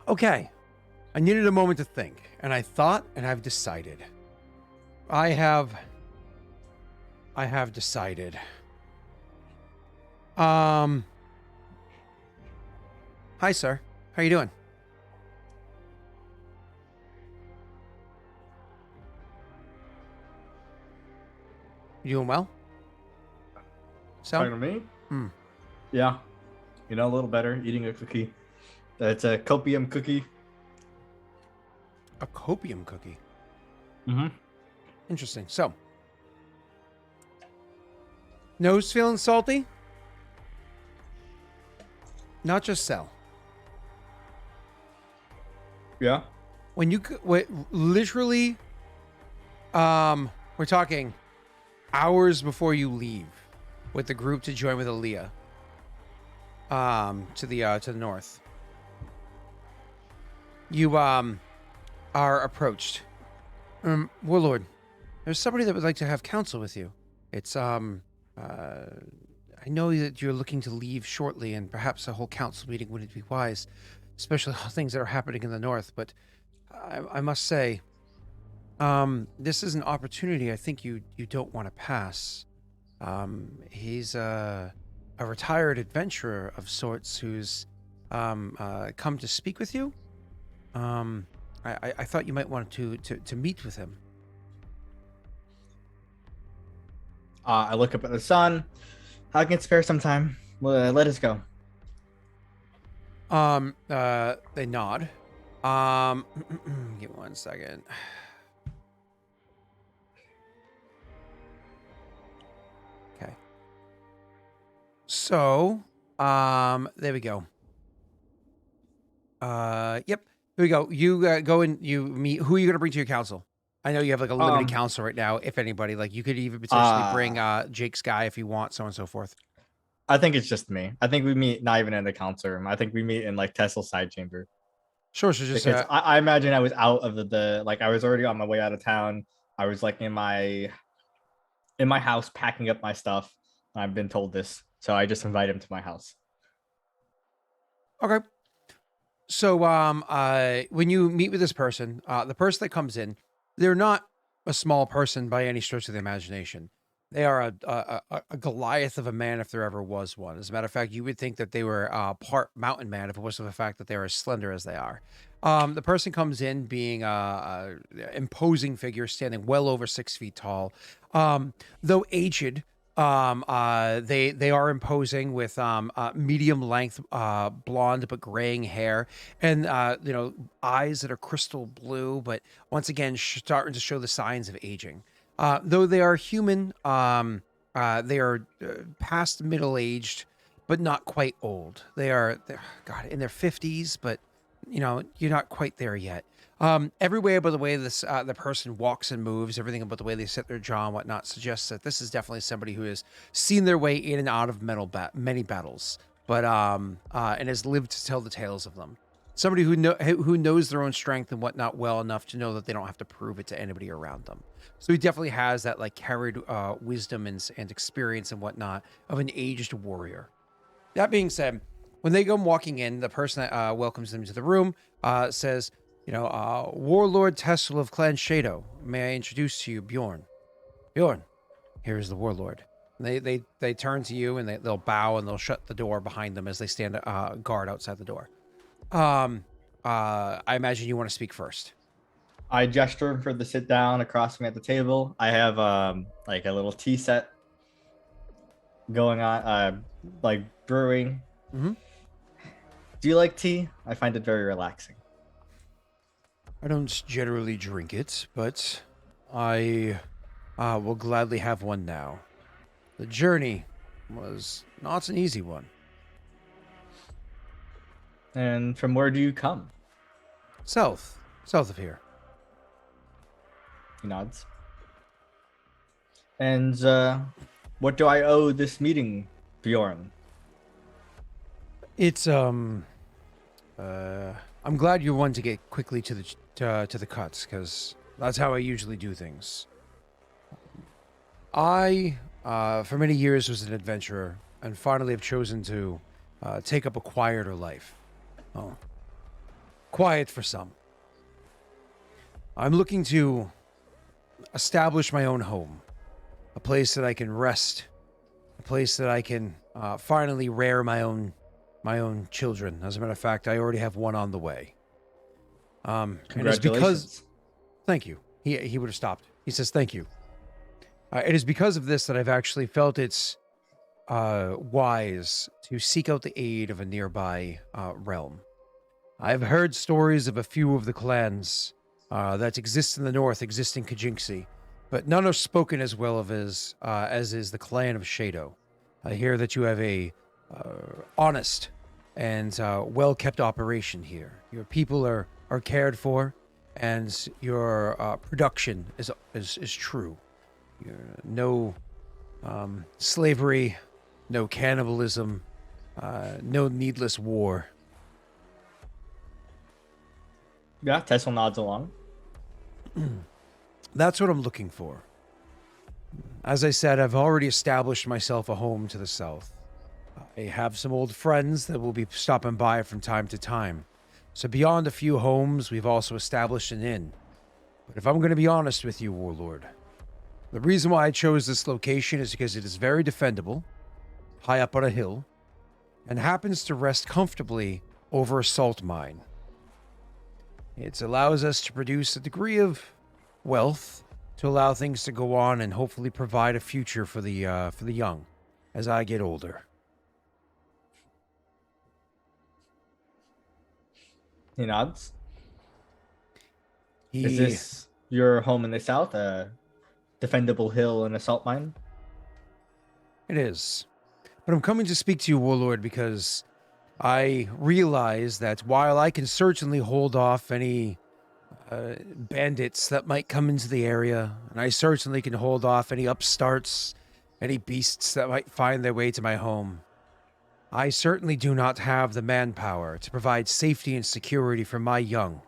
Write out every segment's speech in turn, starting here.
Okay. I needed a moment to think, and I thought, and I've decided. I have decided. Hi, sir. How you doing? You doing well? So? Talking to me? Hmm. Yeah. A little better. Eating a cookie. It's a copium cookie. A copium cookie. Mm-hmm. Interesting. So, nose feeling salty? Not just sell. Yeah. When you literally, we're talking hours before you leave with the group to join with Aaliyah, to the north. You are approached. Warlord, there's somebody that would like to have counsel with you. It's I know that you're looking to leave shortly, and perhaps a whole council meeting wouldn't be wise, especially all things that are happening in the north. But I must say, this is an opportunity I think you don't want to pass. He's a retired adventurer of sorts who's come to speak with you. I thought you might want to meet with him. I look up at the sun. I can spare some time. Let us go. They nod. Give me 1 second. Okay. So, there we go. Yep. Here we go. You go and you meet. Who are you going to bring to your council? I know you have like a limited council right now. If anybody, like you could even potentially bring Jake's guy if you want, so on and so forth. I think it's just me. I think we meet not even in the council room. I think we meet in like Tesla's side chamber. Sure. So just Because I imagine I was out of the like I was already on my way out of town. I was like in my house packing up my stuff. I've been told this, so I just invite him to my house. okay. So when you meet with this person, the person that comes in, they're not a small person by any stretch of the imagination. They are a Goliath of a man if there ever was one. As a matter of fact, you would think that they were part mountain man if it wasn't for the fact that they are as slender as they are. The person comes in being a imposing figure, standing well over 6 feet tall. Though aged, they are imposing with medium length blonde but graying hair, and eyes that are crystal blue, but once again starting to show the signs of aging. Though they are human, they are past middle-aged, but not quite old. They're God, in their 50s, but you're not quite there yet. Every way about the way this the person walks and moves, everything about the way they set their jaw and whatnot suggests that this is definitely somebody who has seen their way in and out of many battles, but and has lived to tell the tales of them. Somebody who knows their own strength and whatnot well enough to know that they don't have to prove it to anybody around them. So he definitely has that like carried wisdom and experience and whatnot of an aged warrior. That being said, when they come walking in, the person that welcomes them to the room says, Warlord Tesla of Clan Shadow, may I introduce to you Bjorn? Bjorn, here is the Warlord. And they turn to you and they'll bow and they'll shut the door behind them as they stand guard outside the door. I imagine you want to speak first. I gesture him for the sit down across from me at the table. I have like a little tea set going on, like brewing. Mm-hmm. Do you like tea? I find it very relaxing. I don't generally drink it, but I will gladly have one now. The journey was not an easy one. And from where do you come? South of here. He nods. And what do I owe this meeting, Bjorn? It's I'm glad you're one to get quickly to the cuts, because that's how I usually do things. I for many years was an adventurer, and finally have chosen to take up a quieter life. Oh, quiet for some. I'm looking to establish my own home, a place that I can rest, a place that I can finally rear my own children. As a matter of fact, I already have one on the way. And it's because Congratulations. thank you. He would have stopped. He says thank you. It is because of this that I've actually felt it's wise to seek out the aid of a nearby realm. I've heard stories of a few of the clans that exist in the north, exist in Kajinksi, but none are spoken as well of as is the clan of Shado. I hear that you have a honest and well-kept operation here. Your people are cared for, and your production is true. No slavery, no cannibalism, no needless war. Yeah, Tessel nods along. That's what I'm looking for. As I said, I've already established myself a home to the south. I have some old friends that will be stopping by from time to time. So beyond a few homes, we've also established an inn. But if I'm going to be honest with you, Warlord, the reason why I chose this location is because it is very defendable, high up on a hill, and happens to rest comfortably over a salt mine. It allows us to produce a degree of wealth to allow things to go on and hopefully provide a future for the young as I get older. He nods. Is He this your home in the south? A defendable hill and a salt mine? It is. But I'm coming to speak to you, Warlord, because I realize that while I can certainly hold off any bandits that might come into the area, and I certainly can hold off any upstarts, any beasts that might find their way to my home, I certainly do not have the manpower to provide safety and security for my young,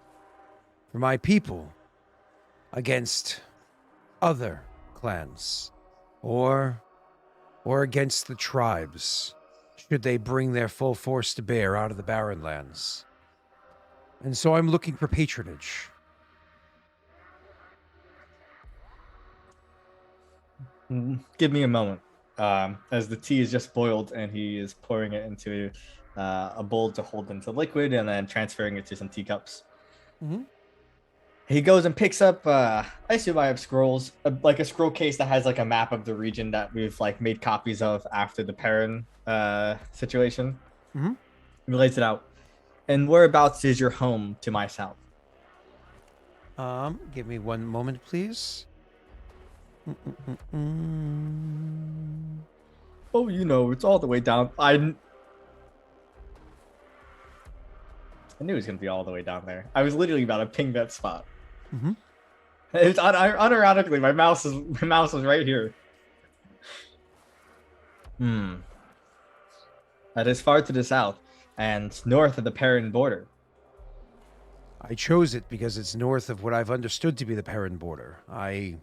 for my people, against other clans, or against the tribes, should they bring their full force to bear out of the Barren Lands. And so I'm looking for patronage. Give me a moment. As the tea is just boiled and he is pouring it into a bowl to hold into liquid and then transferring it to some teacups. Mm-hmm. He goes and picks up, I assume I have scrolls, like a scroll case that has like a map of the region that we've like made copies of after the Perrin situation. Mm-hmm. He lays it out. And whereabouts is your home to my south? Give me one moment, please. Oh, you know, it's all the way down. I knew it was going to be all the way down there. I was literally about to ping that spot. Mm-hmm. It's unironically, my mouse is right here. That is far to the south and north of the Perrin border. I chose it because it's north of what I've understood to be the Perrin border. I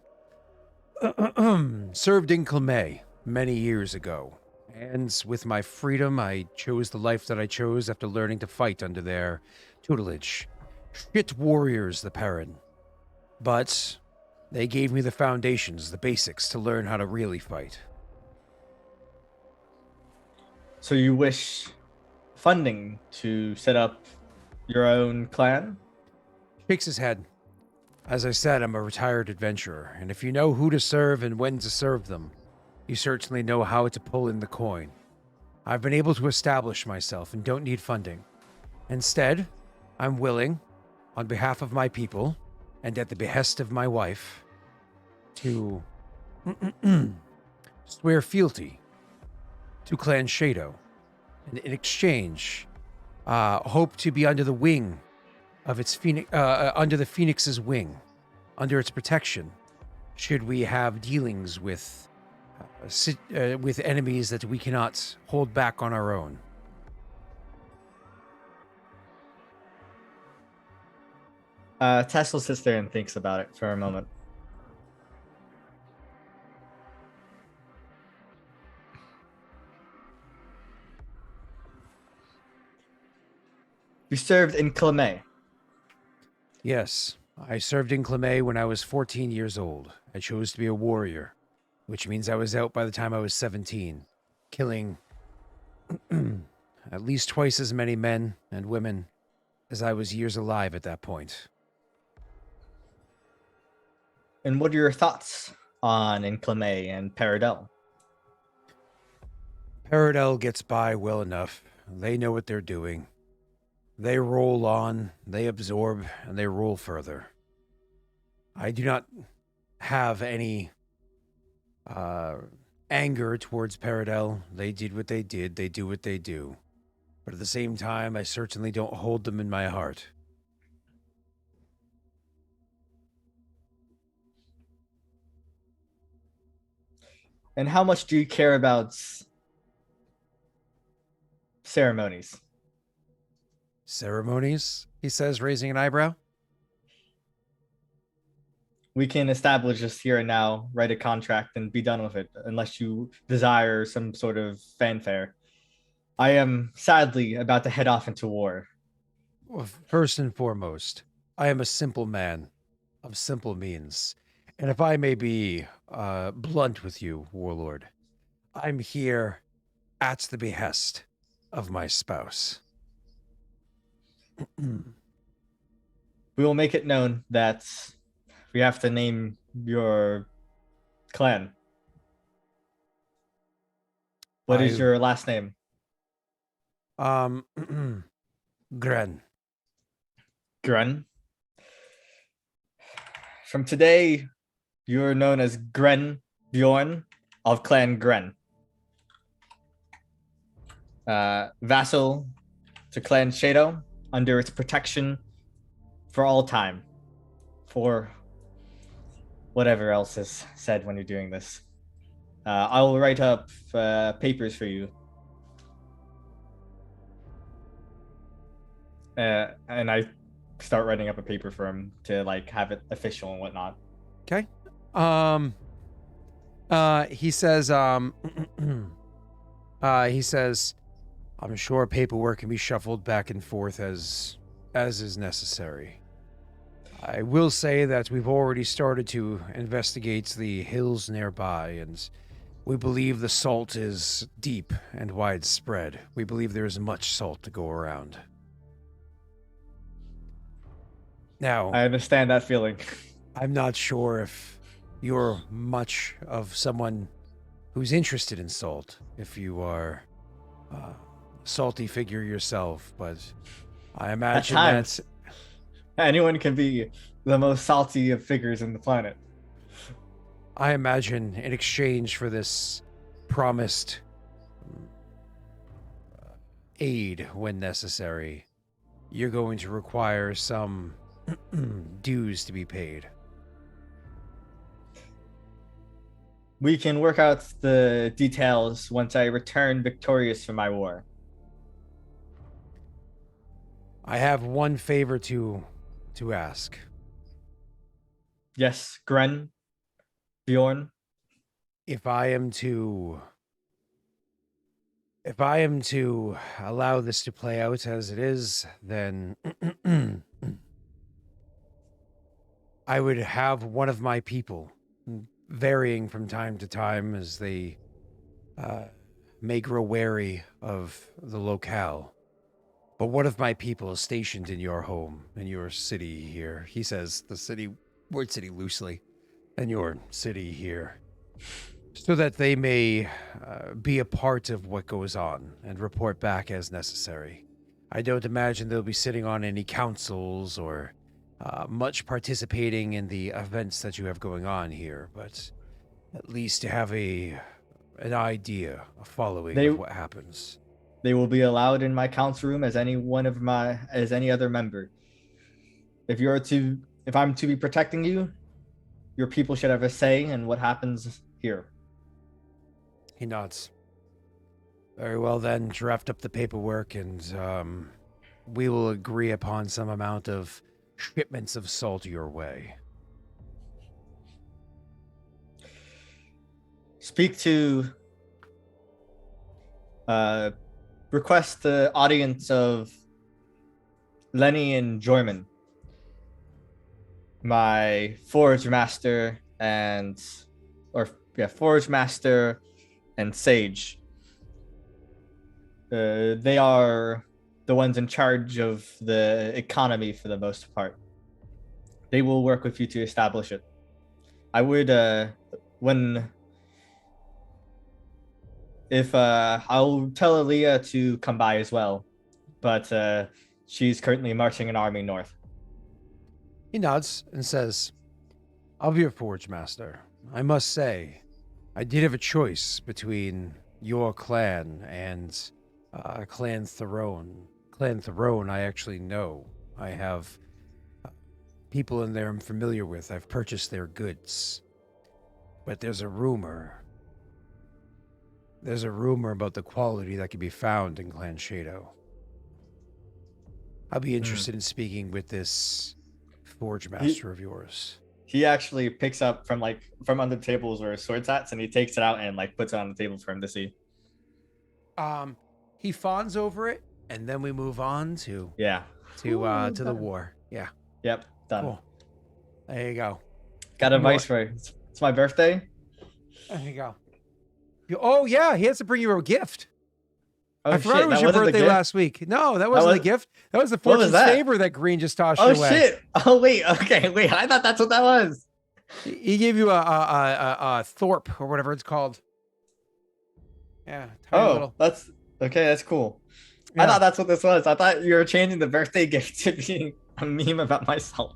served in Clemay many years ago, and with my freedom, I chose the life that I chose after learning to fight under their tutelage. Shit warriors, the Perrin. But they gave me the foundations, the basics, to learn how to really fight. So you wish funding to set up your own clan? Shakes his head. As I said, I'm a retired adventurer, and if you know who to serve and when to serve them, you certainly know how to pull in the coin. I've been able to establish myself and don't need funding. Instead, I'm willing, on behalf of my people, and at the behest of my wife, to swear fealty to Clan Shado, and in exchange, hope to be under the wing of its under the Phoenix's wing, under its protection, should we have dealings with enemies that we cannot hold back on our own. Tesla sits there and thinks about it for a moment. You served in Clemay. Yes, I served in Clemay when I was 14 years old. I chose to be a warrior, which means I was out by the time I was 17, killing at least twice as many men and women as I was years alive at that point. And what are your thoughts on Inclame and Paradel? Paradel gets by well enough. They know what they're doing. They roll on, they absorb, and they roll further. I do not have any uh, anger towards Paradel. They did what they did, they do what they do. But at the same time, I certainly don't hold them in my heart. And how much do you care about ceremonies? Ceremonies? He says, raising an eyebrow. We can establish this here and now, write a contract, and be done with it, unless you desire some sort of fanfare. I am sadly about to head off into war. Well, first and foremost, I am a simple man of simple means. And if I may be blunt with you, Warlord, I'm here at the behest of my spouse. We will make it known that we have to name your clan. What is your last name? Um, Gren. Gren. From today, you're known as Gren Bjorn of Clan Gren. Vassal to Clan Shadow under its protection for all time. For whatever else is said when you're doing this. I will write up papers for you. And I start writing up a paper for him to like have it official and whatnot. Okay. He says, he says, I'm sure paperwork can be shuffled back and forth as is necessary. I will say that we've already started to investigate the hills nearby, and we believe the salt is deep and widespread. We believe there is much salt to go around. Now, I understand that feeling. I'm not sure if you're much of someone who's interested in salt, if you are a salty figure yourself, but I imagine that anyone can be the most salty of figures in the planet. I imagine in exchange for this promised aid when necessary, you're going to require some dues to be paid. We can work out the details once I return victorious from my war. I have one favor to ask. Yes, Gren, Bjorn. If I am to allow this to play out as it is, then I would have one of my people, varying from time to time as they may grow wary of the locale. But one of my people is stationed in your home, in your city here. He says the city, word city loosely, in your city here, so that they may be a part of what goes on and report back as necessary. I don't imagine they'll be sitting on any councils or much participating in the events that you have going on here, but at least to have an idea, a following of what happens. They will be allowed in my council room as any other member. If I'm to be protecting you, your people should have a say in what happens here. He nods. Very well then, draft up the paperwork and we will agree upon some amount of shipments of salt your way. Speak to request the audience of Lenny and Jorman. my Forge Master Forge Master and Sage. They are the ones in charge of the economy for the most part. They will work with you to establish it. I would when if I'll tell Aaliyah to come by as well, but she's currently marching an army north. He nods and says, I'll be your forge master. I must say, I did have a choice between your clan and Clan Throne. Clan Throne, I actually know. I have people in there I'm familiar with. I've purchased their goods. But there's a rumor. There's a rumor about the quality that can be found in Clan Shadow. I'll be interested in speaking with this forge master of yours. He actually picks up from under the tables where his sword's at, and he takes it out and puts it on the table for him to see. He fawns over it, and then we move on to the war. Yeah. Yep. Done. Cool. There you go. Got advice for you. It's my birthday. There you go. Oh yeah, he has to bring you a gift. Oh, I forgot it was your birthday last week. No, that wasn't the gift. That was the fortune's favor that Green just tossed you away. Oh shit! Oh wait, okay, wait. I thought that's what that was. He gave you a Thorpe or whatever it's called. Yeah. Little. That's okay. That's cool. Yeah. I thought that's what this was. I thought you were changing the birthday gift to being a meme about myself.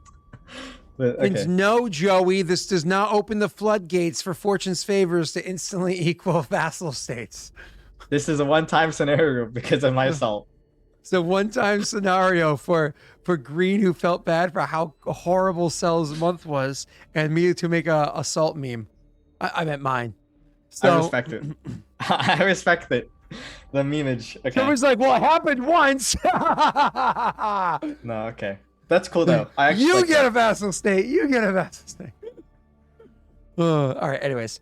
But, okay. No, Joey, this does not open the floodgates for fortune's favors to instantly equal vassal states. This is a one-time scenario because of my assault. It's a one-time scenario for Green, who felt bad for how horrible Cell's month was, and me to make a assault meme. I meant mine. So, I respect it. I respect it. The memeage. Okay. Someone's like, well, it happened once. No, okay. That's cool though. You get a vassal state. You get a vassal state. All right. Anyways.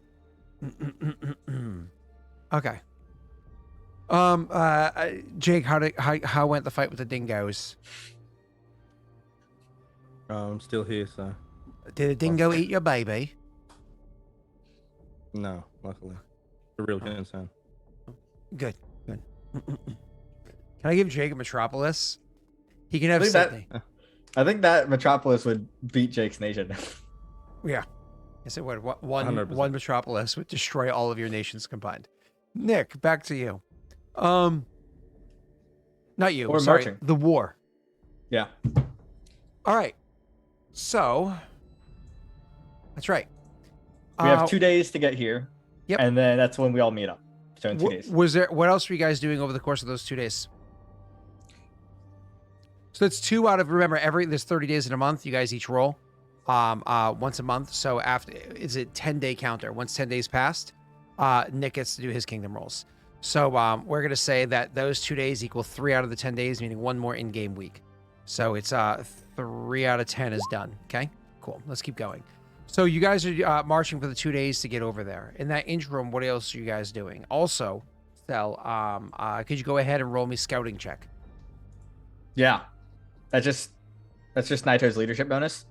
Okay. Jake, how went the fight with the dingoes? I'm still here, so. Did a dingo eat your baby? No, luckily. A real concern. Good. Can I give Jake a Metropolis? He can have Sydney. I think that Metropolis would beat Jake's nation. Yeah. Yes, it would. One Metropolis would destroy all of your nations combined. Nick, back to you. Not you. Or sorry, marching. The war. Yeah. All right. So, that's right. We have 2 days to get here. Yep. And then that's when we all meet up. So in 2 days. What else were you guys doing over the course of those 2 days? So it's 2 out of, remember, there's 30 days in a month. You guys each roll once a month. So is it 10-day counter? Once 10 days passed, Nick gets to do his kingdom rolls. So we're going to say that those 2 days equal 3 out of the 10 days, meaning 1 more in-game week. So it's 3 out of 10 is done. Okay, cool. Let's keep going. So you guys are marching for the 2 days to get over there. In that interim, what else are you guys doing? Also, Sel, could you go ahead and roll me scouting check? Yeah. That's just Naito's leadership bonus.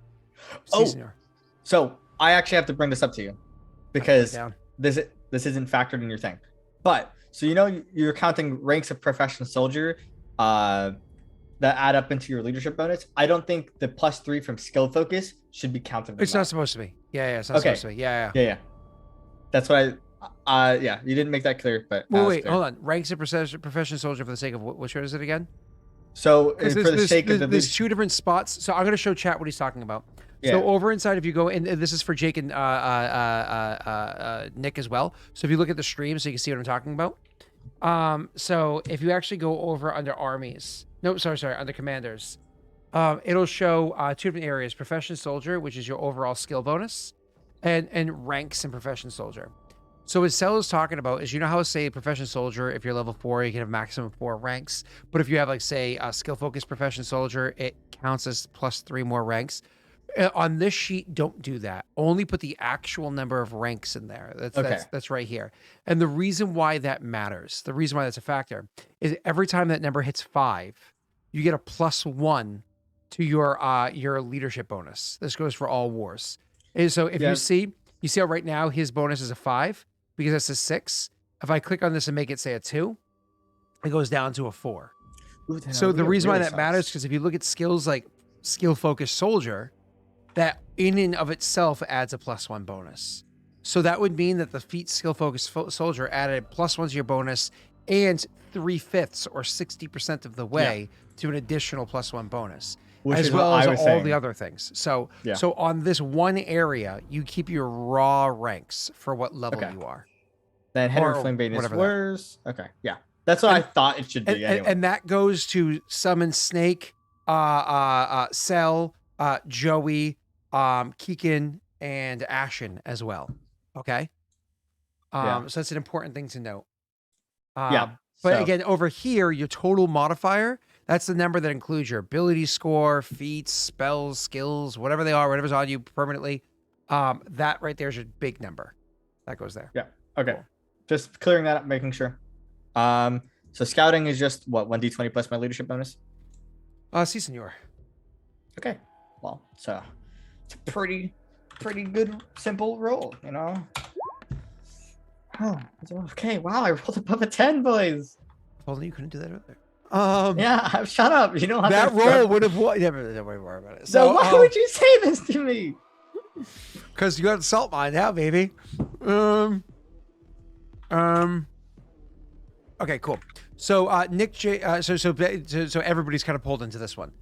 Seasoner. So I actually have to bring this up to you because this isn't factored in your thing. But so you're counting ranks of professional soldier that add up into your leadership bonus. I don't think the +3 from skill focus should be counted. It's not supposed to be. Yeah, it's not supposed to be. Yeah. That's what you didn't make that clear, but wait, hold on. Ranks of professional soldier for the sake of what show is it again? So for the sake of there's 2 different spots. So I'm going to show chat what he's talking about. Yeah. So over inside, if you go in, this is for Jake and Nick as well. So if you look at the stream, so you can see what I'm talking about. So if you actually go over under armies, under commanders, it'll show 2 different areas: profession soldier, which is your overall skill bonus, and ranks in profession soldier. So what Cell is talking about is, how, say, profession soldier, if you're level 4, you can have maximum 4 ranks. But if you have, say, a skill-focused profession soldier, it counts as +3 more ranks. On this sheet, don't do that. Only put the actual number of ranks in there. That's right here. And the reason why that matters, the reason why that's a factor, is every time that number hits 5, you get a +1 to your leadership bonus. This goes for all wars. And so if Yeah. you see how right now his bonus is a 5 because that's a 6. If I click on this and make it say a 2, it goes down to a 4. Ooh, then So the Aaliyah reason why really that sucks. matters, because if you look at skills like skill focused soldier, that in and of itself adds a +1 bonus. So that would mean that the feat skill focused soldier added +1 to your bonus and 3/5 or 60% of the way to an additional +1 bonus, Which as is well what as I all was the saying. other things. So Yeah. so on this one area, you keep your raw ranks for what level Okay. you are. Then Henry or Flamebane is whatever that- worse. Okay, yeah, that's what I thought it should be. Anyway, And that goes to Summon Snake, Cell, Joey, Keegan, and Ashen as well. Okay. Yeah. So that's an important thing to note. Yeah, But so- again, over here, your total modifier, that's the number that includes your ability score, feats, spells, skills, whatever they are, whatever's on you permanently. That right there is your big number. That goes there. yeah. Okay, Cool. just clearing that up, making sure. So scouting is just what 1d20 plus my leadership bonus. Si, senor. Okay, well, so it's a pretty good simple roll, you know. Oh, okay. Wow, I rolled above a 10, boys. If only you couldn't do that earlier. Yeah, shut up. You don't have That to roll would have won. Yeah, but don't worry about it. So why would you say this to me? Because you got a salt mine now, baby. Okay, cool. So Nick J. So everybody's kind of pulled into this one.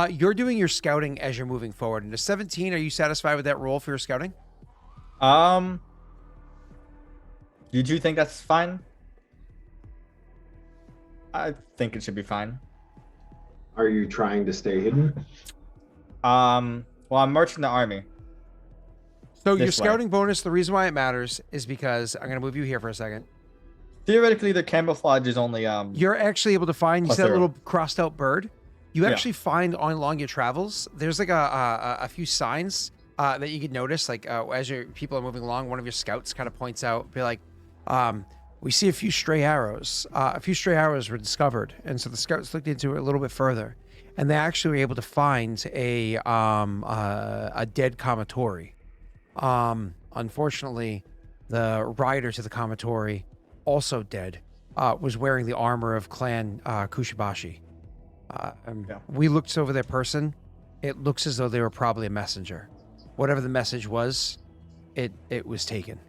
You're doing your scouting as you're moving forward. And a 17, are you satisfied with that roll for your scouting? You do think that's fine? I think it should be fine. Are you trying to stay hidden? Well, I'm marching the army. So your This way. scouting bonus, the reason why it matters is because I'm going to move you here for a second. Theoretically, the camouflage is only You're actually able to find, you Plus see that zero. little crossed out bird? You Yeah. actually find along your travels, there's like a few signs that you could notice, like as your people are moving along, one of your scouts kind of points out, be like, we see a few stray arrows. A few stray arrows were discovered. And so the scouts looked into it a little bit further. And they actually were able to find a dead Kametori. Unfortunately, the rider to the Kametori, also dead, was wearing the armor of Clan Kushibashi. Yeah. We looked over their person. It looks as though they were probably a messenger. Whatever the message was, it was taken.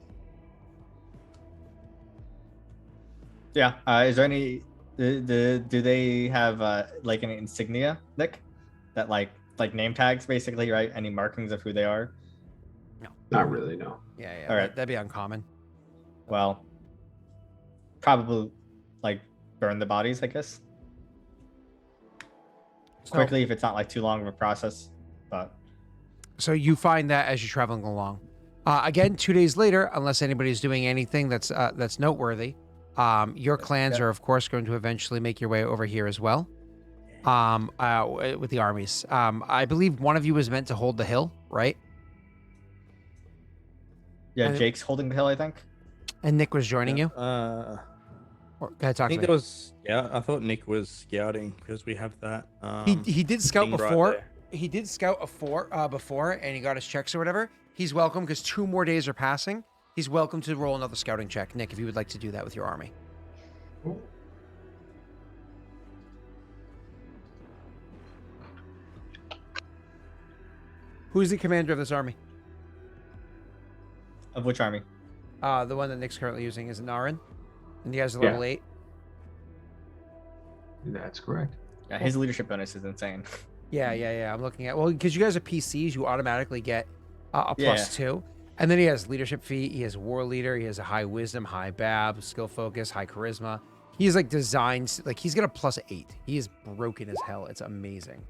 Yeah. Is there any? Do they have like an insignia, Nick? That like name tags, basically, right? Any markings of who they are? Not really, no. Yeah, All right. that'd be uncommon. Well, probably like burn the bodies, I guess. So- Quickly, if it's not like too long of a process. But So you find that as you're traveling along. Again, 2 days later, unless anybody's doing anything that's noteworthy, your clans Yeah. are, of course, going to eventually make your way over here as well. With the armies. I believe one of you was meant to hold the hill, right? yeah, And- Jake's holding the hill, I think. And Nick was joining you. I Or, go ahead, talk to think me. there was. Yeah, I thought Nick was scouting because we have that. He did scout thing right before. there. He did scout before, and he got his checks or whatever. He's welcome because 2 more days are passing. He's welcome to roll another scouting check, Nick, if you would like to do that with your army. Who's the commander of this army? Of which army? The one that Nick's currently using is Narin, and you guys are level 8. That's correct. Yeah, his leadership bonus is insane. Yeah. I'm looking at because you guys are PCs, you automatically get a Yeah. +2, and then he has leadership feat. He has war leader. He has a high wisdom, high bab, skill focus, high charisma. He's like designed like he's got a +8. He is broken as hell. It's amazing.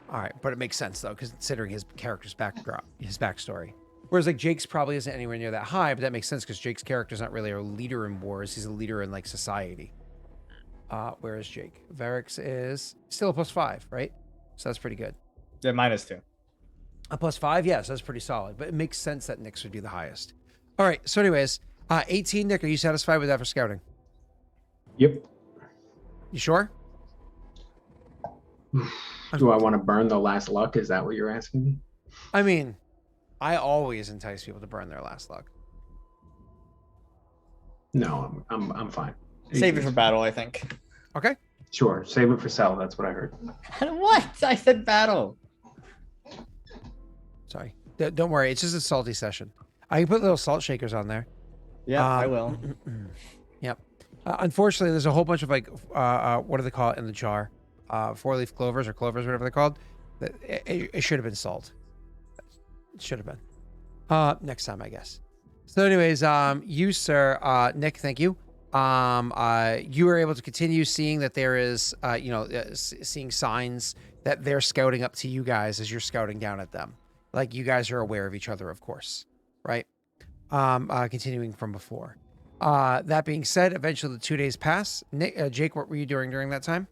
All right, but it makes sense though, because considering his character's backstory. Whereas like Jake's probably isn't anywhere near that high, but that makes sense because Jake's character's not really a leader in wars. He's a leader in like society. Where is Jake? Varrix is still a +5, right? So that's pretty good. Yeah, -2. A +5, yeah, so that's pretty solid. But it makes sense that Nick's would be the highest. All right, so anyways, 18, Nick, are you satisfied with that for scouting? Yep. You sure? Do I want to burn the last luck? Is that what you're asking me? I mean, I always entice people to burn their last luck. No, I'm fine. Save it for battle, I think. Okay. Sure, save it for Cell. That's what I heard. What? I said battle. Sorry. Don't worry. It's just a salty session. I can put little salt shakers on there. Yeah, I Um, will. Yep. Unfortunately, there's a whole bunch of like, what do they call it in the jar? 4-leaf clovers or clovers, whatever they're called. It should have been salt. It should have been. Next time, I guess. So anyways, you, sir, Nick, thank you. You were able to continue seeing that there is, seeing signs that they're scouting up to you guys as you're scouting down at them. Like you guys are aware of each other, of course, right? Continuing from before. That being said, eventually the 2 days pass. Nick, Jake, what were you doing during that time?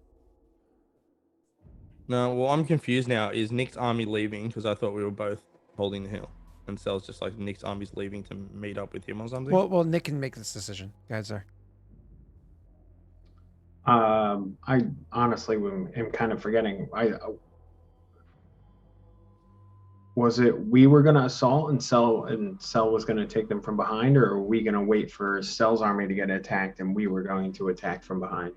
No, well, I'm confused now. Is Nick's army leaving? Because I thought we were both holding the hill. And Cell's just like, Nick's army's leaving to meet up with him or something? Well, Nick can make this decision. Go ahead, sir. I honestly am kind of forgetting. Was it we were gonna assault and Cell was gonna take them from behind, or are we gonna wait for Cell's army to get attacked and we were going to attack from behind?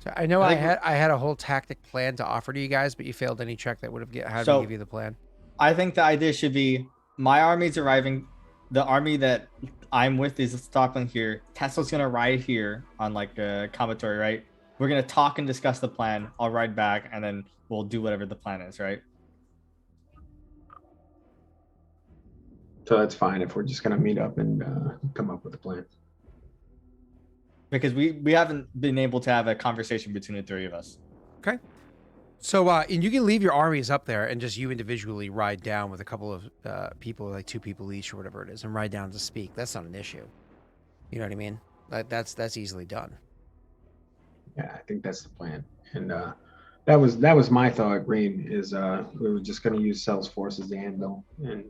So I know I I think had a whole tactic plan to offer to you guys, but you failed any check that would have had So- me give you the plan. I think the idea should be my army's arriving. The army that I'm with is stopping here. Tesla's gonna ride here on like a commissary, right? We're gonna talk and discuss the plan. I'll ride back, and then we'll do whatever the plan is, right? So that's fine if we're just gonna meet up and come up with a plan. Because we haven't been able to have a conversation between the three of us. Okay. So, and you can leave your armies up there and just you individually ride down with a couple of people, like 2 people each or whatever it is, and ride down to speak. That's not an issue. You know what I mean? That's easily done. Yeah, I think that's the plan. And that was my thought, Green, is we were just gonna use Cell's force as the anvil and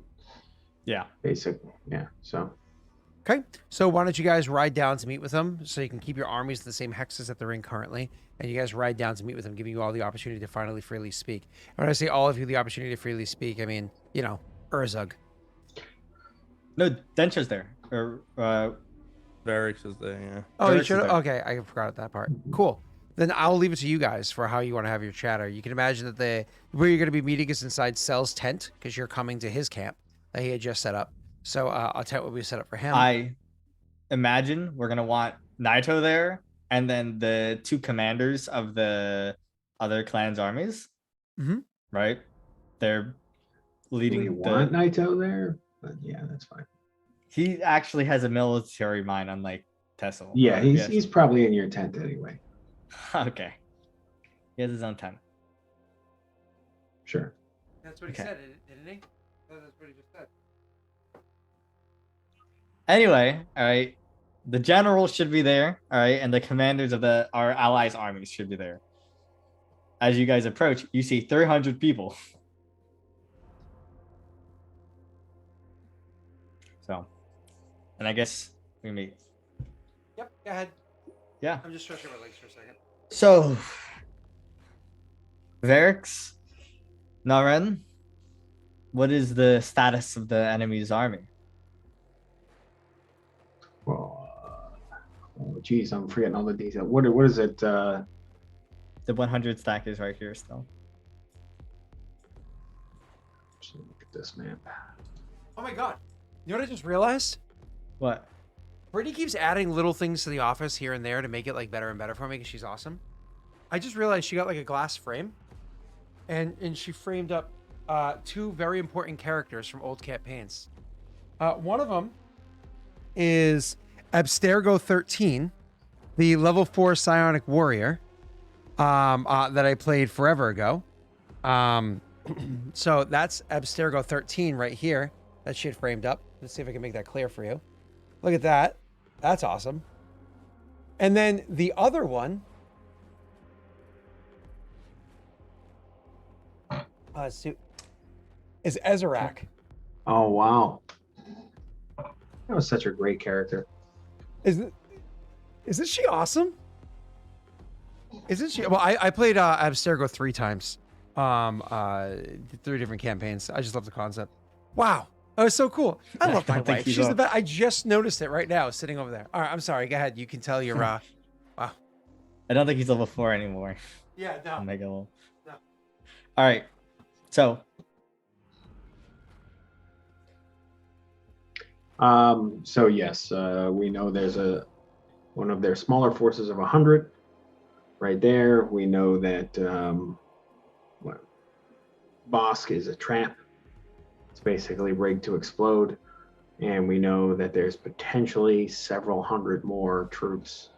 Yeah. basically, yeah. So Okay. So why don't you guys ride down to meet with them so you can keep your armies in the same hexes that they're in currently, and you guys ride down to meet with them, giving you all the opportunity to finally freely speak. And when I say all of you the opportunity to freely speak, I mean, Urzug. No, Dentra's there. Or Varix is there, yeah. Oh, you Urzug's should. there. Okay, I forgot that part. Cool. Then I'll leave it to you guys for how you want to have your chatter. You can imagine that where you're going to be meeting is inside Cell's tent because you're coming to his camp that he had just set up. So a tent will be set up for him. I imagine we're gonna want Naito there, and then the 2 commanders of the other clan's armies. Mhm. Right? They're do leading we want Naito there? But yeah, that's fine. He actually has a military mind, unlike Tessel. Yeah, Yes. he's probably in your tent anyway. Okay. He has his own tent. Sure. That's what he Okay. said, didn't he? That's what he just said. Anyway, all right. The general should be there, all right, and the commanders of our allies' armies should be there. As you guys approach, you see 300 people. So, and I guess we meet. Yep, go ahead. Yeah. I'm just stretching my legs for a second. So, Varix, Naren, what is the status of the enemy's army? Well, oh geez, I'm forgetting all the details. What is it? The 100 stack is right here still. Just look at this map. Oh my god. You know what I just realized? What? Brittany keeps adding little things to the office here and there to make it like better and better for me because she's awesome. I just realized she got like a glass frame and she framed up 2 very important characters from old campaigns. One of them is Abstergo 13, the level 4 psionic warrior that I played forever ago. So that's Abstergo 13 right here that she had framed up. Let's see if I can make that clear for you. Look at that. That's awesome. And then the other one is Ezrak. Oh wow, that was such a great character. Isn't she awesome? Isn't she? Well, I played Abstergo 3 times. 3 different campaigns. I just love the concept. Wow. That was so cool. I I love my don't think wife. he's She's the up. best. I just noticed it right now, sitting over there. All right, I'm sorry. Go ahead. You can tell your wow. I don't think he's level 4 anymore. Yeah, no. Omega level. No. All right. So So yes, we know there's one of their smaller forces of 100 right there. We know that Bosk is a trap. It's basically rigged to explode. And we know that there's potentially several hundred more troops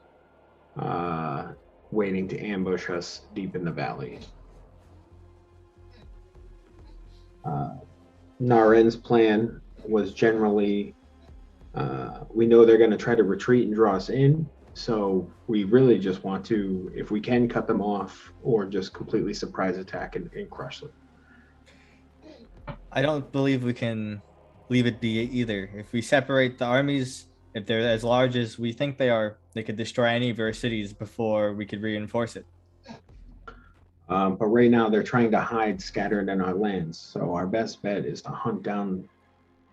waiting to ambush us deep in the valley. Naren's plan was generally, we know they're going to try to retreat and draw us in. So we really just want to, if we can, cut them off or just completely surprise attack and crush them. I don't believe we can leave it be either. If we separate the armies, if they're as large as we think they are, they could destroy any of our cities before we could reinforce it. But right now they're trying to hide scattered in our lands. So our best bet is to hunt down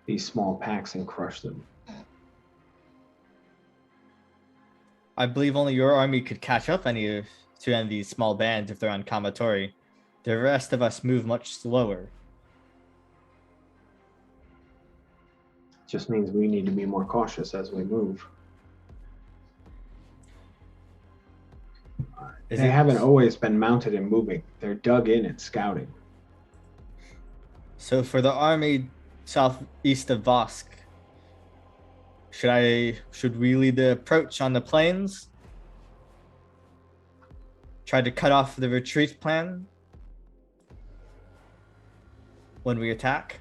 these small packs and crush them. I believe only your army could catch up to any of these small bands if they're on Kamatori. The rest of us move much slower. Just means we need to be more cautious as we move. They haven't always been mounted and moving. They're dug in and scouting. So for the army southeast of Vosk, should we lead the approach on the plains? Try to cut off the retreat plan when we attack?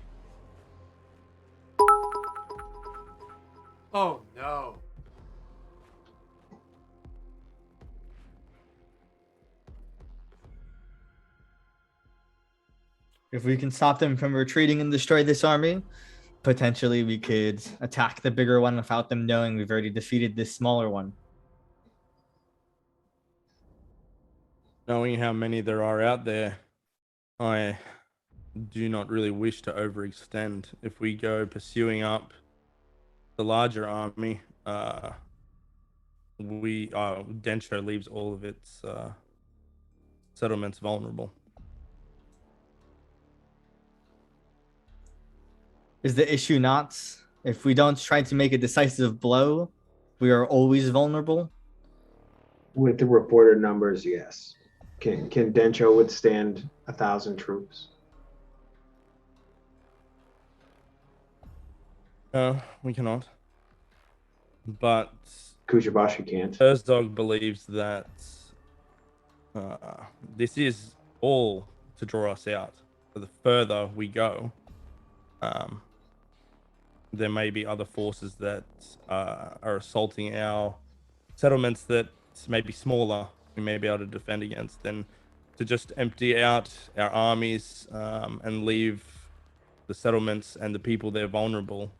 Oh no. If we can stop them from retreating and destroy this army, potentially we could attack the bigger one without them knowing we've already defeated this smaller one. Knowing how many there are out there, I do not really wish to overextend. If we go pursuing up the larger army, Densho leaves all of its settlements vulnerable. Is the issue not if we don't try to make a decisive blow, we are always vulnerable? With the reported numbers, yes. Can Densho withstand 1,000 troops? No, we cannot. But Kujibashi can't. Herzog believes that this is all to draw us out. So the further we go, there may be other forces that are assaulting our settlements that may be smaller, we may be able to defend against. And to just empty out our armies and leave the settlements and the people there vulnerable,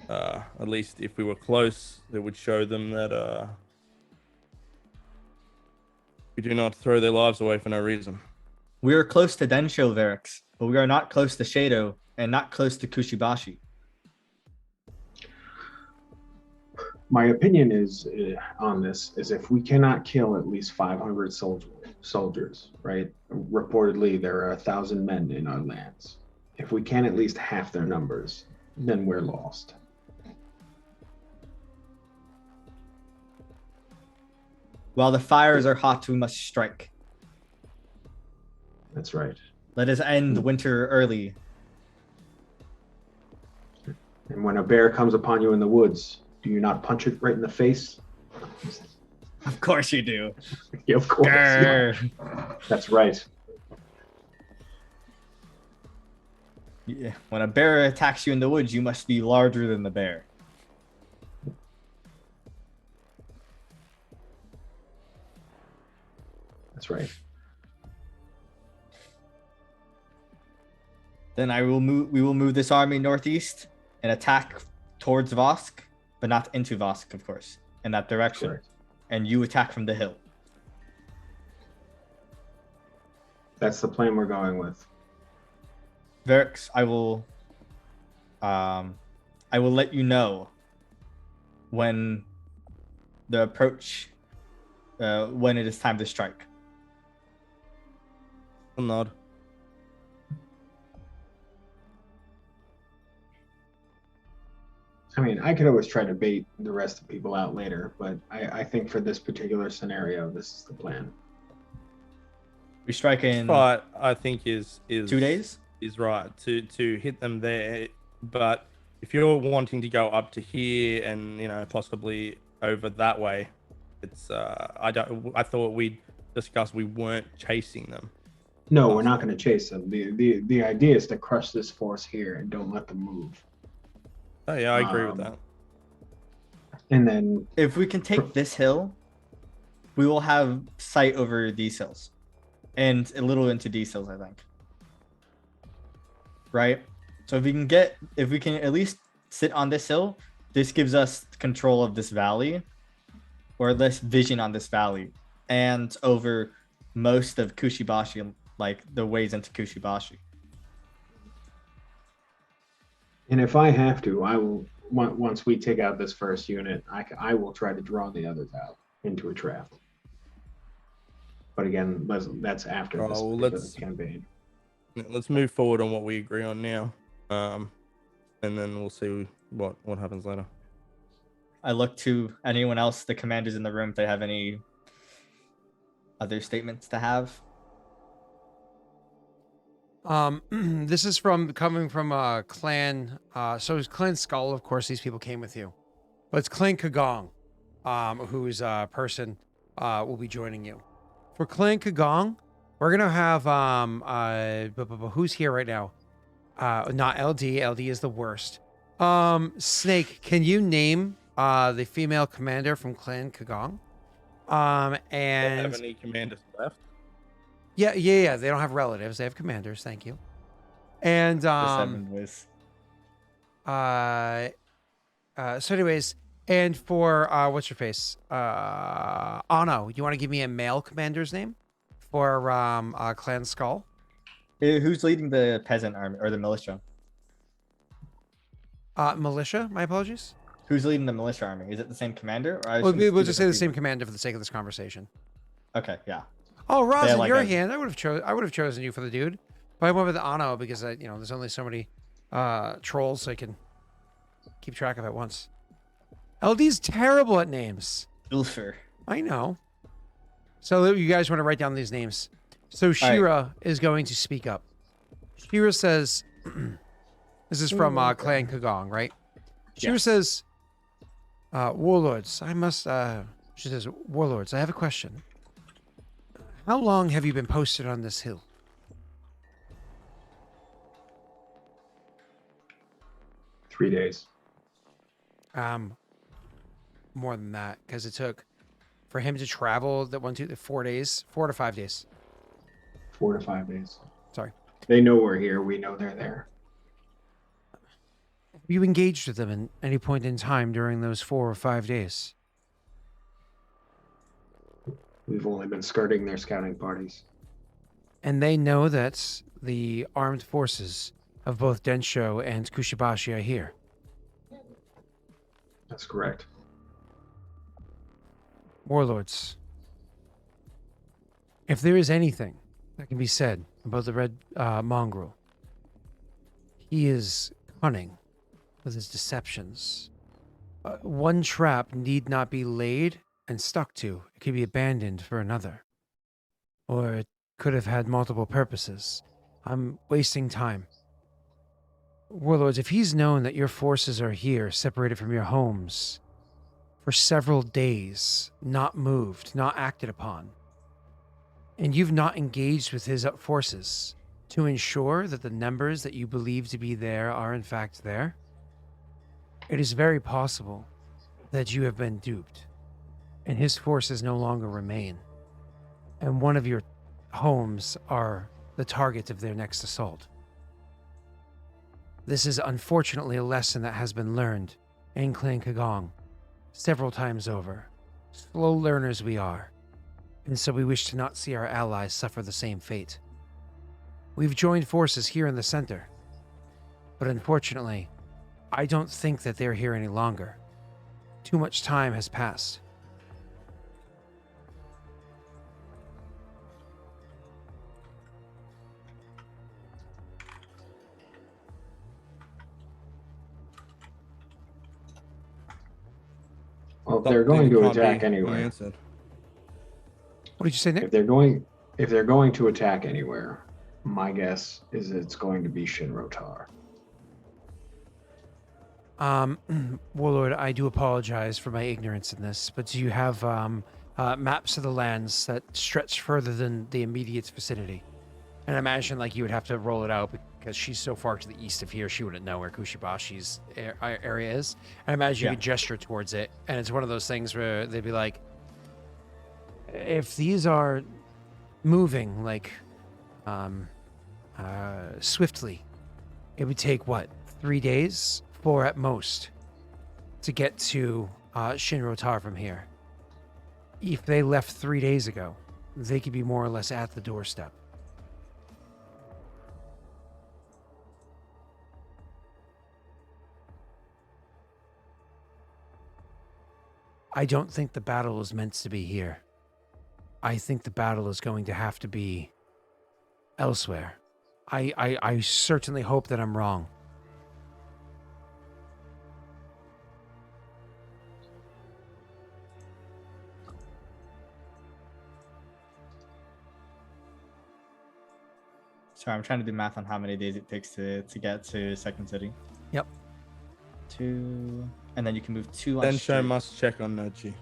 at least if we were close, it would show them that we do not throw their lives away for no reason. We are close to Densho Varix, but we are not close to Shado and not close to Kushibashi. My opinion is on this is if we cannot kill at least 500 soldiers, right? Reportedly, there are 1,000 men in our lands. If we can at least half their numbers, then we're lost. While the fires are hot, we must strike. That's right. Let us end winter early. And when a bear comes upon you in the woods, do you not punch it right in the face? Of course you do. Yeah, of course. Grr. That's right. Yeah. When a bear attacks you in the woods, you must be larger than the bear. That's right. Then we will move this army northeast and attack towards Vosk, but not into Vosk, of course, in that direction. Correct. And you attack from the hill. That's the plan we're going with. Varix, I will let you know when the approach, when it is time to strike. I'll nod. I mean, I could always try to bait the rest of people out later, but I think for this particular scenario, this is the plan. We strike in Fight, I think, is 2 days. is right to hit them there. But if you're wanting to go up to here and possibly over that way, it's I thought we discussed we weren't chasing them. No, we're not going to chase them. The idea is to crush this force here and don't let them move. Oh yeah, I agree with that. And then If we can take this hill, we will have sight over these hills, and a little into these hills, I think. Right. So if we can at least sit on this hill, this gives us control of this valley, or less vision on this valley, and over most of Kushibashi, like the ways into Kushibashi. And if I have to, I will. Once we take out this first unit, I will try to draw the others out into a trap. But again, that's after this particular campaign. Let's move forward on what we agree on now, and then we'll see what happens later. I look to anyone else, the commanders in the room, if they have any other statements to have. This is coming from clan. So it's Clan Skull. Of course, these people came with you, but it's Clan Kagong, whose person will be joining you. For Clan Kagong, we're gonna have who's here right now? Not LD. LD is the worst. Snake, can you name the female commander from Clan Kagong? Don't And have any commanders left. yeah. They don't have relatives. They have commanders. Thank you. And The 7 was. so anyways, and for what's your face? Ano, you want to give me a male commander's name for Clan Skull? Who's leading the peasant army or the militia? Militia, my apologies. Who's leading the militia army? Is it the same commander? Or We'll just say the same commander for the sake of this conversation. Okay, yeah. Oh, Rosin, like your a- hand. I would have chosen you for the dude, but I went with Ano because there's only so many trolls so I can keep track of at once. LD's terrible at names. Ulfer. I know. So you guys want to write down these names. So Shira is going to speak up. Shira says, this is from Clan Kagong, right? Shira Yes. says, Warlords, she says, Warlords, I have a question. How long have you been posted on this hill? Three days. More than that, because it took for him to travel 4 days, 4 to 5 days. 4 to 5 days. Sorry. They know we're here. We know they're there. Have you engaged with them at any point in time during those 4 or 5 days? We've only been skirting their scouting parties. And they know that the armed forces of both Densho and Kushibashi are here. That's correct. Warlords, if there is anything that can be said about the Red Mongrel, he is cunning with his deceptions. One trap need not be laid and stuck to. It could be abandoned for another. Or it could have had multiple purposes. I'm wasting time. Warlords, if he's known that your forces are here, separated from your homes, for several days, not moved, not acted upon, and you've not engaged with his forces to ensure that the numbers that you believe to be there are in fact there, it is very possible that you have been duped, and his forces no longer remain, and one of your homes are the target of their next assault. This is unfortunately a lesson that has been learned in Clan Kagong several times over. Slow learners we are, and so we wish to not see our allies suffer the same fate. We've joined forces here in the center. But unfortunately, I don't think that they're here any longer. Too much time has passed. Well, if they're going to Something can't attack be anywhere, answered. What did you say, Nick? if they're going to attack anywhere, my guess is it's going to be Shinrotar. Warlord, I do apologize for my ignorance in this, but do you have maps of the lands that stretch further than the immediate vicinity? And I imagine like you would have to roll it out because she's so far to the east of here, she wouldn't know where Kushibashi's area is. I imagine you Yeah. could gesture towards it, and it's one of those things where they'd be like, if these are moving like swiftly, it would take what, 3 days, 4 at most, to get to Shinrotar from here. If they left 3 days ago, they could be more or less at the doorstep. I don't think the battle is meant to be here. I think the battle is going to have to be elsewhere. I certainly hope that I'm wrong. Sorry, I'm trying to do math on how many days it takes to get to Second City. Yep. 2, and then you can move 2 on Then show street. must check on Nochi.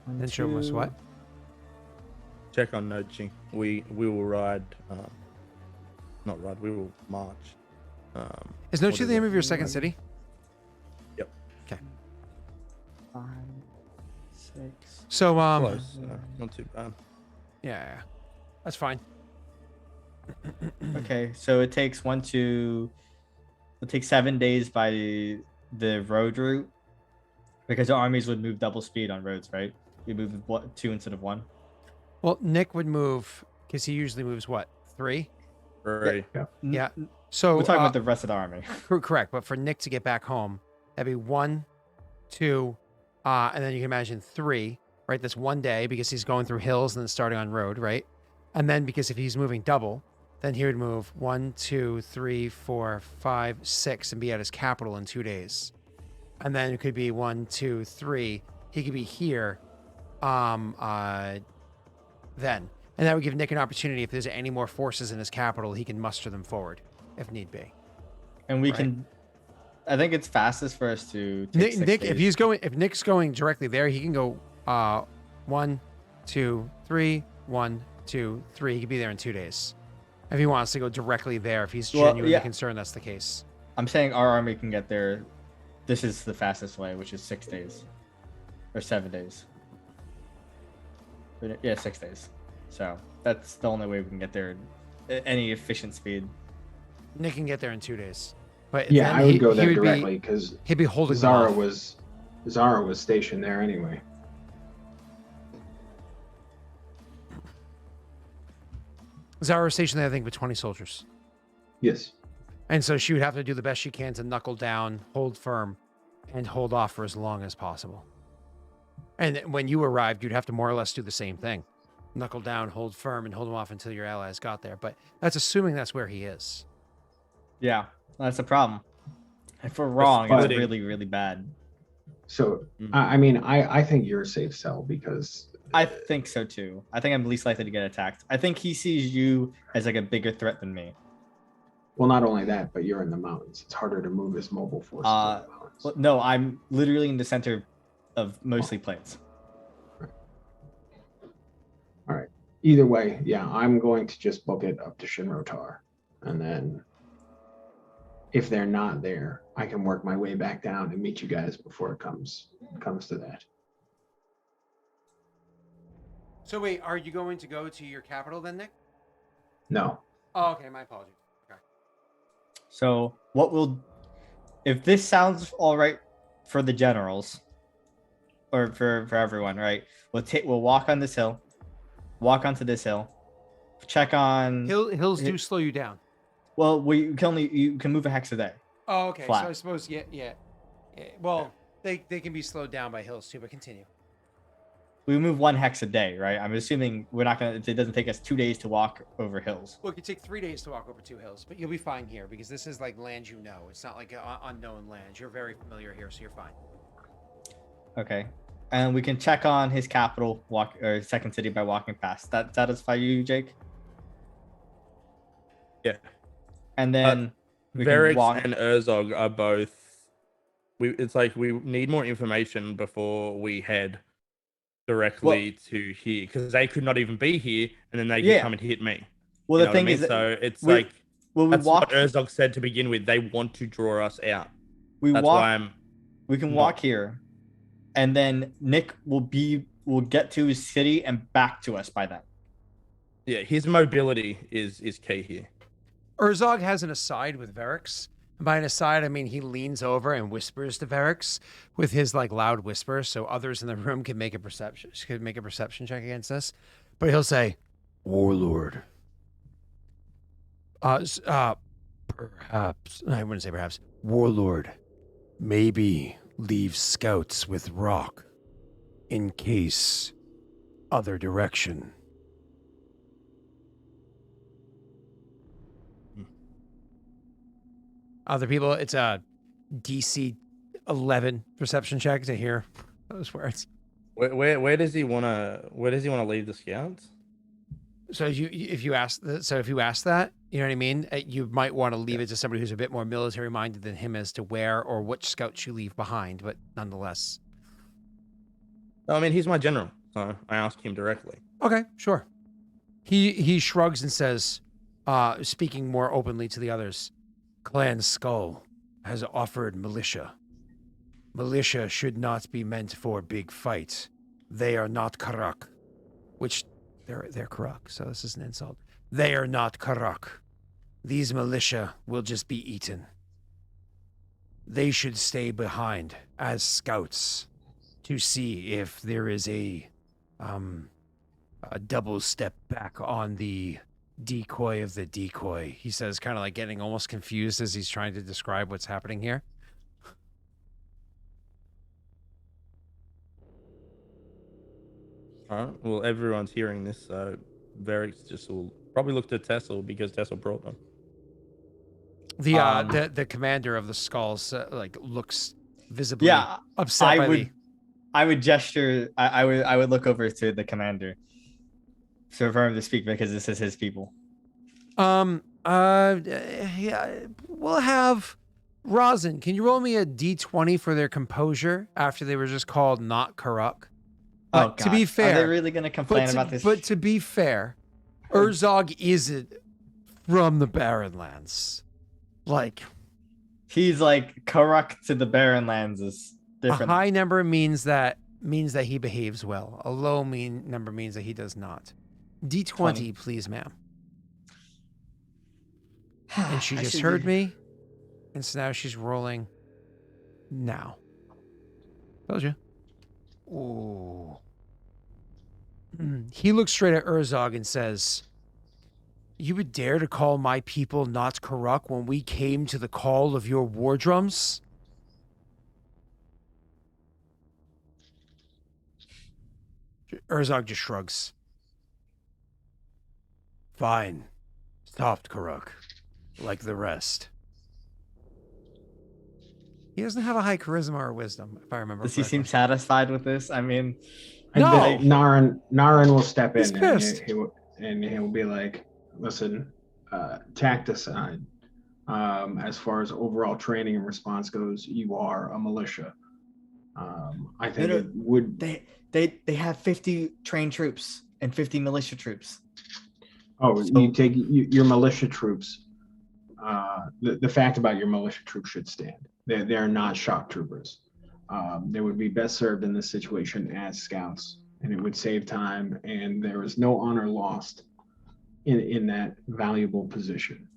One, Then show us 2. what? Check on Nochi. We will ride. Not ride. We will march. Is what Nochi is the name it? of your second city? Yep. 5, 6. So, Close. Not too bad. yeah, that's fine. Okay, so it takes 7 days by the road route because the armies would move double speed on roads, right? You move with 2 instead of 1. Well, Nick would move because he usually moves what, 3? Right. Yeah. So We're talking about the rest of the army. correct, but for Nick to get back home, that'd be 1, 2, and then you can imagine 3. Right, that's 1 day because he's going through hills and then starting on road, right? And then because if he's moving double, then he would move 1, 2, 3, 4, 5, 6, and be at his capital in 2 days. And then it could be 1, 2, 3. He could be here, then, and that would give Nick an opportunity. If there's any more forces in his capital, he can muster them forward if need be. And we Right. can. I think it's fastest for us to take Nick, 6 if days. if Nick's going directly there, he can go 1, 2, 3, 1, 2, 3. He could be there in 2 days. If he wants to go directly there, if he's Well, genuinely yeah. concerned that's the case. I'm saying our army can get there. This is the fastest way, which is 6 days or 7 days. But, yeah, 6 days. So that's the only way we can get there at any efficient speed. Nick can get there in 2 days. But Yeah, then I would go he there would directly because He'd be holding them Zara off. was stationed there anyway. Zara stationed there, I think, with 20 soldiers. Yes. And so she would have to do the best she can to knuckle down, hold firm, and hold off for as long as possible. And when you arrived, you'd have to more or less do the same thing. Knuckle down, hold firm, and hold him off until your allies got there. But that's assuming that's where he is. Yeah, that's the problem. If we're wrong, it's splitting. really, really bad. So Mhm. I mean, I think you're a safe sell because I think so too. I think I'm least likely to get attacked. I think he sees you as like a bigger threat than me. well, not only that, but you're in the mountains. It's harder to move his mobile forces in the mountains. Well, no, I'm literally in the center of mostly plains. All right. Either way, yeah, I'm going to just book it up to Shinrotar, and then if they're not there, I can work my way back down and meet you guys before it comes to that. So wait, are you going to go to your capital then, Nick? No. Oh, okay. My apologies. Okay. So what will, if this sounds all right for the generals, or for everyone, right? We'll walk on this hill, walk onto this hill, check on. Hills do slow you down. Well, you can move a hex a day. Oh, okay. Flat. So I suppose, yeah. Well, they can be slowed down by hills too, but continue. We move 1 hex a day, right? I'm assuming we're not gonna. It doesn't take us 2 days to walk over hills. Well, it could take 3 days to walk over 2 hills, but you'll be fine here because this is like land you know. It's not like unknown land. You're very familiar here, so you're fine. Okay, and we can check on his capital, or second city by walking past. That satisfy you, Jake? Yeah. And then we can Varix walk. and Urzog are both. It's like we need more information before we head directly to here, because they could not even be here, and then they could come and hit me. Well, You the know what I thing mean? is, that so it's we like that's walk. what Urzog said to begin with. They want to draw us out. We That's walk. why I'm. We can not- walk here, and then Nick will get to his city and back to us by then. Yeah, his mobility is key here. Urzog has an aside with Varix. And by an aside, I mean he leans over and whispers to Varix with his like loud whisper, so others in the room can make a perception check against this. But he'll say, "Warlord, perhaps I wouldn't say perhaps. Warlord, maybe leave scouts with Rock in case other direction." Other people, it's a DC 11 perception check to hear those words. Where does he wanna leave the scouts? So if you ask that, you know what I mean? You might want to leave it to somebody who's a bit more military minded than him as to where or which scouts you leave behind, but nonetheless. I mean, he's my general, so I asked him directly. Okay, sure. He shrugs and says, speaking more openly to the others, Clan Skull has offered militia. Militia should not be meant for big fights. They are not Karak, which they're Karak, so this is an insult. They are not Karak. These militia will just be eaten. They should stay behind as scouts to see if there is a double step back on the decoy of the decoy. He says, kind of like getting almost confused as he's trying to describe what's happening here. All right. Well, everyone's hearing this, so Varix just will probably look to Tessel because Tessel brought them. The commander of the skulls like looks visibly upset I would gesture. I would look over to the commander for him to speak because this is his people. Yeah, we'll have Rosin. Can you roll me a D20 for their composure after they were just called not Karuk? Oh, God. To be fair, are they really going to complain about this? But to be fair, Urzog isn't from the Barrenlands. Like, he's like Karak to the Barrenlands is different. A high number means that he behaves well. A low number means that he does not. D20, 20. please, ma'am. And she just heard me, and so now she's rolling. Now, told you. Ooh. He looks straight at Urzog and says, "You would dare to call my people not Karuk when we came to the call of your war drums?" Urzog just shrugs. Fine. Stopped Karuk. Like the rest. He doesn't have a high charisma or wisdom, if I remember Does he correctly. seem satisfied with this? I mean, No. I think Naren will step He's in pissed. and he'll be like, "Listen, tact aside, as far as overall training and response goes, you are a militia. I think it would. they have 50 trained troops and 50 militia troops. Oh, So- you take your militia troops. The fact about your militia troops should stand. They're not shock troopers. They would be best served in this situation as scouts, and it would save time. And there is no honor lost in that valuable position.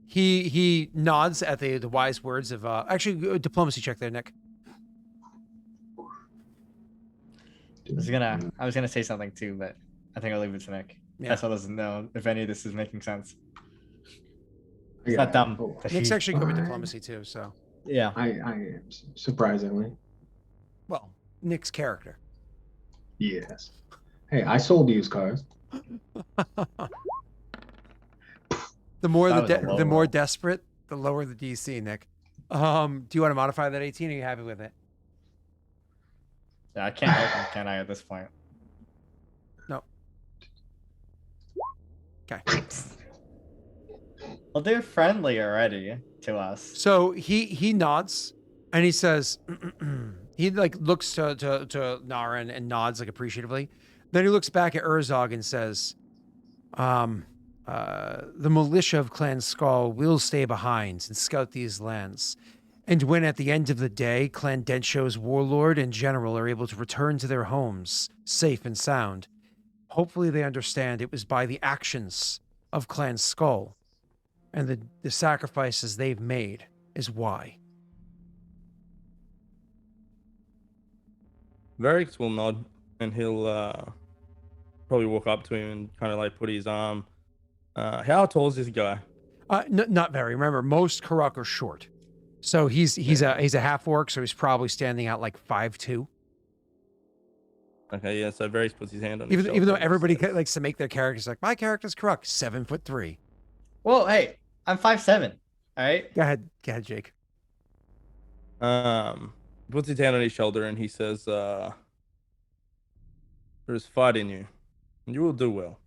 He nods at the wise words of actually diplomacy check there, Nick. I was gonna say something too, but I think I'll leave it to Nick. Yeah. That's all doesn't know if any of this is making sense. It's Yeah, not dumb. oh, Nick's actually good with Fine. diplomacy too. So, Yeah. I am surprisingly. well, Nick's character. Yes. Hey, I sold used cars. The more That was a low the more roll. desperate, the lower the DC, Nick. Do you want to modify that 18? Or are you happy with it? Yeah, I can't help him, can I, at this point? No. Okay. Well, they're friendly already to us. So he nods and he says, he like looks to Naren and nods like appreciatively. Then he looks back at Urzog and says, the militia of Clan Skull will stay behind and scout these lands. And when at the end of the day, Clan Densho's warlord and general are able to return to their homes, safe and sound, hopefully they understand it was by the actions of Clan Skull and the sacrifices they've made is why. Varix will nod and he'll probably walk up to him and kind of like put his arm. How tall is this guy? Not very. Remember, most Karuk are short. So he's a half orc, so he's probably standing out like 5'2". Okay, yeah. So Varix puts his hand on his Even though shoulder and everybody says, likes to make their characters like, my character's Karuk, 7'3". Well, hey, I'm 5'7". All right. Go ahead, Jake. puts his hand on his shoulder and he says, there is fight in you, and you will do well.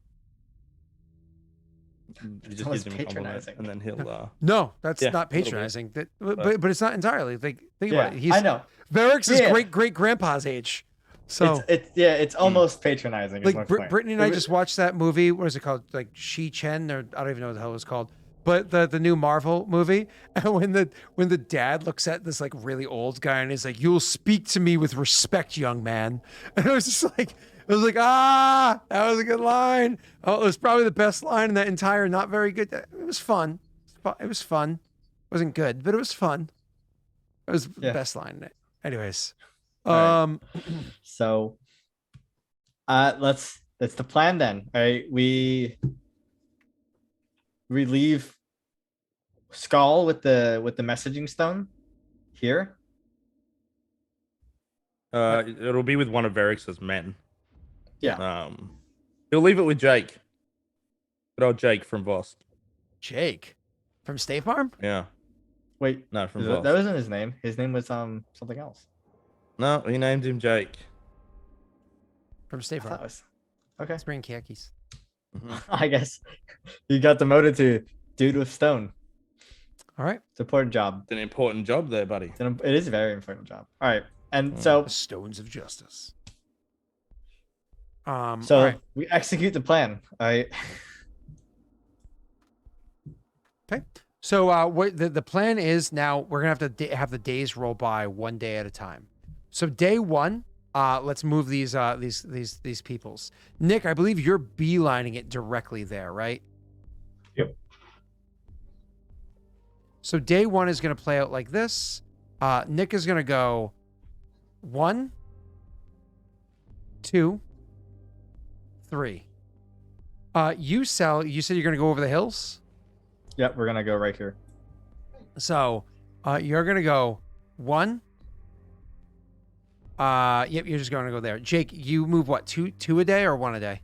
He just Someone's gives him a compliment, patronizing. and then he'll. No, that's Yeah, not a little bit. patronizing. But it's not entirely. Think about it. He's I know. Varix is Yeah. great grandpa's age. So It's almost patronizing. Is my like point. Brittany and I just watched that movie. What is it called? Like She Chen, or I don't even know what the hell it was called. But the new Marvel movie, and when the dad looks at this like really old guy and he's like, "You'll speak to me with respect, young man," and it was just like, that was a good line. Oh, it was probably the best line in that entire not very good. It was fun. It was fun. It wasn't good, but it was fun. It was the best line in it. Anyways, All So, that's the plan then. All right, we leave Skull with the messaging stone here. It'll be with one of Varix's men. Yeah. He'll leave it with Jake. Good old Jake from Vost. Jake from State Farm. Yeah. Wait, No, from that Vost. wasn't his name. His name was something else. No, he named him Jake. From State I thought Farm. it was okay. He's bringing khakis. Mhm. I guess you got demoted to dude with stone. All right. It's an important job. It's an important job there, buddy. It is a very important job. All right, and Mm. The stones of justice. so All right. we execute the plan. All right. Okay. So what the plan is now, we're gonna have to have the days roll by one day at a time. So day one, let's move these peoples. Nick, I believe you're beelining it directly there, right? Yep. So day one is gonna play out like this. Nick is gonna go 1, 2, 3. You said you're gonna go over the hills. Yep, we're gonna go right here. So, you're gonna go 1. Yep, you're just gonna go there. Jake, you move what? Two a day or 1 a day?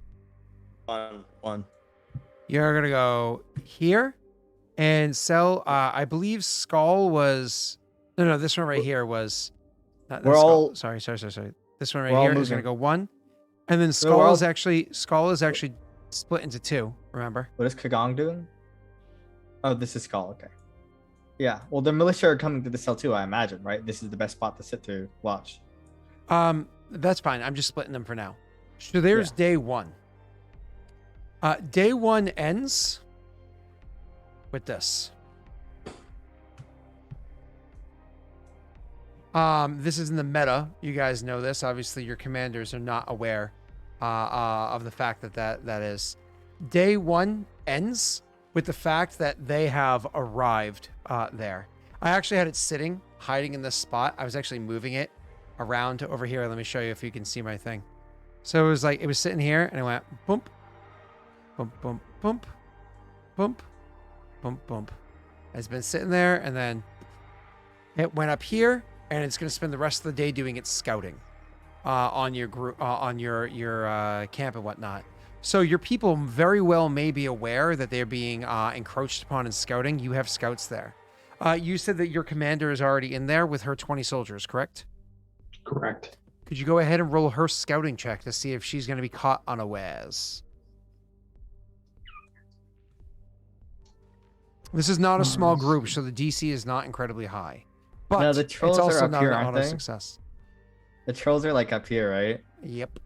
One. You're gonna go here, and Cell. I believe Skull was. No, this one right here was. Not We're Skull. all- Sorry. This one right we're all here is gonna moving. go 1, and then we're Skull all- is actually split into 2. Remember? What is Kagong doing? Oh, this is Skull. Okay. Yeah. Well, the militia are coming to the cell too, I imagine, right? This is the best spot to sit to watch. That's fine. I'm just splitting them for now. So there's day 1. Day 1 ends with this. This is in the meta. You guys know this. Obviously, your commanders are not aware of the fact that is. Day 1 ends with the fact that they have arrived there. I actually had it hiding in this spot. I was actually moving it around to over here. Let me show you if you can see my thing. So it was sitting here, and it went bump, bump, bump, bump, bump, bump, bump. It's been sitting there, and then it went up here, and it's going to spend the rest of the day doing its scouting on your group, on your camp and whatnot. So your people very well may be aware that they're being encroached upon in scouting. You have scouts there. You said that your commander is already in there with her 20 soldiers, correct? Correct. Could you go ahead and roll her scouting check to see if she's going to be caught unawares? This is not a small group, so the DC is not incredibly high. But No, the trolls it's also are up not here, an aren't auto they? success. The trolls are like up here, right? Yep.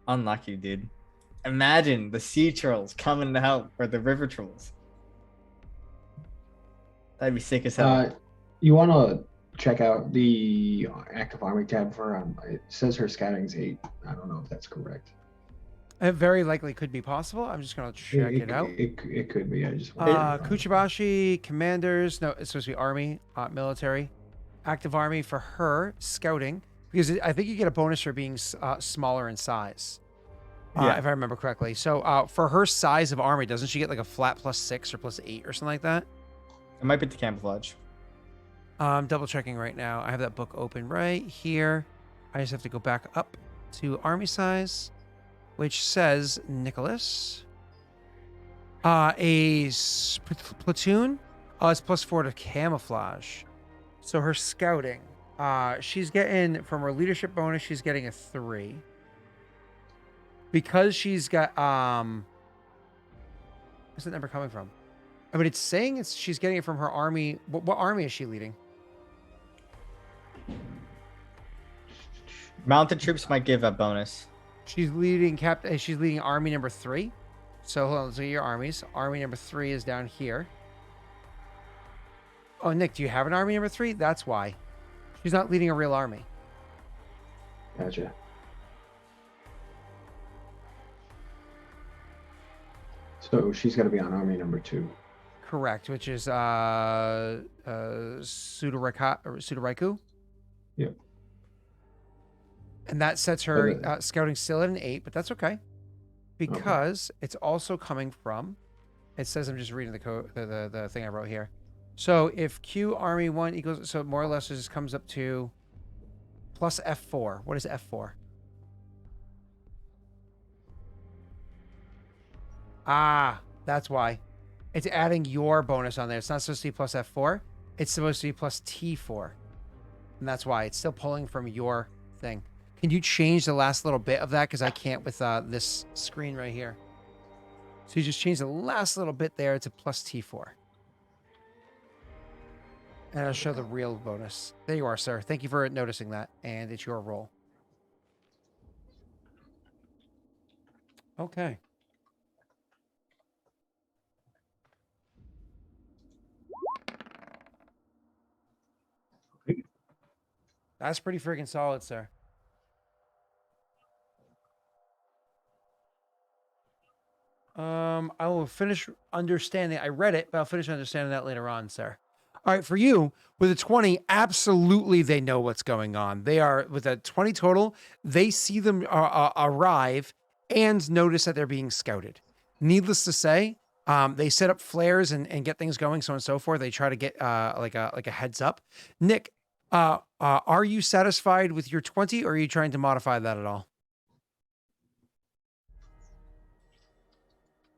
Unlucky, dude. Imagine the sea trolls coming to help, or the river trolls. That'd be sick as hell. You want to check out the active army tab for it says her scouting's 8. I don't know if that's correct. It very likely could be possible. I'm just going to check it out. It could be. I just Kuchibashi, commanders. No, it's supposed to be army, military. Active army for her, scouting. Because I think you get a bonus for being smaller in size. Yeah. If I remember correctly. So for her size of army, doesn't she get like a flat +6 or +8 or something like that? It might be the camouflage. I'm double checking right now. I have that book open right here. I just have to go back up to army size, which says Nicholas. Platoon. Oh, it's +4 to camouflage. So her scouting. She's getting, from her leadership bonus, she's getting a 3. Because she's got, where's that number coming from? I mean, it's saying she's getting it from her army. What army is she leading? Mounted troops might give a bonus. She's leading she's leading army number 3. So hold on, let's look at your armies. Army number 3 is down here. Oh, Nick, do you have an army number 3? That's why. She's not leading a real army. Gotcha. So she's got to be on army number 2. Correct, which is Sudoraiku. Yep. And that sets her scouting still at an 8, but that's okay. Because it's also coming from, it says, I'm just reading the code, the thing I wrote here. So if Q army 1 equals, so more or less it just comes up to plus F4. What is F4? Ah, that's why. It's adding your bonus on there. It's not supposed to be plus F4. It's supposed to be plus T4. And that's why. It's still pulling from your thing. Can you change the last little bit of that? Because I can't with this screen right here. So you just change the last little bit there to plus T4. And I'll show the real bonus. There you are, sir. Thank you for noticing that. And it's your roll. Okay. That's pretty freaking solid, sir. I will finish understanding. I read it, but I'll finish understanding that later on, sir. All right, for you, with a 20, absolutely they know what's going on. They are, with a 20 total, they see them arrive and notice that they're being scouted. Needless to say, they set up flares and get things going, so on and so forth. They try to get like a heads up. Nick, are you satisfied with your 20, or are you trying to modify that at all?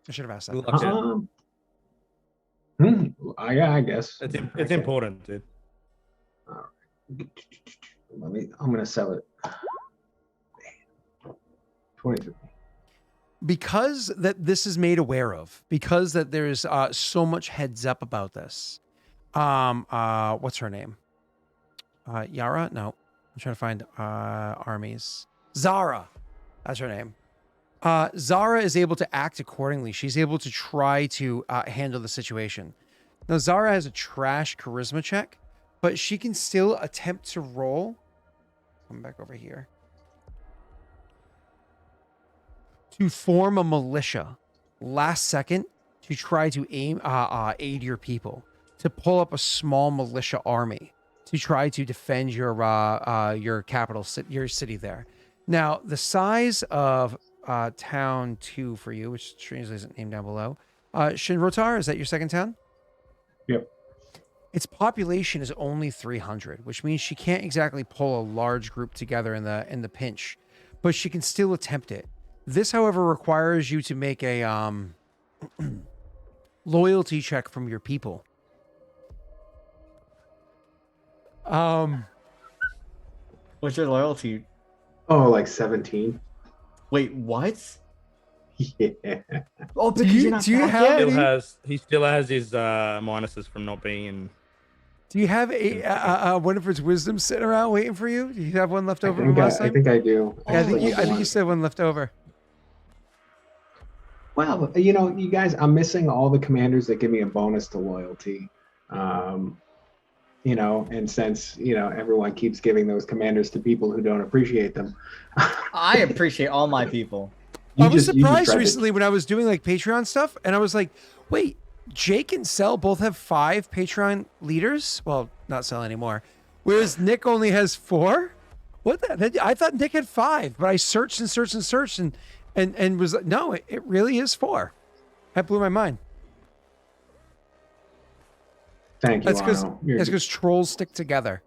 I should have asked that. Yeah, I guess. It's important, dude. All right. I'm gonna sell it. 23. Because that this is made aware of, because that there's so much heads up about this. What's her name? Yara? No, I'm trying to find armies. Zara, that's her name. Zara is able to act accordingly. She's able to try to handle the situation. Now, Zara has a trash charisma check, but she can still attempt to roll. Come back over here. To form a militia last second to try to aid your people, to pull up a small militia army to try to defend your capital, your city there. Now, the size of town 2 for you, which strangely isn't named down below, Shinrotar, is that your second town? Yep. Its population is only 300, which means she can't exactly pull a large group together in the pinch, but she can still attempt it. This, however, requires you to make a loyalty check from your people. What's your loyalty? Oh, like 17. Wait, what? Yeah. Oh, Do because you- you're not do you back have yet? He still has his minuses from not being in. Do you have a Winifred's wisdom sitting around waiting for you? Do you have one left over from last I time? think I do. Yeah, I think Oh, you. I think you said one left over. Well, you guys, I'm missing all the commanders that give me a bonus to loyalty. And since, everyone keeps giving those commanders to people who don't appreciate them. I appreciate all my people. I was you surprised tried to- recently when I was doing like Patreon stuff, and I was like, wait, Jake and Cell both have 5 Patreon leaders? Well, not Cell anymore. Whereas Nick only has 4? What the? I thought Nick had 5, but I searched and searched and searched and was like, no, it really is 4. That blew my mind. Thank you, That's because Arno. You're- trolls stick together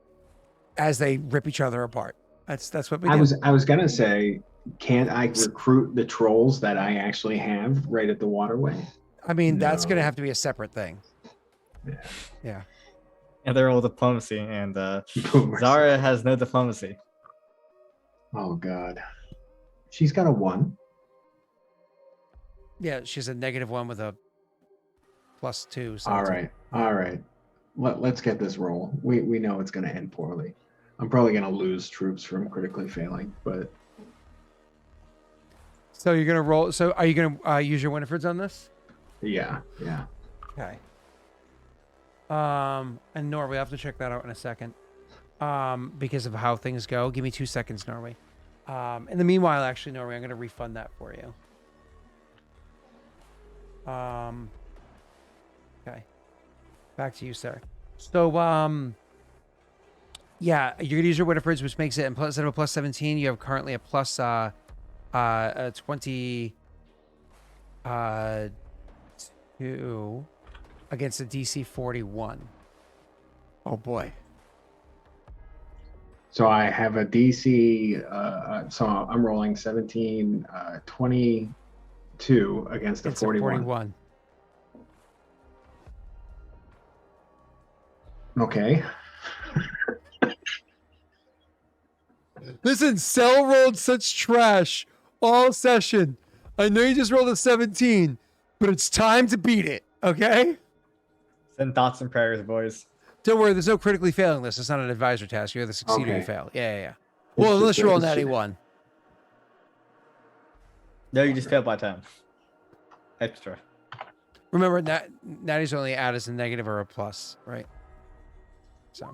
as they rip each other apart. That's what we do. I was gonna say, can't I recruit the trolls that I actually have right at the waterway? I mean, that's going to No. have to be a separate thing. Yeah. Yeah. And they're all diplomacy, and Boomers. Zara has no diplomacy. Oh God, she's got a 1. Yeah, she's a -1 with a +2. So All right. Let's get this roll. We know it's gonna end poorly. I'm probably gonna lose troops from critically failing, but So you're gonna roll. So are you gonna use your Winifred's on this? yeah. Okay. And Norway, I have to check that out in a second. Because of how things go. Give me 2 seconds, Norway. In the meanwhile, actually, Norway, I'm gonna refund that for you. Okay. Back to you, sir. So, yeah, you're gonna use your Winifred's, which makes it instead of a +17, you have currently a plus a 20 2 against a DC 41. Oh boy. So I have a DC. So I'm rolling 17, 22 against a It's a 41. Okay. Listen, Cell rolled such trash all session. I know you just rolled a 17, but it's time to beat it, okay? Send thoughts and prayers, boys. Don't worry, there's no critically failing this. It's not an advisor task. You either succeed or you Okay. fail. Yeah. Well, It's unless just you roll it's natty just- 1. No, you just failed by 10. Extra. Remember, natty's only add as a negative or a plus, right? So,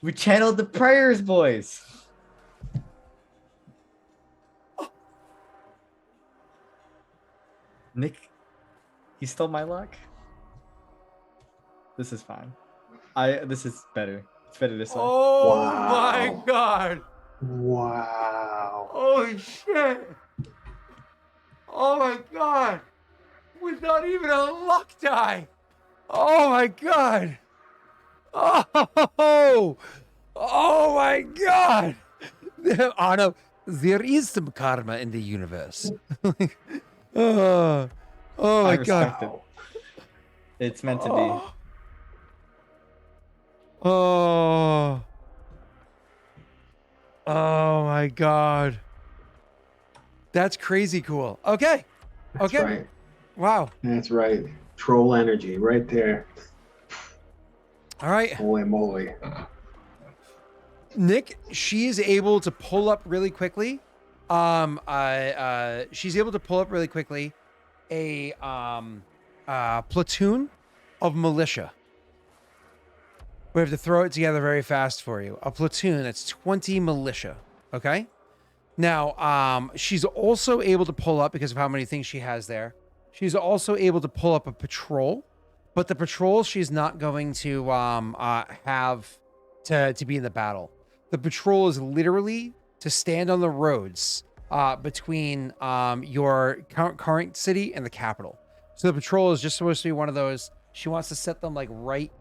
We channeled the prayers, boys. Nick, you stole my luck. This is fine. This is better. It's better this way. oh Wow. my god! Wow. Holy shit! Oh my god! With not even a luck die! Oh my god! Oh! Oh my god! Arno, there is some karma in the universe. Oh I my god! respect it. It's meant to be. Oh. Oh my god. That's crazy cool. Okay. That's Okay. right. Wow. That's right. Troll energy right there. All right. Holy moly. Nick, she is able to pull up really quickly. She's able to pull up really quickly a platoon of militia. We have to throw it together very fast for you. A platoon, that's 20 militia. Okay? Now, she's also able to pull up, because of how many things she has there, she's also able to pull up a patrol, but the patrol she's not going to have to be in the battle. The patrol is literally to stand on the roads between your current city and the capital. So the patrol is just supposed to be one of those. She wants to set them like right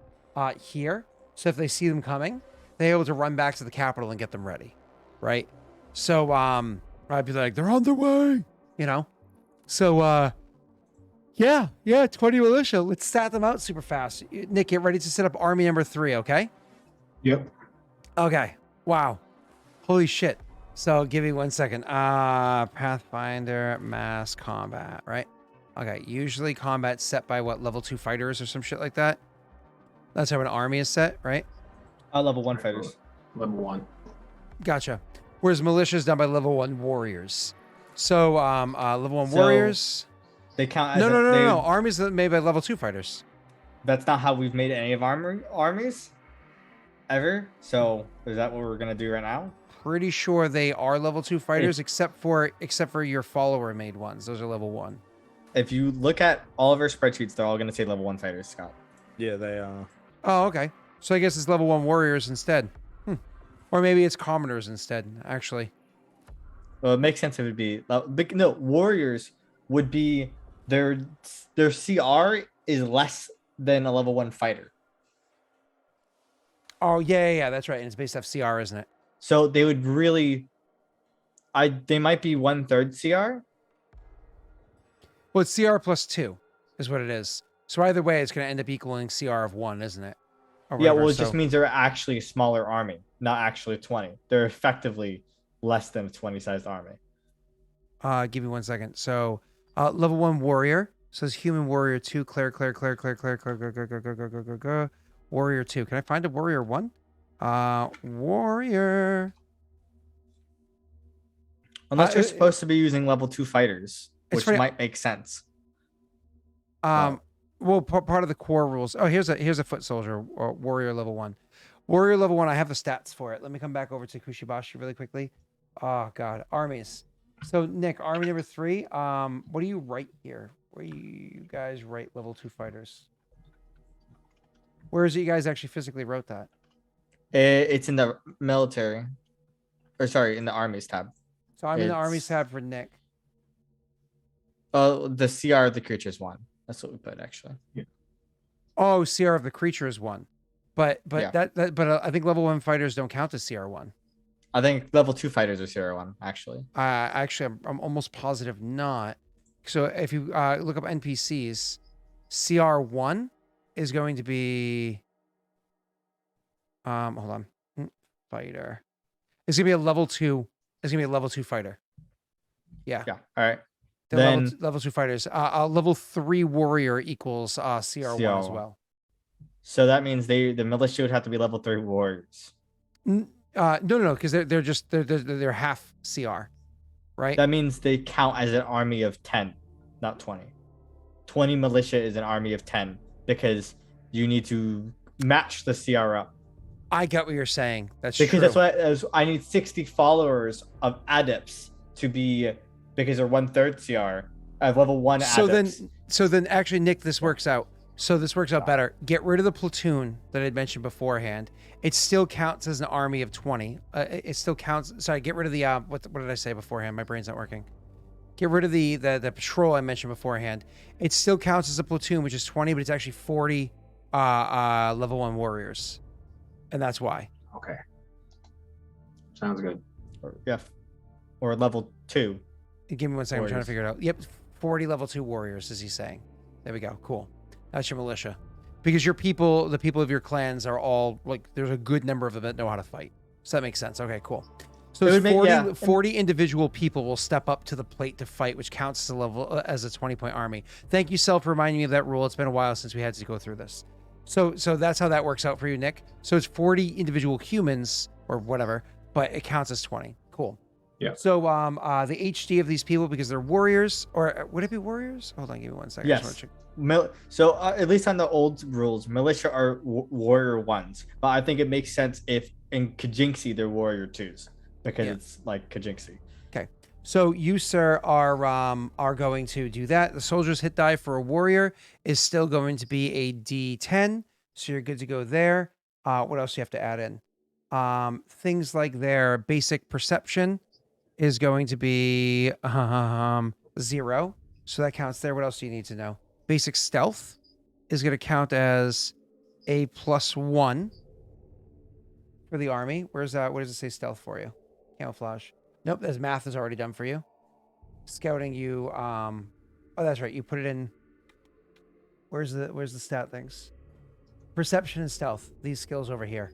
here. So if they see them coming, they're able to run back to the capital and get them ready, right? So I'd be like, they're on their way, you know. So yeah, 20 militia. Let's stat them out super fast. Nick, get ready to set up army number 3, okay? Yep. Okay. Wow. Holy shit. So give me 1 second. Pathfinder mass combat, right? Okay. Usually combat's set by what, level 2 fighters or some shit like that? That's how an army is set, right? Level 1 fighters. Level 1. Gotcha. Whereas militia is done by level 1 warriors. So level 1 So, warriors. They count as No. Armies are made by level 2 fighters. That's not how we've made any of armies ever. So is that what we're gonna do right now? Pretty sure they are level 2 fighters, except for your follower made ones. Those are level 1. If you look at all of our spreadsheets, they're all gonna say level 1 fighters, Scott. Yeah, they are. Oh, okay. So I guess it's level 1 warriors instead. Or maybe it's commoners instead, actually. Well, it makes sense if it would be no warriors would be their CR is less than a level 1 fighter. Oh, yeah, that's right. And it's based off CR, isn't it? So they would really, they might be 1/3 CR. Well, it's CR plus 2 is what it is. So either way, it's going to end up equaling CR of 1, isn't it? Or Yeah, whatever, well, it so- just means they're actually a smaller army, not actually 20. They're effectively less than a 20-sized army. Give me 1 second. So level 1 warrior. Says human warrior 2, cleric. Warrior 2. Can I find a warrior 1? Warrior. Unless you're supposed to be using level 2 fighters, It's which funny- might make sense. Well, part of the core rules. Oh, here's a foot soldier or warrior level 1. Warrior level 1. I have the stats for it. Let me come back over to Kushibashi really quickly. Oh God, armies. So Nick, army number 3. What do you write here? Where you guys write level 2 fighters? Where is it you guys actually physically wrote that? It's in the military, or sorry, in the armies tab. So I'm in the armies It's- tab for Nick. Oh, the CR of the creatures one. That's what we put actually. Oh, CR of the creature is 1. But Yeah. I think level 1 fighters don't count as CR1. I think level 2 fighters are CR1 actually. Actually, I'm almost positive not. So if you look up NPCs, CR1 is going to be hold on. Fighter. It's gonna be a level 2. It's gonna be a level 2 fighter. Yeah. Yeah. All right. The Then level 2 fighters. Level 3 warrior equals CR1 as CR1. well. so that means the militia would have to be level 3 warriors. No, because they're half CR, right? That means they count as an army of 10, not 20. 20 militia is an army of 10 because you need to match the CR up. I get what you're saying. That's Because true. that's what I need 60 followers of adepts to be, because they're 1/3 CR. I have level 1 adepts. So then actually, Nick, this works out. So this works out better. Get rid of the platoon that I'd mentioned beforehand. It still counts as an army of 20. It still counts. Sorry, get rid of the what did I say beforehand? My brain's not working. Get rid of the patrol I mentioned beforehand. It still counts as a platoon, which is 20, but it's actually 40 level 1 warriors, and that's why. Okay. Sounds good. Or level 2. Give me 1 second. I'm trying Warriors. to figure it out. Yep, 40 level 2 warriors, is he saying? There we go. Cool. That's your militia. Because your people, the people of your clans are all, like, there's a good number of them that know how to fight. So that makes sense. Okay, cool. So It it's would make- 40, yeah. 40 individual people will step up to the plate to fight, which counts as a level, as a 20-point army. Thank you, Sel, for reminding me of that rule. It's been a while since we had to go through this. So that's how that works out for you, Nick. So it's 40 individual humans or whatever, but it counts as 20. Cool. Yeah. So the HD of these people, because they're warriors, or would it be warriors? Hold on, give me 1 second. I just Yes. wanna check. So at least on the old rules, militia are warrior 1s, but I think it makes sense if in Kajinxi they're warrior 2s because Yeah. it's like Kajinxi. So you, sir, are going to do that. The soldier's hit die for a warrior is still going to be a D10. So you're good to go there. What else do you have to add in? things like their basic perception is going to be 0. So that counts there. What else do you need to know? Basic stealth is going to count as a +1 for the army. Where's that? What does it say stealth for you? Camouflage. Nope, that's math is already done for you. Scouting you oh, that's right. You put it in. Where's the stat things? Perception and stealth. These skills over here.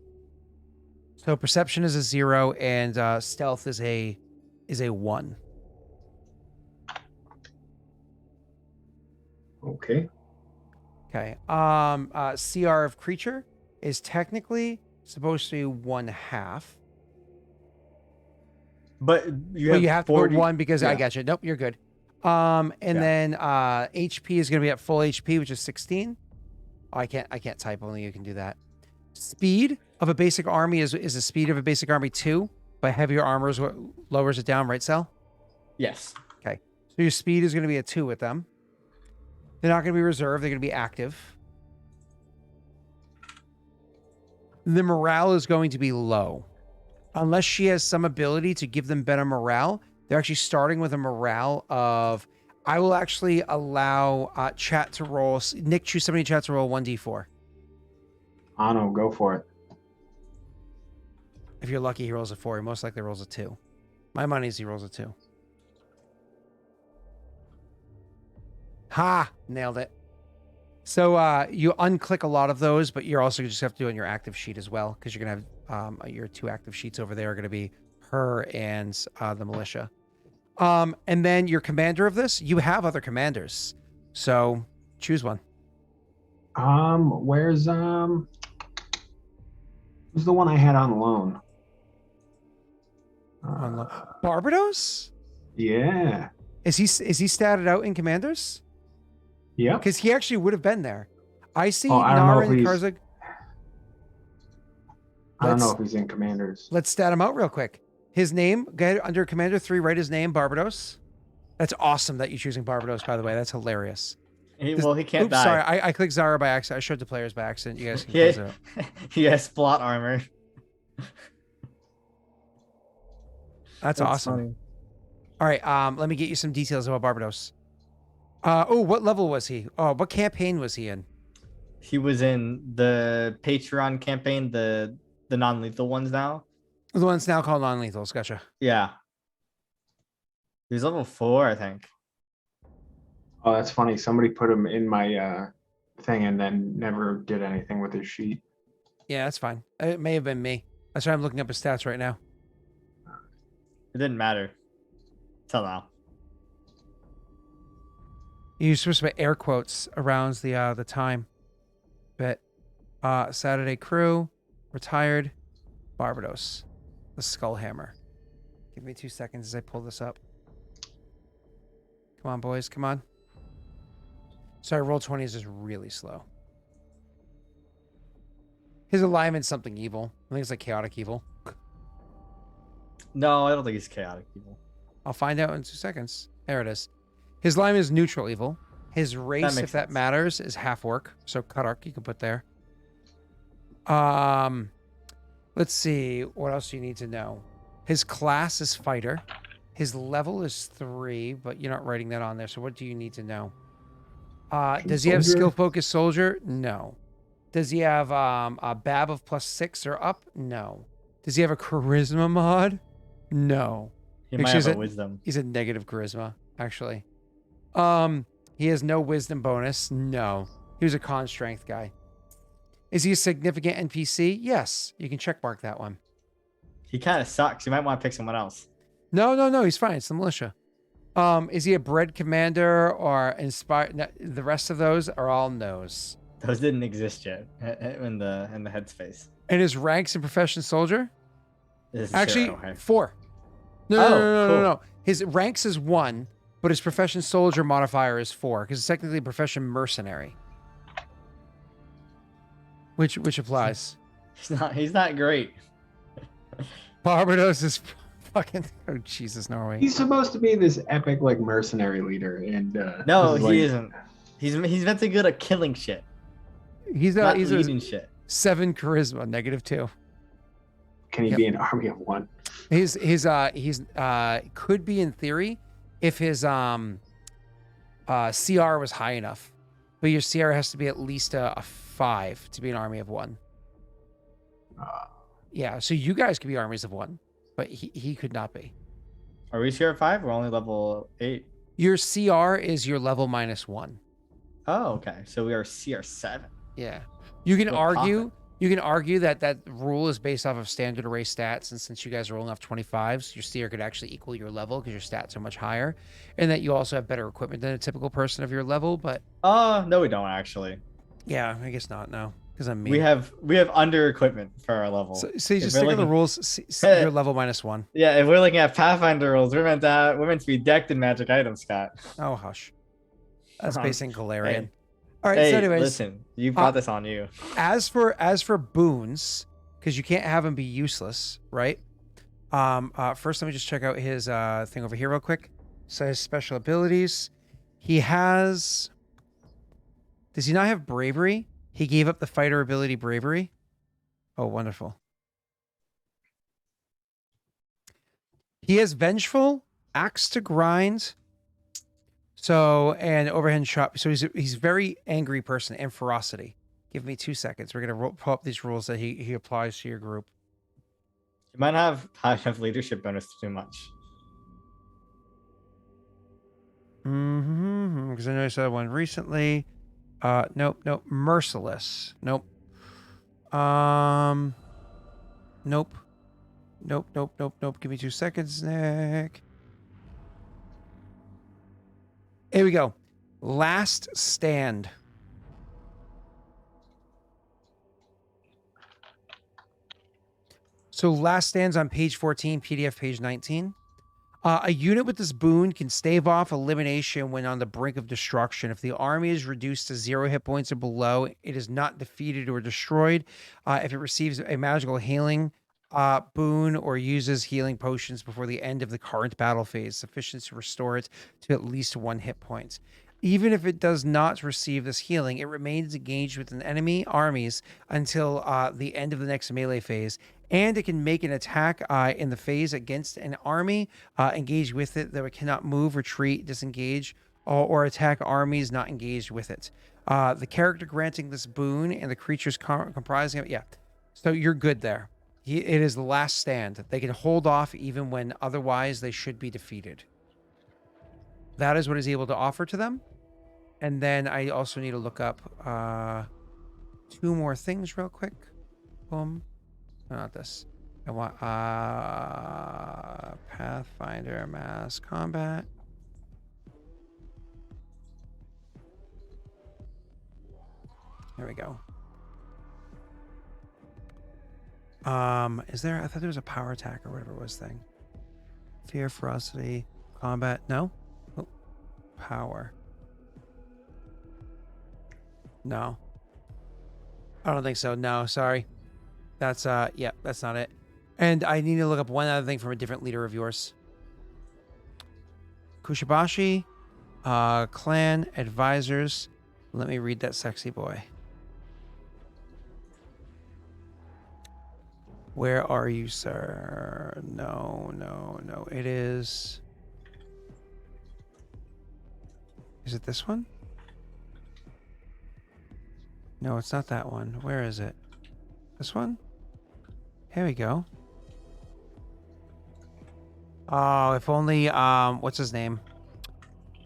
So perception is a 0 and stealth is a 1. Okay. Okay. CR of creature is technically supposed to be 1/2. But Well, you have 40 to put 1 because I yeah. got you. Nope, you're good. And Yeah. then HP is going to be at full HP, which is 16. Oh, I can't type. Only you can do that. Speed of a basic army is the speed of a basic army 2, but heavier armor is what lowers it down, right, Sal? Yes. Okay. So your speed is going to be a 2 with them. They're not going to be reserved. They're going to be active. The morale is going to be low. Unless she has some ability to give them better morale, they're actually starting with a morale of... I will actually allow chat to roll... Nick, choose somebody in chat to roll 1d4. Ano, go for it. If you're lucky, he rolls a 4. He most likely rolls a 2. My money is he rolls a 2. Ha! Nailed it. So you unclick a lot of those, but you're also just have to do it on your active sheet as well, because you're going to have your 2 active sheets over there are going to be her and the militia. And then your commander of this, you have other commanders. So choose one. Where's who's the one I had on loan? Barbados? Yeah. Is he statted out in commanders? Yep. Because he actually would have been there. I see I don't know Nara if and he's- Karzag. I don't know Let's- if he's in commanders. Let's stat him out real quick. His name, go ahead, under Commander 3, write his name, Barbados. That's awesome that you're choosing Barbados, by the way. That's hilarious. Well, he can't Oops, die. sorry. I clicked Zara by accident. I showed the players by accident. You guys can Yeah. close it out. He has plot armor. That's awesome. funny. All right, let me get you some details about Barbados. What level was he? Oh, what campaign was he in? He was in the Patreon campaign, the non-lethal ones now. The one's now called non-lethals. Gotcha. Yeah. He was level 4, I think. Oh, that's funny. Somebody put him in my thing and then never did anything with his sheet. Yeah, that's fine. It may have been me. That's why I'm looking up his stats right now. It didn't matter. Till now. You're supposed to put air quotes around the time. But Saturday crew, retired, Barbados, the Skullhammer. Give me 2 seconds as I pull this up. Come on, boys, come on. Sorry, roll 20 is just really slow. His alignment's something evil. I think it's like chaotic evil. No, I don't think he's chaotic evil. I'll find out in 2 seconds. There it is. His alignment is neutral evil. His race, makes if that sense. matters, is half orc. So Katark you can put there. Let's see. What else do you need to know? His class is fighter. His level is 3, but you're not writing that on there. So what do you need to know? Does he have Soldier? skill focused soldier? No. Does he have a BAB of +6 or up? No. Does he have a charisma mod? No. He might Actually, have a wisdom. He's a negative charisma, actually. He has no wisdom bonus. No. He was a con strength guy. Is he a significant NPC? Yes. You can check mark that one. He kind of sucks. You might want to pick someone else. No. He's fine. It's the militia. Is he a bred commander or inspired? No, the rest of those are all no's. Those didn't exist yet in the headspace. And his ranks in profession soldier? It's Actually, 0, okay. 4. No. Oh, cool. His ranks is 1, but his profession soldier modifier is 4 because it's technically a profession mercenary. Which applies. He's not great. Barbados is fucking... Oh, Jesus, Norway. He's supposed to be this epic like mercenary leader, and No, this is, he like, isn't. He's meant to be good at killing shit, He's not a leading shit. 7 charisma, -2. Can he Yep. be an army of one? He's could be in theory if his CR was high enough, but your CR has to be at least a 5 to be an army of one. Uh, Yeah, so you guys could be armies of one, but he could not be. Are we CR 5? We're only level 8. Your CR is your level -1. Oh, okay. So we are CR 7. Yeah, you can What argue. pocket? You can argue that that rule is based off of standard array stats, and since you guys are rolling off 25s, your CR could actually equal your level because your stats are much higher, and that you also have better equipment than a typical person of your level. But No, we don't actually. yeah, I guess not. No, because I'm mean. We have under equipment for our level. So you If just we're stick with the looking- rules. You're level -1. Yeah, if we're looking at Pathfinder rules, we're meant to be decked in magic items, Scott. Oh hush, that's Um, based in Galarian. hey. All right. Hey, So, anyways, listen, you brought this on you. as for boons, because you can't have them be useless, right? First let me just check out his thing over here real quick. So his special abilities, he has. Does he not have bravery? He gave up the fighter ability bravery. Oh, wonderful. He has vengeful, axe to grind. So, and overhand shot. So he's a very angry person, and ferocity. Give me 2 seconds. We're gonna pull up these rules that he applies to your group. You might have high enough leadership bonus too much. Because I noticed that one recently. Nope. Merciless. Nope. Nope. Give me 2 seconds, Nick. Here we go. Last stand. So last stand's on page 14, PDF page 19. A unit with this boon can stave off elimination when on the brink of destruction. If the army is reduced to 0 hit points or below, it is not defeated or destroyed. If it receives a magical healing boon or uses healing potions before the end of the current battle phase, sufficient to restore it to at least 1 hit point. Even if it does not receive this healing, it remains engaged with an enemy armies until the end of the next melee phase, and it can make an attack in the phase against an army engaged with it, though it cannot move, retreat, disengage, or attack armies not engaged with it. The character granting this boon and the creatures comprising of it, yeah. So you're good there. It is the last stand. They can hold off even when otherwise they should be defeated. That is what is able to offer to them. And then I also need to look up 2 more things real quick. Boom. No, not this. I want Pathfinder mass combat. There we go. Is there? I thought there was a power attack or whatever it was thing. Fear, ferocity, combat. No. Oh, power. No. I don't think so. No, sorry. That's yeah, that's not it. And I need to look up one other thing from a different leader of yours. Kushibashi, clan advisors. Let me read that sexy boy. Where are you, sir? No. It is. Is it this one? No, it's not that one. Where is it? This one? Here we go. Oh, if only, what's his name?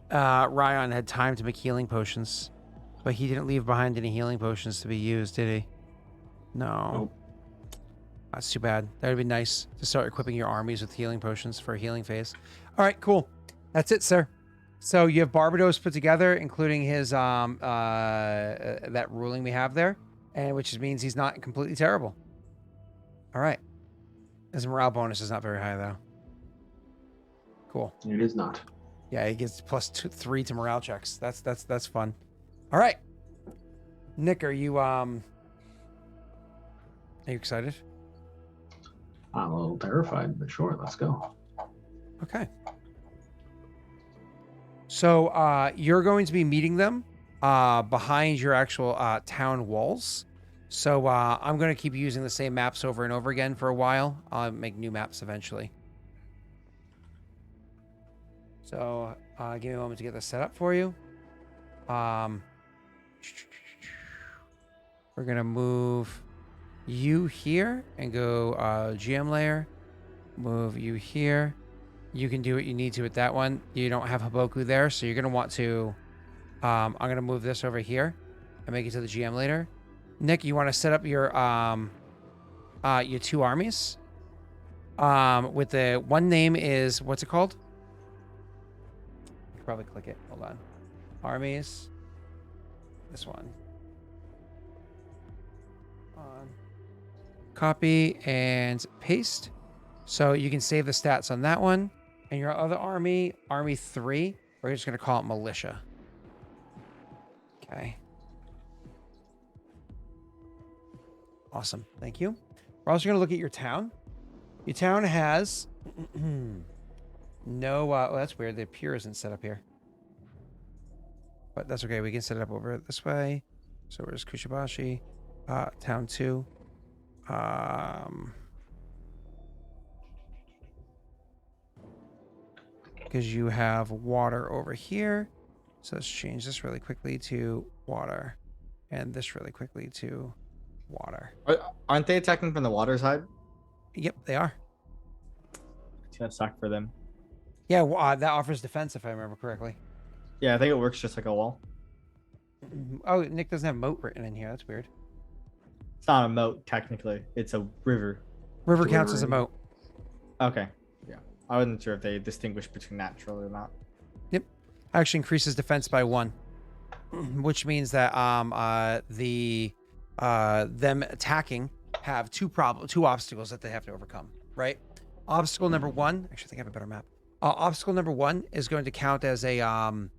Ryan had time to make healing potions. But he didn't leave behind any healing potions to be used, did he? No. Nope. That's too bad. That would be nice to start equipping your armies with healing potions for a healing phase. All right, cool. That's it, sir. So you have Barbados put together, including his that ruling we have there, and which means he's not completely terrible. All right. His morale bonus is not very high though. Cool. It is not. Yeah, he gets +3 to morale checks. That's fun. All right. Nick, are you excited? I'm a little terrified, but sure, let's go. Okay. So you're going to be meeting them behind your actual town walls. So I'm going to keep using the same maps over and over again for a while. I'll make new maps eventually. So give me a moment to get this set up for you. We're going to move you here and go GM layer. Move you here. You can do what you need to with that one. You don't have Haboku there, so you're going to want to... I'm going to move this over here and make it to the GM later. Nick, you want to set up your 2 armies? With the one name is... What's it called? You can probably click it. Hold on. Armies. This one. Copy and paste. So you can save the stats on that one. And your other army, Army 3, we're just going to call it Militia. Okay. Awesome. Thank you. We're also going to look at your town. Your town has no... oh, that's weird. The pier isn't set up here. But that's okay. We can set it up over this way. So where's Kushibashi? Town 2. Because you have water over here. So let's change this really quickly to water. And this really quickly to water. Aren't they attacking from the water side? Yep, they are. It's gonna suck for them. Yeah, that offers defense if I remember correctly. Yeah, I think it works just like a wall. Oh, Nick doesn't have moat written in here. That's weird. It's not a moat technically. It's a river. River It's a counts river. as a moat. Okay. Yeah. I wasn't sure if they distinguish between natural or not. Actually increases defense by 1. Which means that them attacking have 2 obstacles that they have to overcome, right? Obstacle number 1, actually I think I have a better map. Obstacle number 1 is going to count as it's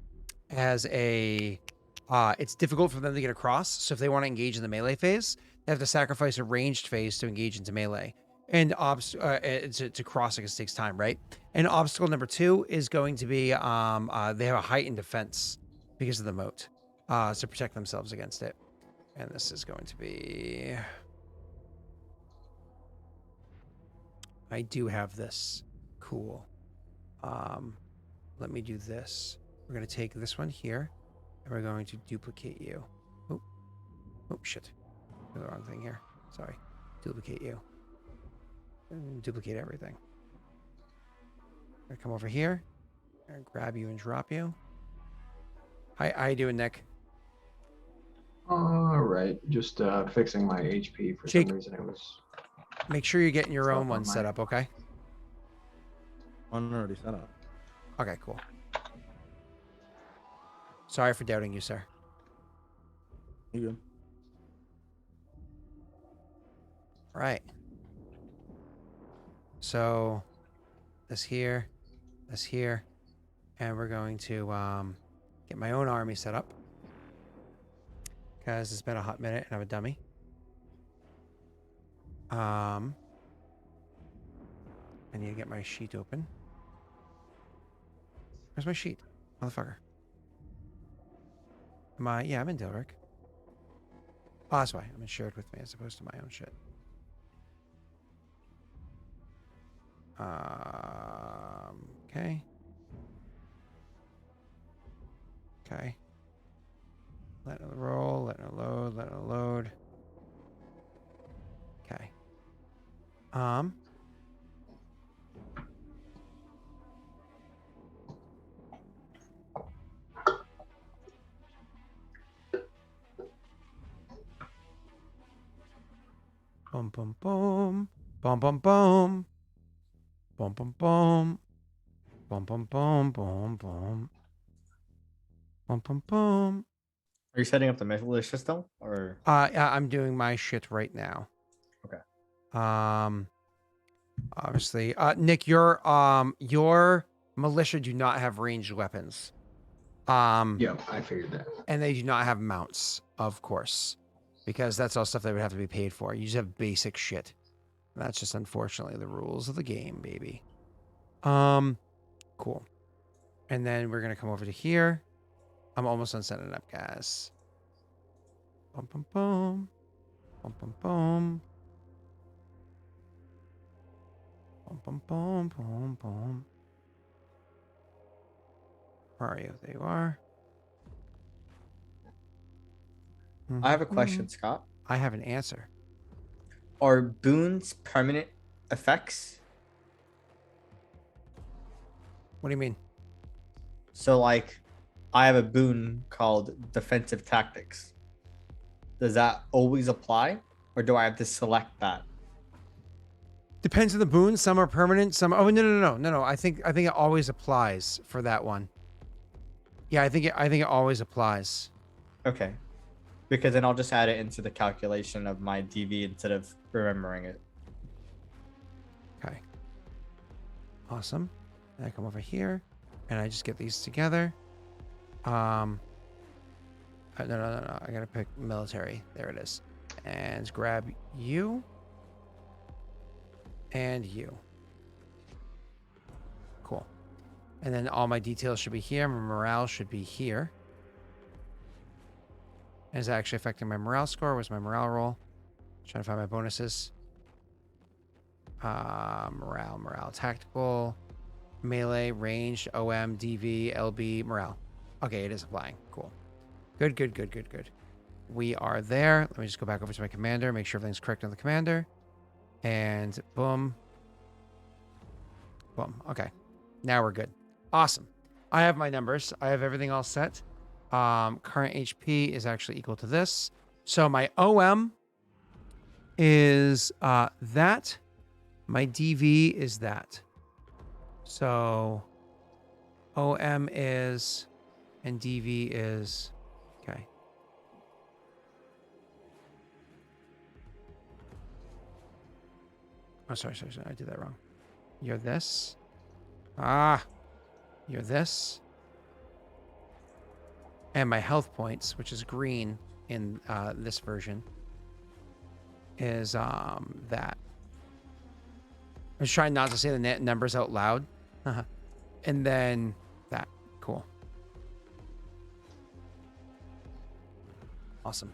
difficult for them to get across. So if they want to engage in the melee phase, they have to sacrifice a ranged phase to engage into melee. And to cross because it takes time, right? And obstacle number 2 is going to be they have a heightened defense because of the moat to protect themselves against it. And this is going to be... I do have this. Cool. Let me do this. We're going to take this one here, and we're going to duplicate you. Oh, shit. Did the wrong thing here. Sorry. Duplicate you. And duplicate everything. I'm going to come over here and grab you and drop you. How you doing, Nick? All right, just fixing my HP for Jake. some reason. It was Make sure you're getting your Stuff own on one set mine. up, okay? One already set up. Okay, cool. Sorry for doubting you, sir. You good? All right. So this here, and we're going to get my own army set up because it's been a hot minute and I'm a dummy. I need to get my sheet open. Where's my sheet, motherfucker? Yeah, I'm in Daelric. Oh, that's why I'm shared with me as opposed to my own shit. Okay. Okay. Letting it roll, letting it load, letting it load. Okay. Boom, boom, boom. Boom, boom, boom. Boom, boom, boom. Boom, boom, boom, boom, boom. Boom, boom, boom. Are you setting up the militia still, or? Yeah, I'm doing my shit right now. Okay. Obviously, Nick, your militia do not have ranged weapons. yeah, I figured that. And they do not have mounts, of course, because that's all stuff that would have to be paid for. You just have basic shit. And that's just unfortunately the rules of the game, baby. Cool. And then we're gonna come over to here. I'm almost done setting it up, guys. Boom, boom, boom. Boom, boom, boom. Boom, boom, boom, boom, boom. Where are you? There you are. I have a Mhm. question, Scott. I have an answer. Are boons permanent effects? What do you mean? So, like, I have a boon called Defensive Tactics. Does that always apply, or do I have to select that? Depends on the boon. Some are permanent. Some. Oh no. I think it always applies for that one. Yeah, I think it always applies. Okay. Because then I'll just add it into the calculation of my DV instead of remembering it. Okay. Awesome. And I come over here, and I just get these together. No. I gotta pick military. There it is. And grab you. And you. Cool. And then all my details should be here. My morale should be here. Is it actually affecting my morale score? Where's my morale roll? Trying to find my bonuses. Morale, tactical, melee, ranged, OM, DV, LB, morale. Okay, it is applying. Cool. Good. We are there. Let me just go back over to my commander, make sure everything's correct on the commander. And boom. Boom. Okay. Now we're good. Awesome. I have my numbers. I have everything all set. Current HP is actually equal to this. So my OM is that. My DV is that. So OM is and DV is okay. Oh, sorry. I did that wrong. You're this. You're this. And my health points, which is green in this version, is that. I was trying not to say the net numbers out loud. And then that. Cool. Awesome.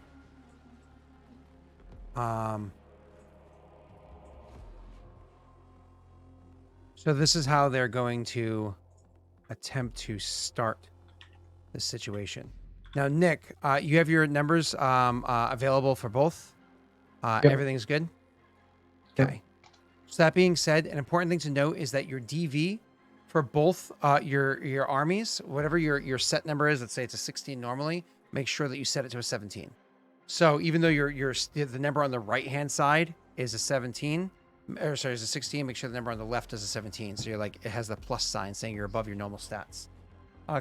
So this is how they're going to attempt to start this situation. Now, Nick, you have your numbers available for both. Yep. Everything's good. Yep. Okay. So that being said, an important thing to note is that your DV for both your armies, whatever your set number is, let's say it's a 16 normally, make sure that you set it to a 17. So even though the number on the right hand side is a 17, or sorry, is a 16, make sure the number on the left is a 17. So you're like, it has the plus sign saying you're above your normal stats.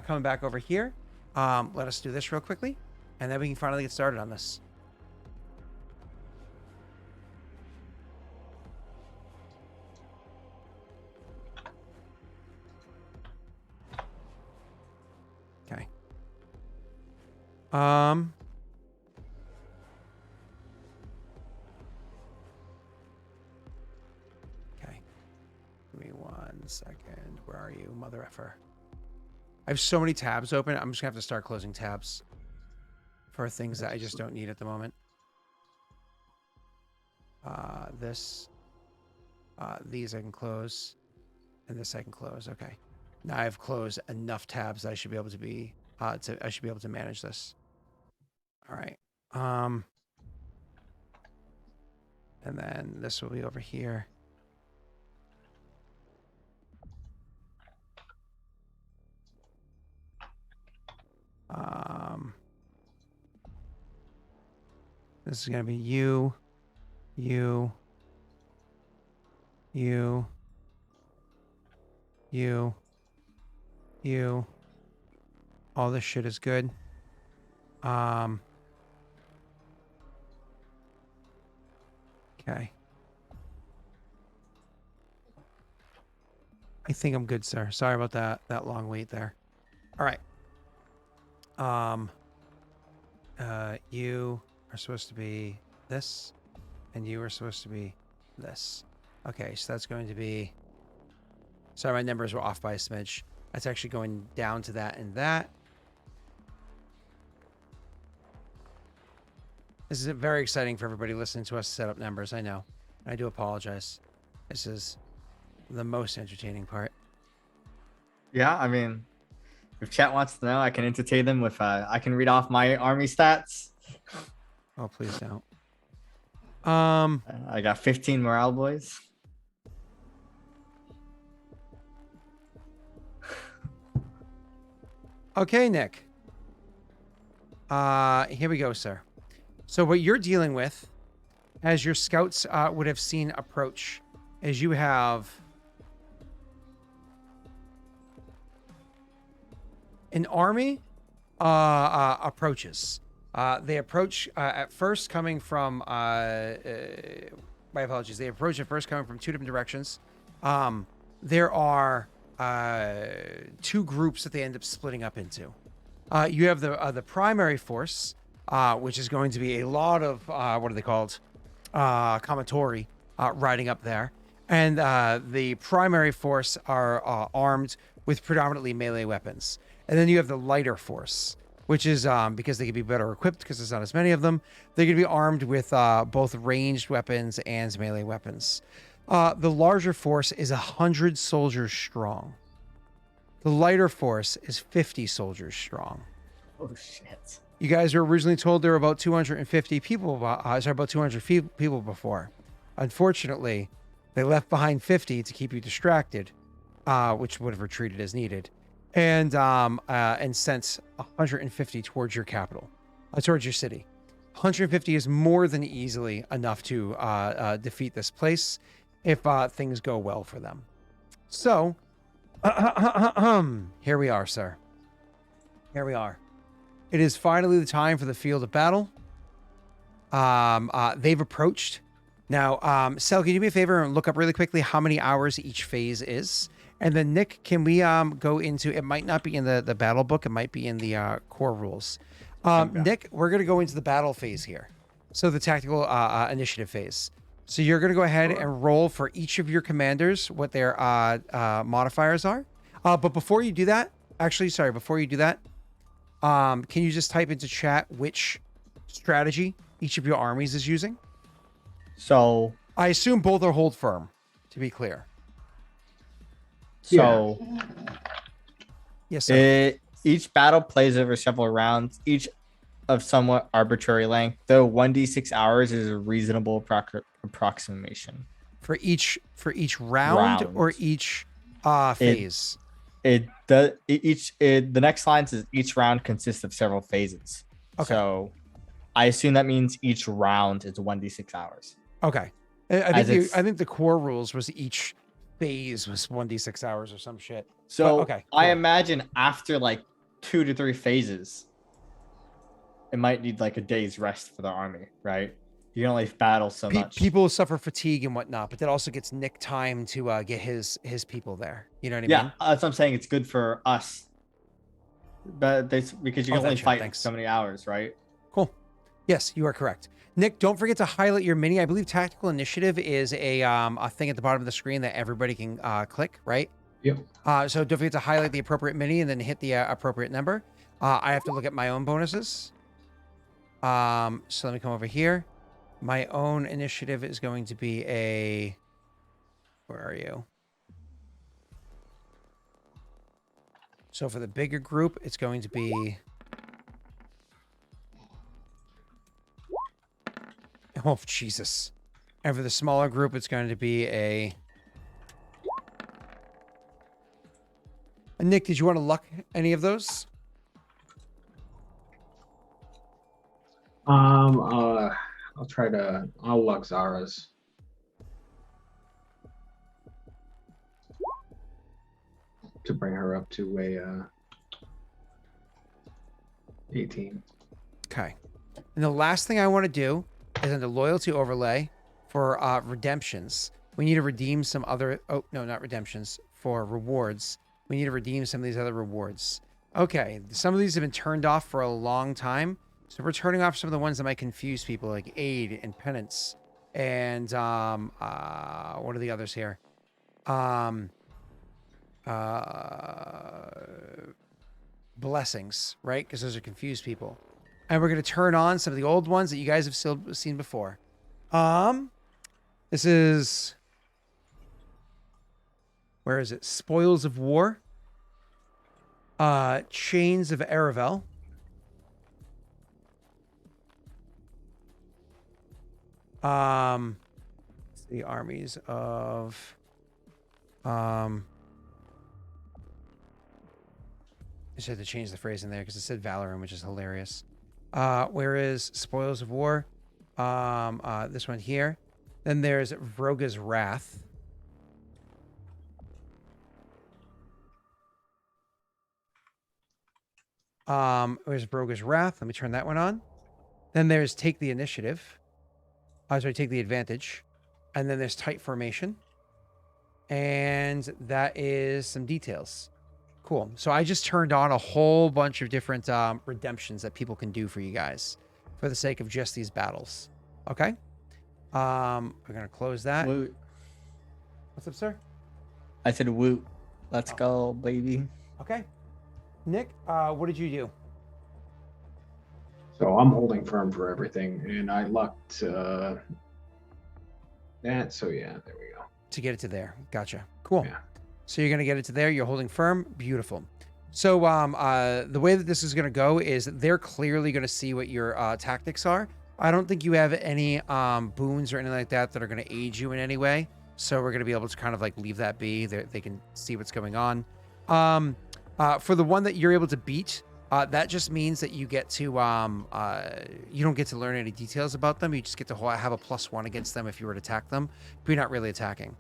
Coming back over here, let us do this real quickly, and then we can finally get started on this. Okay. Okay. Give me 1 second. Where are you, mother effer? I have so many tabs open. I'm just gonna have to start closing tabs for things that I just don't need at the moment. These I can close, and this I can close. Okay. Now I've closed enough tabs that I should be able to be I should be able to manage this. All right. And then this will be over here. This is gonna be you. All this shit is good. Okay. I think I'm good, sir. Sorry about that long wait there. All right. You are supposed to be this, and you are supposed to be this. Okay, so that's going to be... Sorry, my numbers were off by a smidge. That's actually going down to that and that. This is very exciting for everybody listening to us set up numbers. I know. I do apologize. This is the most entertaining part. Yeah, I mean, if chat wants to know, I can entertain them with. I can read off my army stats. Oh, please don't. I got 15 morale boys. Okay, Nick. Here we go, sir. So what you're dealing with, as your scouts would have seen approach, is you have an army approaches. They approach at first coming from my apologies. They approach at first coming from two different directions. There are two groups that they end up splitting up into. You have the primary force, which is going to be a lot of what are they called? Commissary riding up there, and the primary force are armed with predominantly melee weapons. And then you have the lighter force, which is because they can be better equipped because there's not as many of them. They can be armed with both ranged weapons and melee weapons. The larger force is 100 soldiers strong. The lighter force is 50 soldiers strong. Oh shit! You guys were originally told there were about 250 people. About 200 people before. Unfortunately, they left behind 50 to keep you distracted, which would have retreated as needed, and sent 150 towards your capital, towards your city. 150 is more than easily enough to defeat this place if things go well for them. So, here we are, sir. Here we are. It is finally the time for the field of battle. They've approached. Now, Sel, can you do me a favor and look up really quickly how many hours each phase is? And then, Nick, can we go into, it might not be in the battle book, it might be in the core rules. Okay. Nick, we're going to go into the battle phase here. So the tactical initiative phase. So you're going to go ahead and roll for each of your commanders what their modifiers are. But before you do that, before you do that, can you just type into chat which strategy each of your armies is using? So I assume both are hold firm, to be clear. So Yes, sir. each battle plays over several rounds, each of somewhat arbitrary length, though 1d6 hours is a reasonable approximation. For each round or each phase? The next line says each round consists of several phases. Okay. So I assume that means each round is 1d6 hours. Okay. I think the core rules was each phase was 1d6 hours or some shit. So But, okay, I cool. imagine after like 2 to 3 phases, it might need like a day's rest for the army, right? You can only battle so much. People suffer fatigue and whatnot, but that also gets Nick time to get his people there. You know what I Yeah, mean? that's what I'm saying. It's good for us, but because you can only gotcha, fight thanks. so many hours, right? Cool. Yes, you are correct. Nick, don't forget to highlight your mini. I believe tactical initiative is a thing at the bottom of the screen that everybody can click, right? Yep. So don't forget to highlight the appropriate mini and then hit the appropriate number. I have to look at my own bonuses. So let me come over here. My own initiative is going to be a... Where are you? So for the bigger group, it's going to be... Oh, Jesus. And for the smaller group, it's going to be a... Nick, did you want to luck any of those? I'll luck Zara's. To bring her up to a 18. Okay. And the last thing I want to do is under loyalty overlay for redemptions. We need to redeem some other... Oh, no, not redemptions. For rewards. We need to redeem some of these other rewards. Okay. Some of these have been turned off for a long time. So we're turning off some of the ones that might confuse people, like aid and penance. And what are the others here? Blessings, right? Because those are confused people. and we're going to turn on some of the old ones that you guys have still seen before. This is, where is it? Spoils of War. Chains of Aravel. The armies of, I just had to change the phrase in there because it said Valorum, which is hilarious. Where is Spoils of War? This one here. Then there's Vroga's Wrath. Where's Vroga's Wrath? Let me turn that one on. Then there's Take the Initiative. Take the Advantage. And then there's Tight Formation. And that is some details. Cool. So I just turned on a whole bunch of different redemptions that people can do for you guys for the sake of just these battles. Okay? We're going to close that. Woot. What's up, sir? I said woot. Let's go, baby. Okay. Nick, what did you do? So I'm holding firm for everything, and I lucked that. So yeah, there we go. To get it to there. Gotcha. Cool. Yeah. So you're going to get it to there. You're holding firm. Beautiful. So the way that this is going to go is they're clearly going to see what your tactics are. I don't think you have any boons or anything like that that are going to aid you in any way. So we're going to be able to kind of like leave that be. They can see what's going on. For the one that you're able to beat, that just means that you get to, you don't get to learn any details about them. You just get to have a +1 against them if you were to attack them, but you're not really attacking.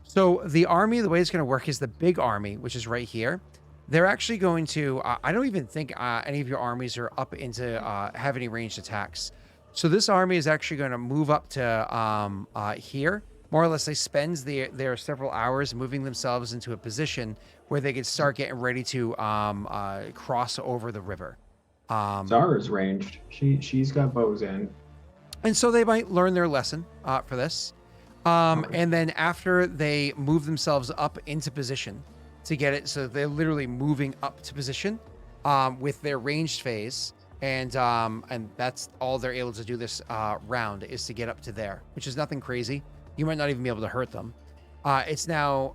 So the army, the way it's going to work is the big army, which is right here. They're actually going to, I don't even think any of your armies are up into, have any ranged attacks. So this army is actually going to move up to here. More or less, they spend their several hours moving themselves into a position where they can start getting ready to cross over the river. Zara's ranged. She's got bows in. And so they might learn their lesson for this. And then after they move themselves up into position to get it, so they're literally moving up to position with their ranged phase. And that's all they're able to do this round is to get up to there, which is nothing crazy. You might not even be able to hurt them. It's now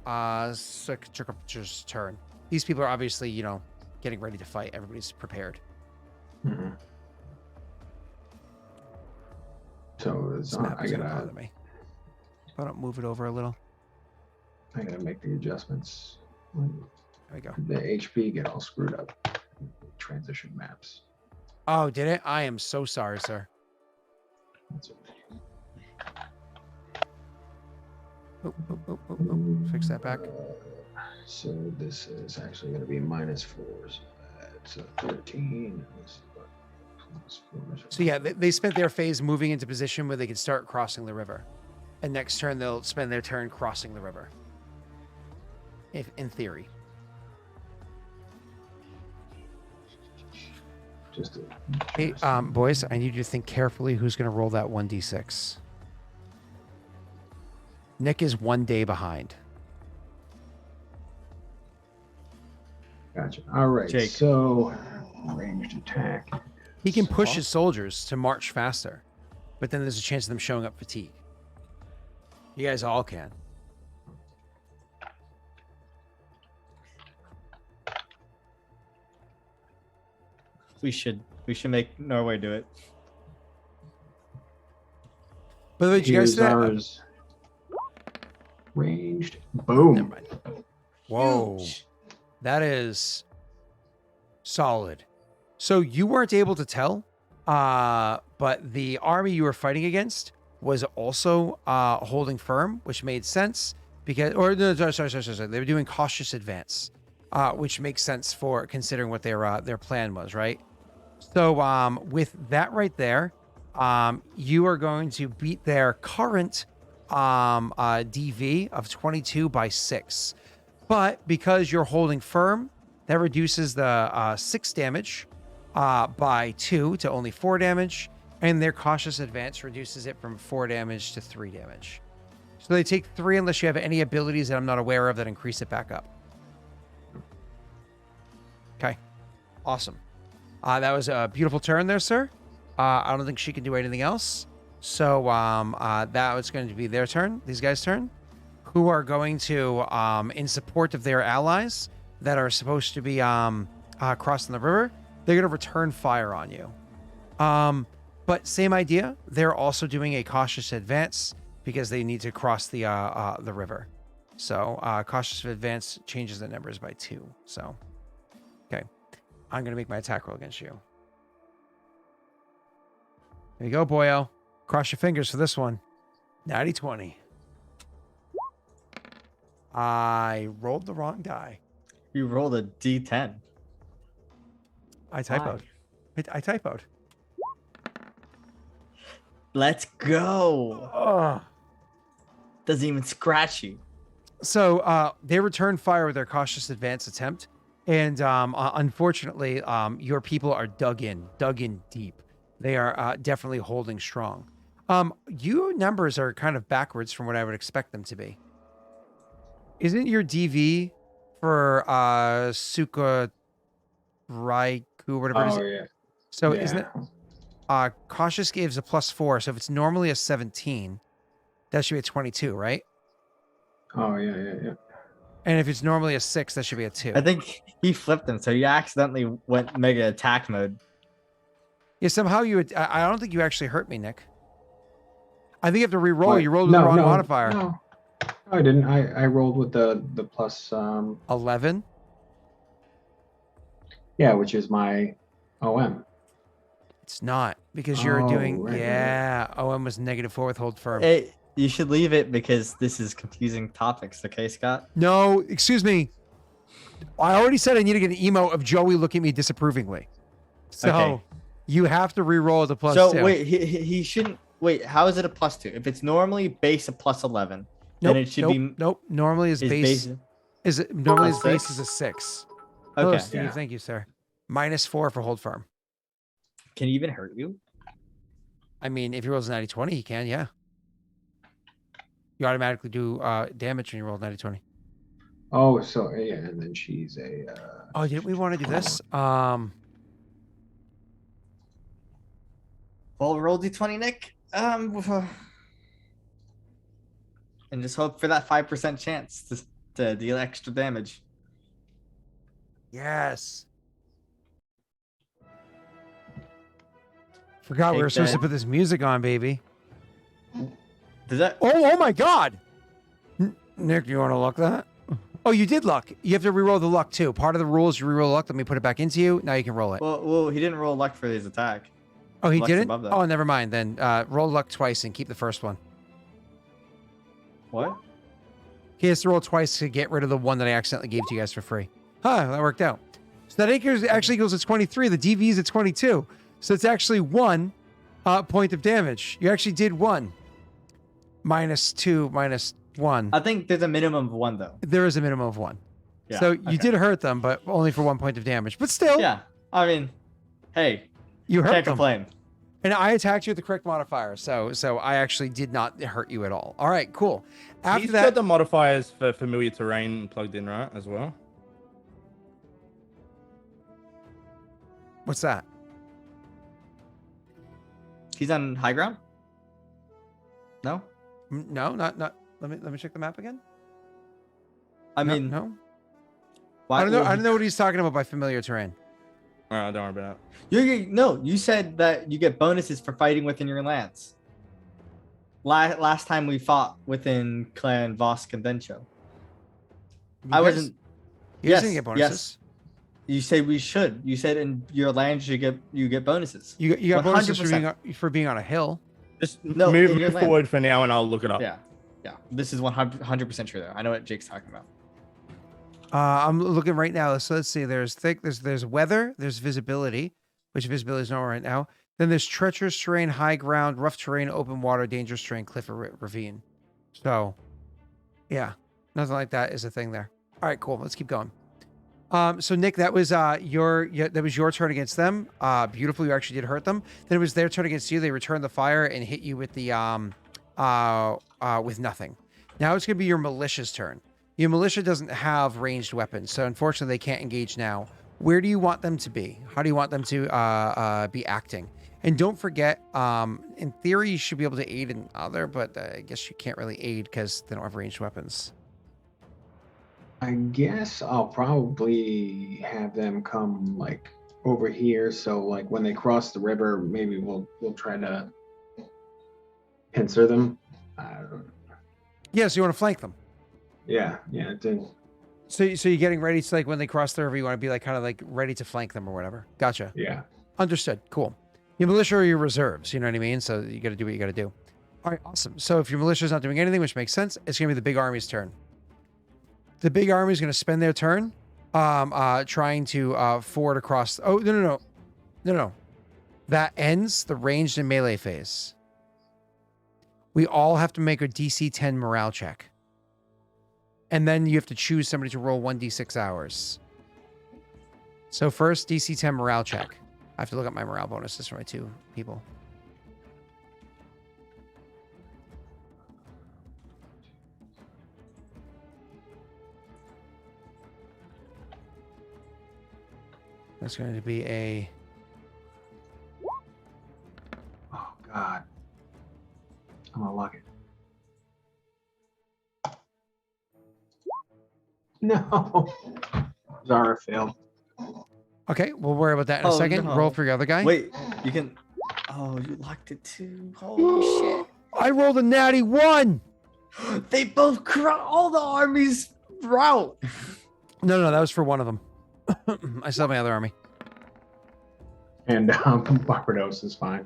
Circumture's turn. These people are obviously, getting ready to fight. Everybody's prepared. Mm-hmm. So I gotta. Me. Why don't move it over a little? I gotta make the adjustments. There we go. The HP get all screwed up. Transition maps. Oh, did it? I am so sorry, sir. That's okay. Fix that back. So this is actually going to be -4. So that's a 13. And this is what, +4. So yeah, they spent their phase moving into position where they can start crossing the river. And next turn, they'll spend their turn crossing the river. If in theory. Hey, boys, I need you to think carefully who's going to roll that 1d6. Nick is 1 day behind. Gotcha. All right. Jake. So ranged attack. He can push his soldiers to march faster, but then there's a chance of them showing up fatigue. You guys all can. We should make Norway do it. By the way, did you guys see that? Zara's ranged. Boom. Never mind. Whoa. Huge. That is solid. So you weren't able to tell, but the army you were fighting against was also holding firm, which made sense because, or no, sorry. They were doing cautious advance, which makes sense for considering what their plan was, right? So with that right there, you are going to beat their current DV of 22 by 6. But because you're holding firm, that reduces the 6 damage by 2 to only 4 damage. And their cautious advance reduces it from 4 damage to 3 damage. So they take 3 unless you have any abilities that I'm not aware of that increase it back up. Okay. Awesome. That was a beautiful turn there, sir. I don't think she can do anything else. So that was going to be their turn, these guys' turn, who are going to, in support of their allies that are supposed to be crossing the river, they're going to return fire on you. But same idea. They're also doing a cautious advance because they need to cross the river. So cautious advance changes the numbers by 2. So, okay. I'm going to make my attack roll against you. There you go, boyo. Cross your fingers for this one. Natty 20. I rolled the wrong die. You rolled a D10. I typoed. I typoed. Let's go. Ugh. Doesn't even scratch you. So they return fire with their cautious advance attempt. And unfortunately, your people are dug in deep. They are definitely holding strong. Your numbers are kind of backwards from what I would expect them to be. Isn't your DV for Suka Raiku, whatever it is? Oh yeah. So Yeah. isn't it cautious gives a +4, so if it's normally a 17, that should be a 22, right? Oh yeah. And if it's normally a 6, that should be a 2. I think he flipped them, so you accidentally went mega attack mode. Yeah, somehow I don't think you actually hurt me, Nick. I think you have to re-roll. What? You rolled with the wrong modifier. No, I didn't. I rolled with the plus 11? yeah, which is my OM. It's not, because you're doing, right. yeah, OM was -4 with hold firm. Hey, you should leave it because this is confusing topics, okay, Scott? No, excuse me. I already said I need to get an emo of Joey looking at me disapprovingly. So Okay. you have to re-roll the +2. So wait, he shouldn't. Wait, how is it a +2? If it's normally base a +11, then it should be Nope. Normally his base normally his base is a 6. Hello, Okay. Steve. Yeah. Thank you, sir. -4 for hold firm. Can he even hurt you? I mean, if he rolls a 90-20, he can, yeah. You automatically do damage when you roll a 90-20. Oh, so yeah, and then she's a. Oh, did we want to do this? Well, roll D20, Nick. And just hope for that 5% chance to deal extra damage. Yes. Forgot we Take were supposed to that. put this music on, baby. Does that? Oh my God. Nick, do you want to luck that? Oh, you did luck. You have to re-roll the luck too. Part of the rule is you re-roll luck. Let me put it back into you. Now you can roll it. Well, he didn't roll luck for his attack. Oh, he luck's didn't? above that. Oh, never mind. Then roll luck twice and keep the first one. What? He has to roll twice to get rid of the one that I accidentally gave to you guys for free. Huh, that worked out. So that actually goes to 23. The DV is at 22. So it's actually 1 point of damage. You actually did 1. -2, -1. I think there's a minimum of 1 though. There is a minimum of 1. Yeah, So you okay. did hurt them, but only for 1 point of damage. But still, Yeah. I mean, hey, you hurt can't them. complain. And I attacked you with the correct modifier. So I actually did not hurt you at all. All right, cool. After He's that, got the modifiers for familiar terrain plugged in, right, as well? what's that? He's on high ground. No, No, not. Let me check the map again. I No, mean, no. why, I don't know. well, I don't know what he's talking about by familiar terrain. All right, don't worry about it. No, you said that you get bonuses for fighting within your lands. Last time we fought within Clan Voss Convention. I wasn't. You guys Yes, didn't get bonuses. You say we should. You said in your lands you get bonuses. You got bonuses 100%. for being on a hill. Just No, move in your land. forward for now, and I'll look it up. Yeah. This is 100% true though. I know what Jake's talking about. I'm looking right now. So let's see. There's there's weather. There's visibility, which visibility is normal right now. Then there's treacherous terrain, high ground, rough terrain, open water, dangerous terrain, cliff or ravine. So, yeah, nothing like that is a thing there. All right, cool. Let's keep going. So Nick, that was your turn against them. Beautiful. You actually did hurt them. Then it was their turn against you. They returned the fire and hit you with the with nothing. Now it's gonna be your militia's turn. Your militia doesn't have ranged weapons, so unfortunately they can't engage now. Where do you want them to be? How do you want them to be acting? And don't forget, in theory, you should be able to aid in other, but I guess you can't really aid because they don't have ranged weapons. I guess I'll probably have them come like over here. So like when they cross the river, maybe we'll try to pincer them. Yeah, so you want to flank them. Yeah. It did. So you're getting ready to, like, when they cross the river, you want to be like kind of like ready to flank them or whatever. Gotcha. Yeah. Understood. Cool. Your militia are your reserves. You know what I mean? So you got to do what you got to do. All right, awesome. So if your militia is not doing anything, which makes sense, it's going to be the big army's turn. The big army is going to spend their turn trying to forward across. Oh, no. That ends the ranged and melee phase. We all have to make a DC 10 morale check. And then you have to choose somebody to roll 1d6 hours. So first, DC 10 morale check. I have to look up my morale bonuses for my 2 people. That's going to be a... Oh God. I'm gonna lock it. No. Zara failed. Okay, we'll worry about that in a Oh, second. no. Roll for your other guy. Wait, you can. Oh, you locked it too. Holy I rolled a natty 1! shit! They both all the armies route. No, that was for one of them. I still have my other army. And Barbados is fine.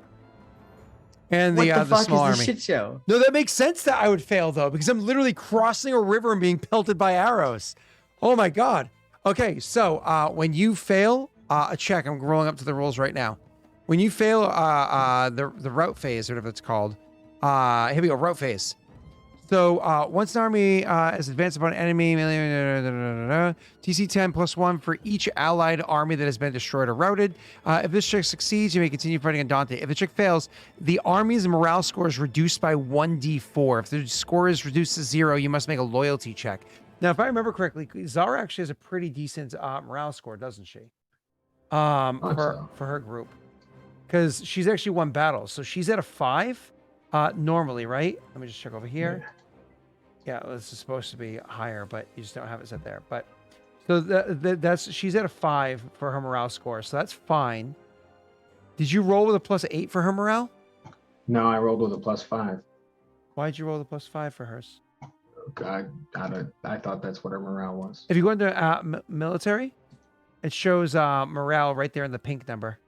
And What the the fuck small is army. this shit show? No, that makes sense that I would fail, though, because I'm literally crossing a river and being pelted by arrows. Oh, my God. Okay, so when you fail a check, I'm rolling up to the rolls right now. When you fail the route phase, or whatever it's called, here we go, route phase. So once an army is advanced upon an enemy, TC 10 plus 1 for each allied army that has been destroyed or routed. If this check succeeds, you may continue fighting on Dante. If the check fails, the army's morale score is reduced by 1d4. If the score is reduced to 0, you must make a loyalty check. Now, if I remember correctly, Zara actually has a pretty decent morale score, doesn't she? For her group. Because she's actually won battles. So she's at a 5 normally, right? Let me just check over here. Yeah, this is supposed to be higher, but you just don't have it set there. But so that's she's at a 5 for her morale score, so that's fine. Did you roll with a +8 for her morale? No, I rolled with a +5. Why did you roll the +5 for hers? God, I thought that's what her morale was. If you go into military, it shows morale right there in the pink number.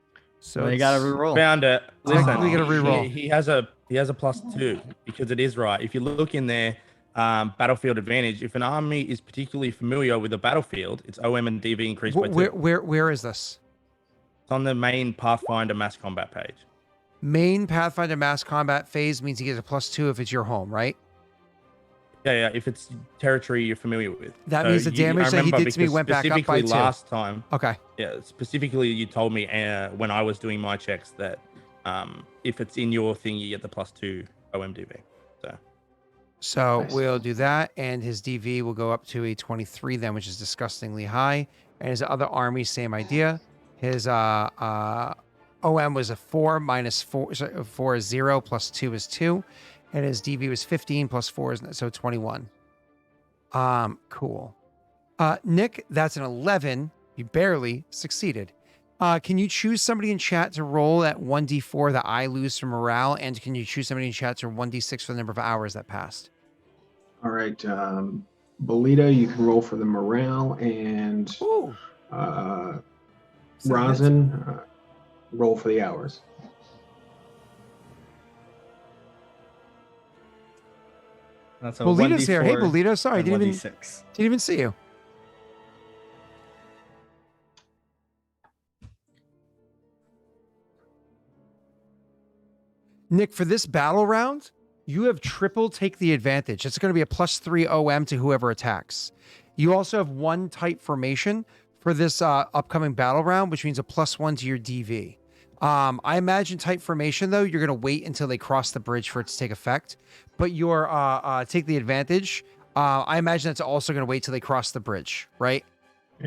So Well, you gotta reroll. Found it. Listen, we gotta reroll. He has a +2 because it is right. If you look in there, battlefield advantage. If an army is particularly familiar with the battlefield, its OM and DV increased by 2. Where is this? It's on the main Pathfinder mass combat page. Main Pathfinder mass combat phase means he gets a +2 if it's your home, right? Yeah. If it's territory you're familiar with. That means the damage that he did to me went back up by specifically 2. last time. Okay. Yeah, specifically you told me when I was doing my checks that if it's in your thing, you get the +2 OMDV. So Nice. we'll do that, and his DV will go up to a 23 then, which is disgustingly high. And his other army, same idea. His OM was a 4 minus 4, so 4 is 0, plus 2 is 2. And his DV was 15 plus 4 is so 21. Cool. Nick, that's an 11. You barely succeeded. Can you choose somebody in chat to roll at 1d4 that I lose from morale? And can you choose somebody in chat to 1d6 for the number of hours that passed? All right, Bolita, you can roll for the morale, and Ooh. Rosin, roll for the hours. That's a Bolita's here. Hey, 1d4 Bolita. Sorry, I and didn't 1d6. even see you. Nick, for this battle round, you have triple take the advantage. It's going to be a +3 OM to whoever attacks. You also have 1 type formation for this upcoming battle round, which means a +1 to your DV. I imagine type formation, though, you're going to wait until they cross the bridge for it to take effect. But your take the advantage, I imagine that's also going to wait till they cross the bridge, right?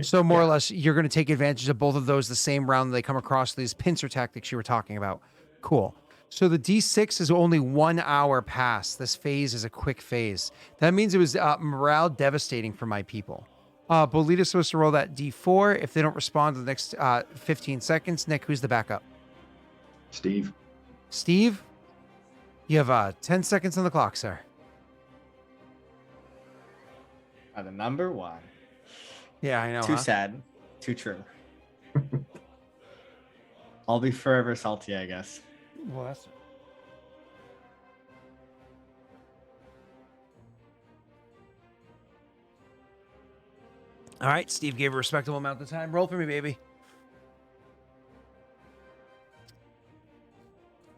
So more or less, you're going to take advantage of both of those the same round they come across these pincer tactics you were talking about. Cool. So the D6 is only 1 hour past. This phase is a quick phase. That means it was morale devastating for my people. Bolita's supposed to roll that D4. If they don't respond to the next 15 seconds, Nick, who's the backup? Steve. Steve, you have 10 seconds on the clock, sir. The number 1. Yeah, I know. Too huh? sad. Too true. I'll be forever salty, I guess. Well, that's... All right, Steve gave a respectable amount of time. Roll for me, baby.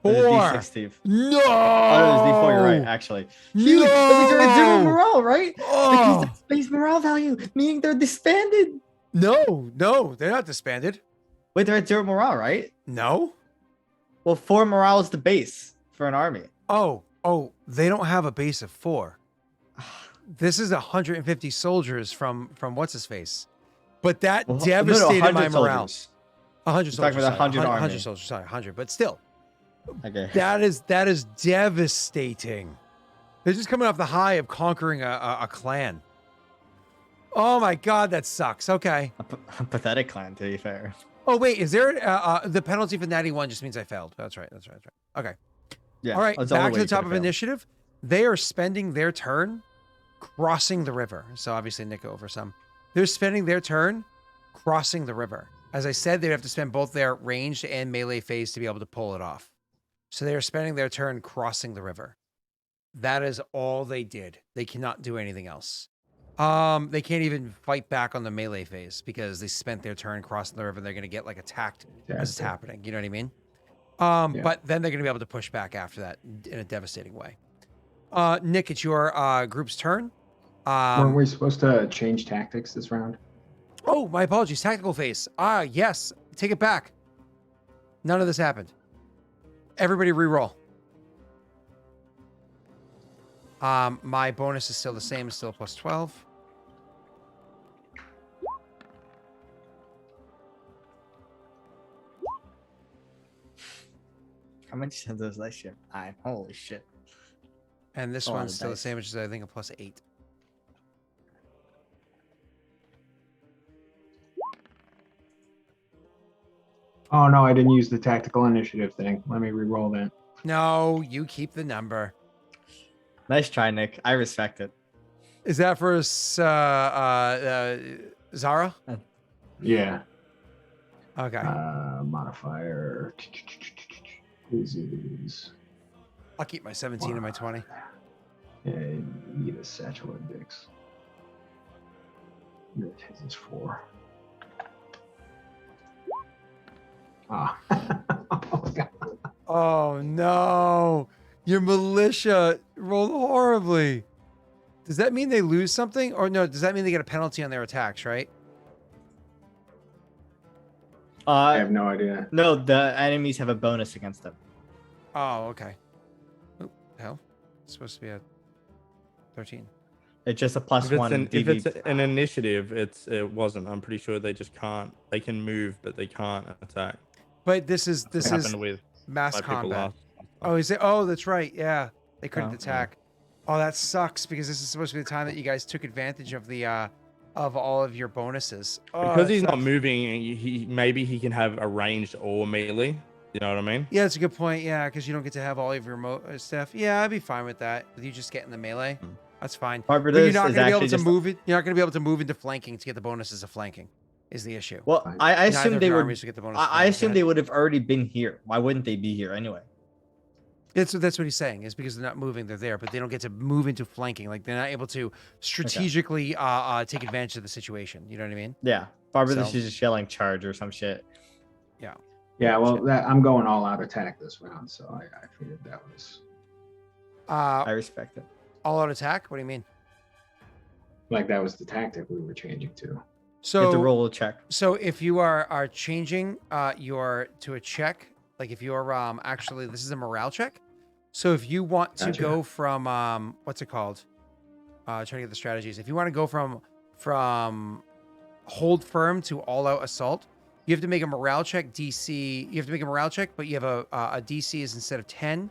It was 4. D6, Steve. No. Oh, no, it was D4. You're right, actually. Huge. No! That means they're at 0 morale, right? Oh. Because that's base morale value, meaning they're disbanded. No, they're not disbanded. Wait, they're at 0 morale, right? No. Well, 4 morale is the base for an army. Oh, they don't have a base of 4. This is 150 soldiers from what's his face, but that Well, devastated 100 my morale. soldiers. 100 You're soldiers. talking about 100 sorry. army. 100 soldiers. Sorry, 100. But still, Okay. that is devastating. They're just coming off the high of conquering a clan. Oh my God, that sucks. Okay. A pathetic clan, to be fair. Oh wait, is there the penalty for natty 1 just means I failed? That's right. Okay. Yeah. All right, that's the only back way to the you top could've of failed. initiative. They are spending their turn crossing the river. So obviously Nick over some. They're spending their turn crossing the river. As I said, they have to spend both their ranged and melee phase to be able to pull it off. So they are spending their turn crossing the river. That is all they did. They cannot do anything else. They can't even fight back on the melee phase because they spent their turn crossing the river. And they're going to get like attacked as it's happening. You know what I mean? Yeah. But then they're going to be able to push back after that in a devastating way. Nick, it's your group's turn. Weren't we supposed to change tactics this round? Oh, my apologies. Tactical phase. Yes. Take it back. None of this happened. Everybody re-roll. My bonus is still the same. It's still plus 12. How much of those last year? Holy shit. And this A lot one's of still the dice. same, which is, I think, a plus 8. Oh no, I didn't use the tactical initiative thing. Let me re-roll that. No, you keep the number. Nice try, Nick. I respect it. Is that for Zara? Yeah. Okay. Modifier is I'll keep my 17 and my 20. yeah, you need a satchel index. His is 4. Ah. Oh, God. Oh, no. Your militia rolled horribly. Does that mean they lose something? Or no, does that mean they get a penalty on their attacks, right? I have no idea. No, the enemies have a bonus against them. Oh, okay. Oh, hell. It's supposed to be a 13. It's just a plus If it's, one. if it's DV. an initiative, it wasn't. I'm pretty sure they just can't. They can move, but they can't attack. But this is It happened with mass my people combat. last. Oh, is it? Oh, that's right. Yeah. They couldn't Oh, yeah. attack. Oh, that sucks because this is supposed to be the time that you guys took advantage of the of all of your bonuses. Oh, Because that he's not sucks. moving, maybe he can have a ranged or melee. You know what I mean? Yeah, that's a good point. Yeah, because you don't get to have all of your stuff. Yeah, I'd be fine with that. With you just getting the melee, that's fine. Part of But you're this not is going to be able actually to just- move it. You're not going to be able to move into flanking to get the bonuses of flanking. Is the issue? Well, Fine. I Neither assume of they your would. armies will get the bonus. I assume they would have already been here. Why wouldn't they be here anyway? That's what he's saying is because they're not moving, they're there, but they don't get to move into flanking. Like they're not able to strategically take advantage of the situation. You know what I mean? Yeah, Barbara, this So- is just yelling charge or some shit. Yeah, well, I'm going all out attack this round, so I figured that was I respect it. All out attack. What do you mean? like that was the tactic we were changing to. You have to So roll a check. so if you are changing your to a check, like if you're actually this is a morale check. So if you want to Gotcha. go from what's it called? Trying to get the strategies. If you want to go from hold firm to all out assault, you You have to make a morale check. DC. You have to make a morale check, but you have a DC is instead of 10,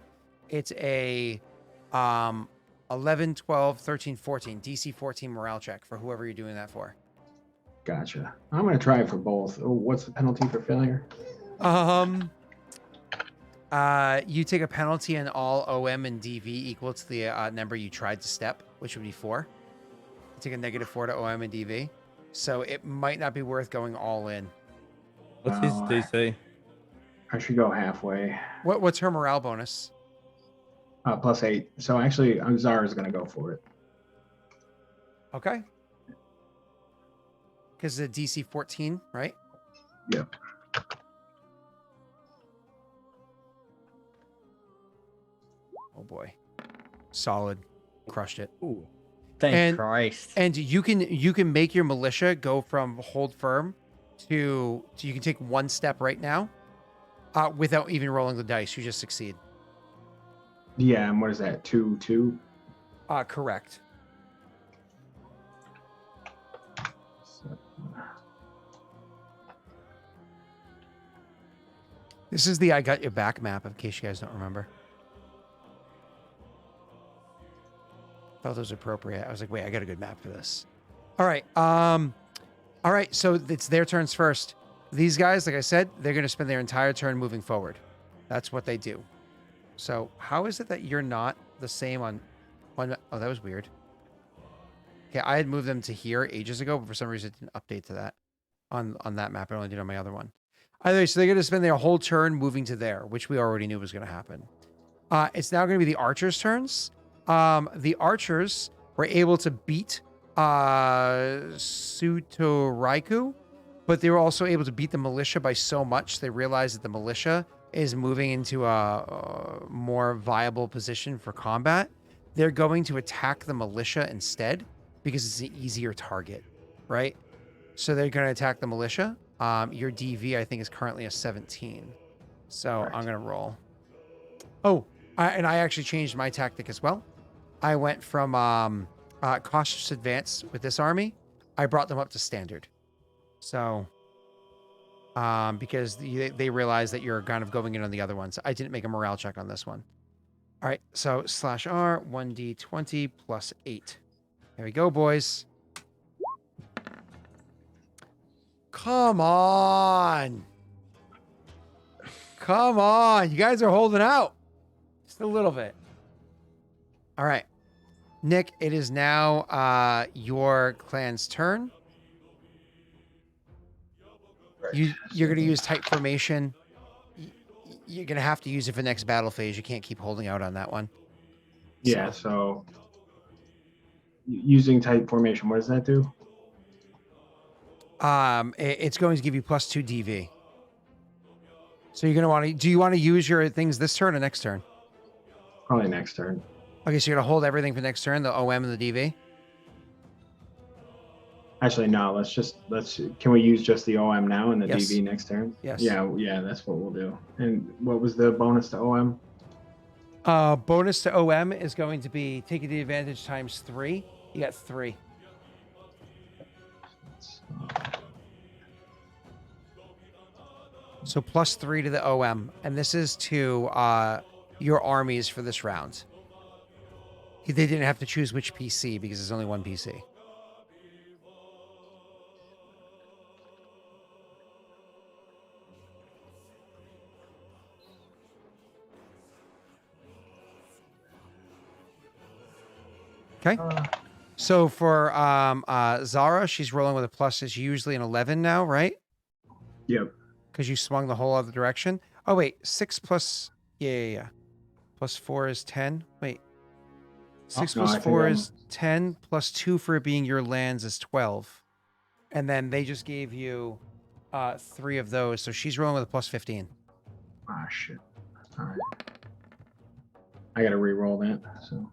it's a 11, 12, 13, 14. DC 14 morale check for whoever you're doing that for. Gotcha. I'm gonna try it for both. Oh, what's the penalty for failure? You take a penalty in all OM and DV equal to the number you tried to step, which would be 4. You take a -4 to OM and DV, so it might not be worth going all in. What's his Oh, DC? I should go halfway. What's her morale bonus? +8. So actually, Zara's gonna go for it. Okay. Because the DC 14, right? Yep. Oh boy, solid, crushed it. Ooh. Thank Christ. And you can make your militia go from hold firm to you can take one step right now, without even rolling the dice. You just succeed. Yeah, and what is that? 2-2? Correct. This is the I got your back map, in case you guys don't remember. Felt it was appropriate. I was like, wait, I got a good map for this. All right. All right, so it's their turns first. These guys, like I said, they're going to spend their entire turn moving forward. That's what they do. So how is it that you're not the same on one? Oh, that was weird. Okay, I had moved them to here ages ago, but for some reason it didn't update to that on that map. I only did on my other one. Either way, so they're going to spend their whole turn moving to there, which we already knew was going to happen. It's now going to be the archers' turns. The archers were able to beat Sutoraiku, but they were also able to beat the militia by so much they realized that the militia is moving into a more viable position for combat. They're going to attack the militia instead because it's an easier target, right? So they're going to attack the militia. Your DV, I think, is currently a 17. So Correct. I'm going to roll. Oh, and I actually changed my tactic as well. I went from cautious advance with this army. I brought them up to standard. So, because they realized that you're kind of going in on the other ones. I didn't make a morale check on this one. All right, so /R, 1d20 plus 8. There we go, boys. Come on. Come on. You guys are holding out. Just a little bit. All right. Nick, it is now your clan's turn. You're going to use type formation. You're going to have to use it for next battle phase. You can't keep holding out on that one. Yeah, so using type formation, what does that do? It's going to give you +2 DV. So you're going to want to, do you want to use your things this turn or next turn? Probably next turn. Okay, so you're going to hold everything for next turn, the OM and the DV? Actually, no, can we use just the OM now and the Yes. DV next turn? Yes. Yeah, that's what we'll do. And what was the bonus to OM? Bonus to OM is going to be taking the advantage ×3. You got 3. So +3 to the OM. And this is to your armies for this round. They didn't have to choose which PC because there's only one PC. Okay. So for Zara, she's rolling with a plus. It's usually an 11 now, right? Yep. Because you swung the whole other direction. Oh, wait. 6 plus... Yeah. Plus 4 is 10. Wait. 6 no, plus I think 4 I'm- is 10. Plus 2 for it being your lands is 12. And then they just gave you 3 of those. So she's rolling with a plus 15. Ah, shit. All right. I got to re-roll that. So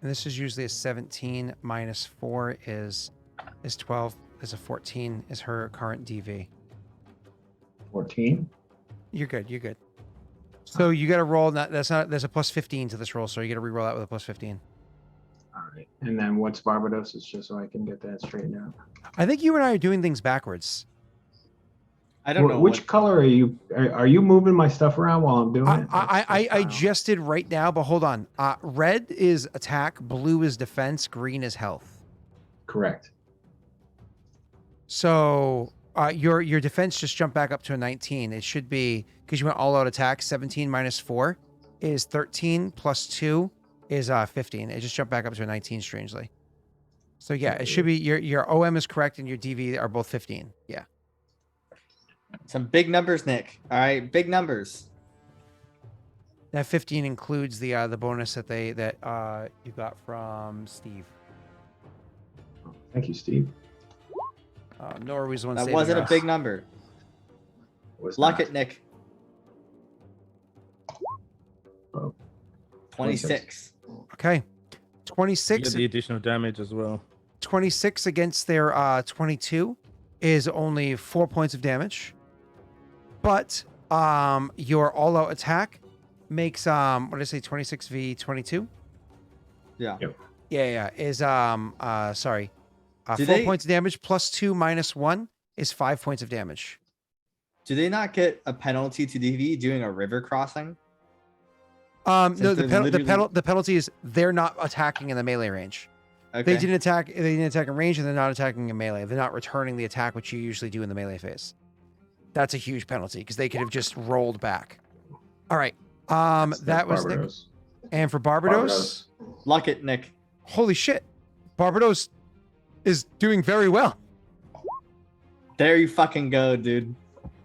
And this is usually a 17 minus 4 is 12. Is a 14 is her current DV. 14. You're good. You're good. So you got to roll. There's a plus 15 to this roll, so you got to re-roll that with a plus 15. All right. Right. And then what's Barbados? It's just so I can get that straightened out. I think you and I are doing things backwards. I don't know Which what- color are you? Are you moving my stuff around while I'm doing it? I just did right now, but hold on. Red is attack, blue is defense, green is health. Correct. So your defense just jumped back up to a 19. It should be, because you went all out attack, 17 minus 4 is 13 plus 2 is 15. It just jumped back up to a 19 strangely. So yeah, it should be your OM is correct and your DV are both 15. Yeah. Some big numbers, Nick. All right, big numbers. That 15 includes the bonus that you got from Steve. Thank you, Steve. Nora was the one That saving wasn't a us. big number. Was Lock not. it, Nick. Oh, 26. Okay. You 26 get the additional damage as well. 26 against their 22 is only 4 points of damage. But your all-out attack makes what did I say, 26 v 22? Yeah. Yep. Yeah, is sorry. Do 4 they- points of damage plus 2 minus 1 is 5 points of damage. Do they not get a penalty to DV doing a river crossing? No, Since the they're literally- the penalty is they're not attacking in the melee range. Okay. They didn't attack in range, and they're not attacking in melee. They're not returning the attack, which you usually do in the melee phase. That's a huge penalty because they could have just rolled back. All right. That was Nick. Barbados. And for Barbados, Lock it, Nick. holy shit, Barbados is doing very well. There you fucking go, dude.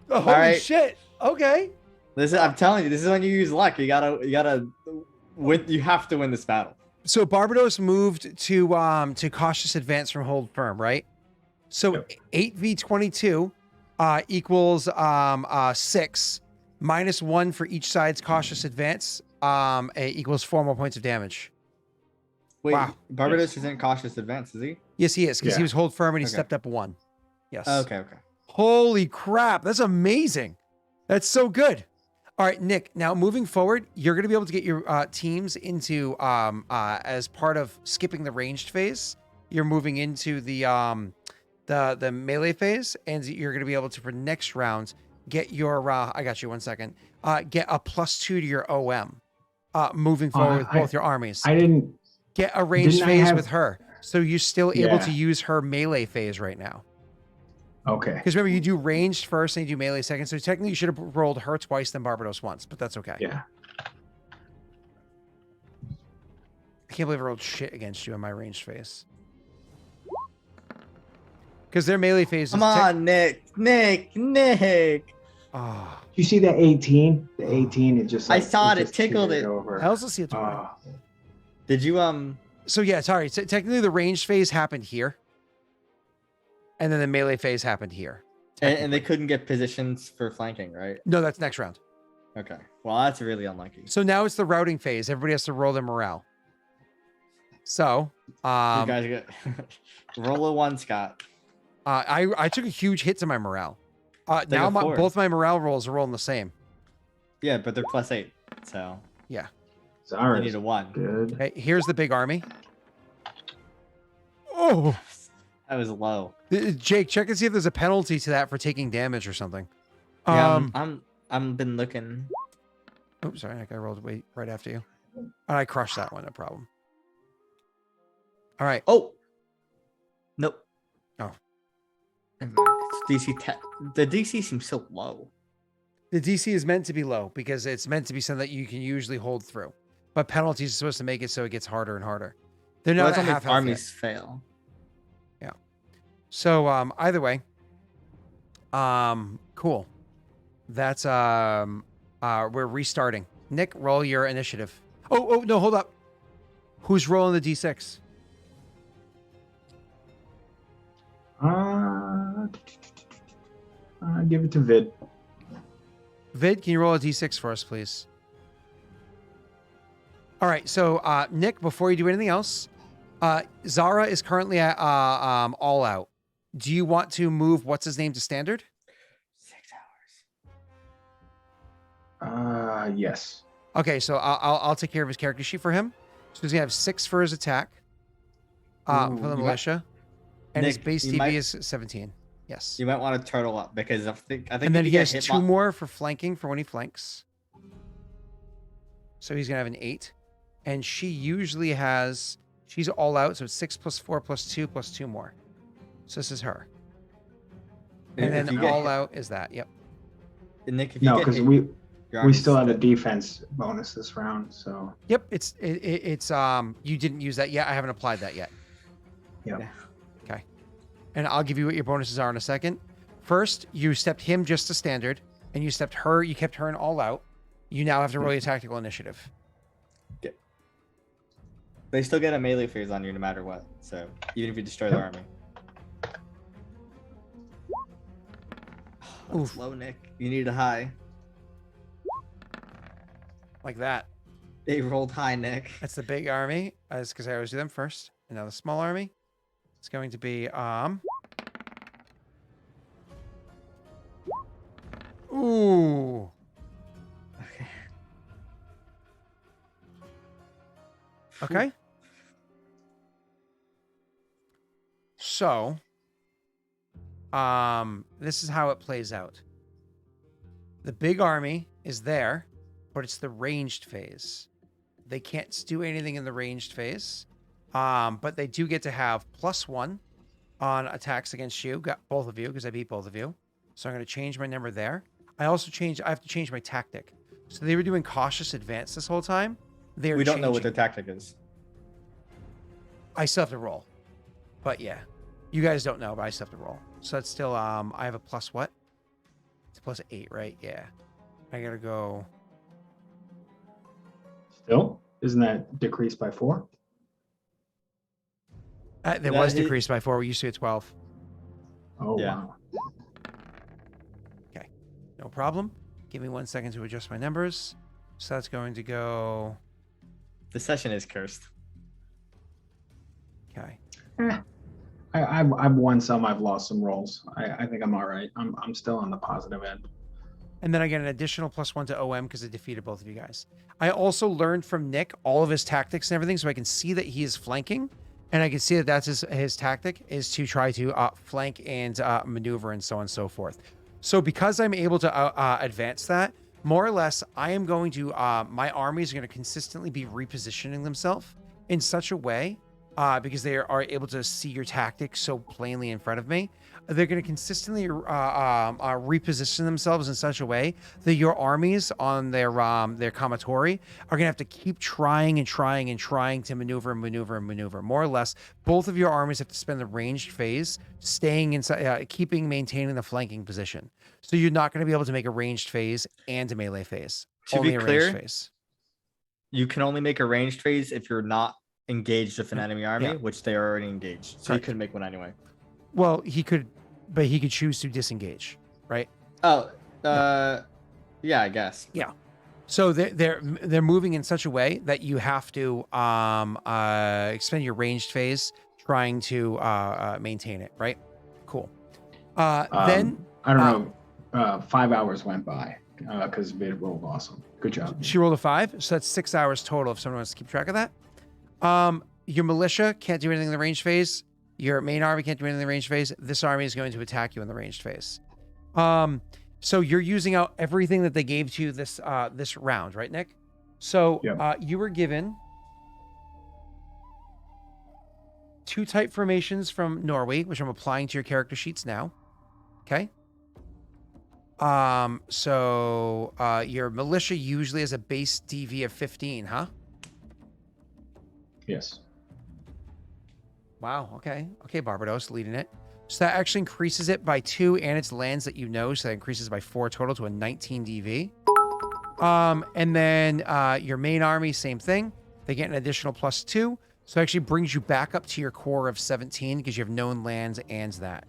Oh, holy right. shit. Okay. I'm telling you, this is when you use luck. You gotta win. You have to win this battle. So Barbados moved to cautious advance from hold firm, right? So Yep. 8v22 equals 6 minus 1 for each side's cautious advance equals 4 more points of damage. Wait, Wow. Barbados isn't cautious advance, is he? Yes, he is, because he Yeah. was hold firm and he Okay. stepped up 1. Yes. Okay. Holy crap, that's amazing. That's so good. All right, Nick, now moving forward, you're going to be able to get your teams into, as part of skipping the ranged phase, you're moving into the melee phase, and you're going to be able to, for next round, get your, I got you 1 second, get a +2 to your OM, moving forward with both your armies. I didn't. Get a ranged Didn't I phase have- with her. So you're still able Yeah. to use her melee phase right now. Okay. Because remember, you do ranged first and you do melee second. So technically, you should have rolled her twice, then Barbados once, but that's okay. Yeah. I can't believe I rolled shit against you in my ranged phase. Because their melee phase is. Come on, Nick. Oh, You see that 18? The 18, it just. I Like, saw it, it just tickled carried it. Over. I also see it. Did you So yeah, sorry. So technically, the ranged phase happened here, and then the melee phase happened here. and they couldn't get positions for flanking, right? No, that's next round. Okay. Well, that's really unlucky. So now it's the routing phase. Everybody has to roll their morale. So, You guys get roll a 1, Scott. I took a huge hit to my morale. Take Now a 4. both my morale rolls are rolling the same. Yeah, but they're +8, so you Sorry. need a 1. Good. Okay, here's the big army. Oh, That was low. Jake, check and see if there's a penalty to that for taking damage or something. Yeah, I'm been looking. Oh, sorry, I rolled right after you. And I crushed that one, no problem. All right. Oh. Nope. Oh. Never mind. It's DC 10. The DC seems so low. The DC is meant to be low because it's meant to be something that you can usually hold through. But penalties are supposed to make it so it gets harder and harder. They're Well, not that's at only half if health armies yet. fail. So either way, cool. That's we're restarting. Nick, roll your initiative. Oh no, hold up. Who's rolling the D6? Give it to Vid. Vid, can you roll a D6 for us, please? All right, so Nick, before you do anything else, Zara is currently at all out. Do you want to move what's his name to standard? 6 hours. Yes. Okay, so I'll take care of his character sheet for him. So he's gonna have 6 for his attack, Ooh, for the you might- militia. And his Nick, base you DB might- is 17. Yes. You might want to turtle up because I think And if then you he get has hit 2 more for flanking for when he flanks. So he's going to have an 8. And she usually has, she's all out. So it's 6 plus 4 plus 2 plus 2 more. So this is her. And If then you get all hit- out is that. Yep. Nick, if you No, get because hit, we your we army's still have a dead. defense bonus this round. So Yep. It's you didn't use that yet. I haven't applied that yet. yeah. Yeah. Okay. And I'll give you what your bonuses are in a second. First, you stepped him just to standard, and you stepped her. You kept her in all out. You now have to roll your tactical initiative. They still get a melee phase on you no matter what. So even if you destroy their army. That's Oof. low, Nick. You need a high. Like that. They rolled high, Nick. That's the big army. That's because I always do them first. And now the small army. It's going to be Ooh. Okay. Okay. So, this is how it plays out. The big army is there, but it's the ranged phase. They can't do anything in the ranged phase, but they do get to have +1 on attacks against you. Got both of you because I beat both of you. So I'm going to change my number there. I have to change my tactic. So they were doing cautious advance this whole time. They're We don't know what changing. the tactic is. I still have to roll. But yeah. You guys don't know, but I still have to roll. So that's still I have a plus what? It's a +8, right? Yeah. I gotta go. Still, isn't that decreased by 4? There That was hit- decreased by 4. We used to be at 12. Oh Yeah. wow. No problem. Give me 1 second to adjust my numbers. So that's going to go. The session is cursed. Okay. I've won some. I've lost some rolls. I think I'm all right. I'm still on the positive end. And then I get an additional +1 to OM because I defeated both of you guys. I also learned from Nick all of his tactics and everything, so I can see that he is flanking, and I can see that that's his tactic is to try to flank and maneuver and so on and so forth. So because I'm able to advance that, more or less, I am going to my armies are going to consistently be repositioning themselves in such a way because they are able to see your tactics so plainly in front of me. They're going to consistently reposition themselves in such a way that your armies on their commissary are going to have to keep trying to maneuver. More or less, both of your armies have to spend the ranged phase staying inside, maintaining the flanking position. So you're not going to be able to make a ranged phase and a melee phase. To Only be a clear, ranged phase. You can only make a ranged phase if you're not engaged with an enemy army, Yeah. which they are already engaged. So Correct. you couldn't make one anyway. Well, he could choose to disengage, right? Oh, yeah, I guess. So they're moving in such a way that you have to expend your ranged phase trying to maintain it, right? Cool. Then I don't know. 5 hours went by because Vida rolled awesome. Good job. she rolled a 5, so that's 6 hours total if someone wants to keep track of that. Your militia can't do anything in the ranged phase. Your main army can't do anything in the ranged phase. This army is going to attack you in the ranged phase. So you're using out everything that they gave to you this round, right, Nick? So Yeah. you were given 2 type formations from Norway, which I'm applying to your character sheets now. Okay. So your militia usually has a base DV of 15, huh? Yes. Wow. Okay. Okay, Barbados leading it. So that actually increases it by 2 and its lands that you know. So that increases by 4 total to a 19 DV. And then your main army, same thing. They get an additional +2. So it actually brings you back up to your core of 17 because you have known lands and that.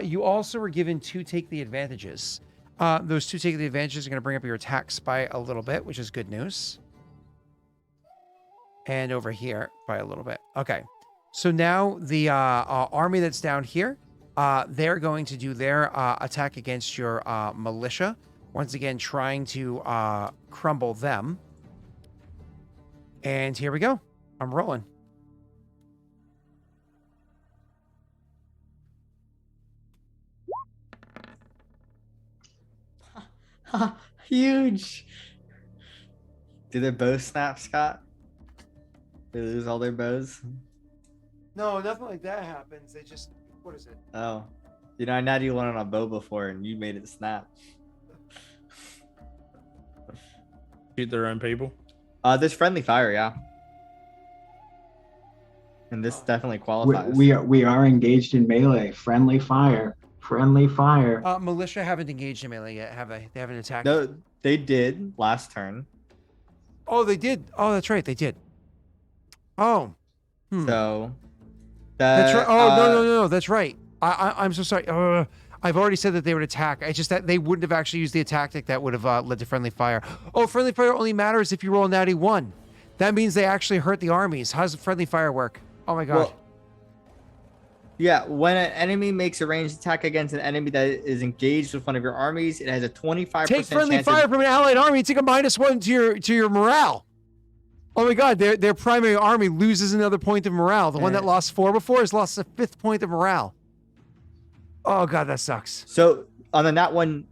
You also were given 2 take the advantages. Those 2 take the advantages are going to bring up your attacks by a little bit, which is good news. And over here by a little bit. Okay. So now the army that's down here, they're going to do their attack against your militia. Once again, trying to crumble them. And here we go. I'm rolling. Huge. Do their bows snap, Scott? They lose all their bows? No, nothing like that happens. They just, what is it? Oh. You know, I natty one on a bow before and you made it snap. Shoot their own people. There's friendly fire, yeah. And this definitely qualifies. We are engaged in melee. Friendly fire. Friendly fire. Militia haven't engaged in melee yet, have they? They haven't attacked. No, they did last turn. Oh, they did. Oh, that's right. They did. Oh. So That's right. Oh, no. That's right. I'm so sorry. I've already said that they would attack. It's just that they wouldn't have actually used the tactic that would have led to friendly fire. Oh, friendly fire only matters if you roll a natty 1. That means they actually hurt the armies. How does friendly fire work? Oh my god. Well, yeah, when an enemy makes a ranged attack against an enemy that is engaged with one of your armies, it has a 25% Take friendly chance fire from an allied army. Take a -1 to your morale. Oh my god, their primary army loses another point of morale. The one that lost 4 before has lost a 5th point of morale. Oh god, that sucks. So on the nat one,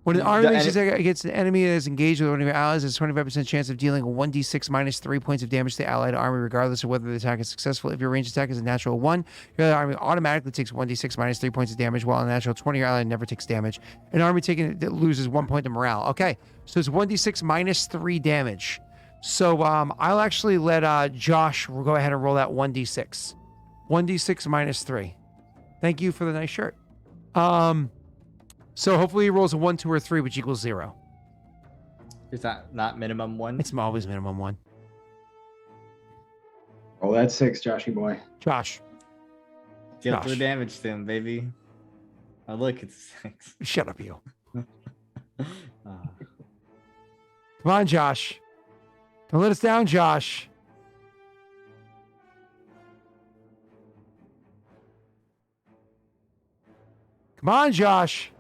When an army makes an attack against an enemy that is engaged with one of your allies, there's a 25% chance of dealing a 1d6 -3 points of damage to the allied army, regardless of whether the attack is successful. If your ranged attack is a natural 1, your allied army automatically takes 1d6 -3 points of damage, while a natural 20, your ally never takes damage. An army taking that loses 1 point of morale. Okay, so it's 1d6 -3 damage. So I'll actually let Josh go ahead and roll that 1d6. 1d6 -3. Thank you for the nice shirt. So hopefully he rolls a 1, 2, or 3, which equals 0. Is that not minimum 1? It's always minimum 1. Roll that 6, Joshy boy. Josh, Deal Josh. 3 damage to him, baby. Oh, look, it's 6. shut up, you. Ah. Come on, Josh. Don't let us down, Josh. Come on, Josh.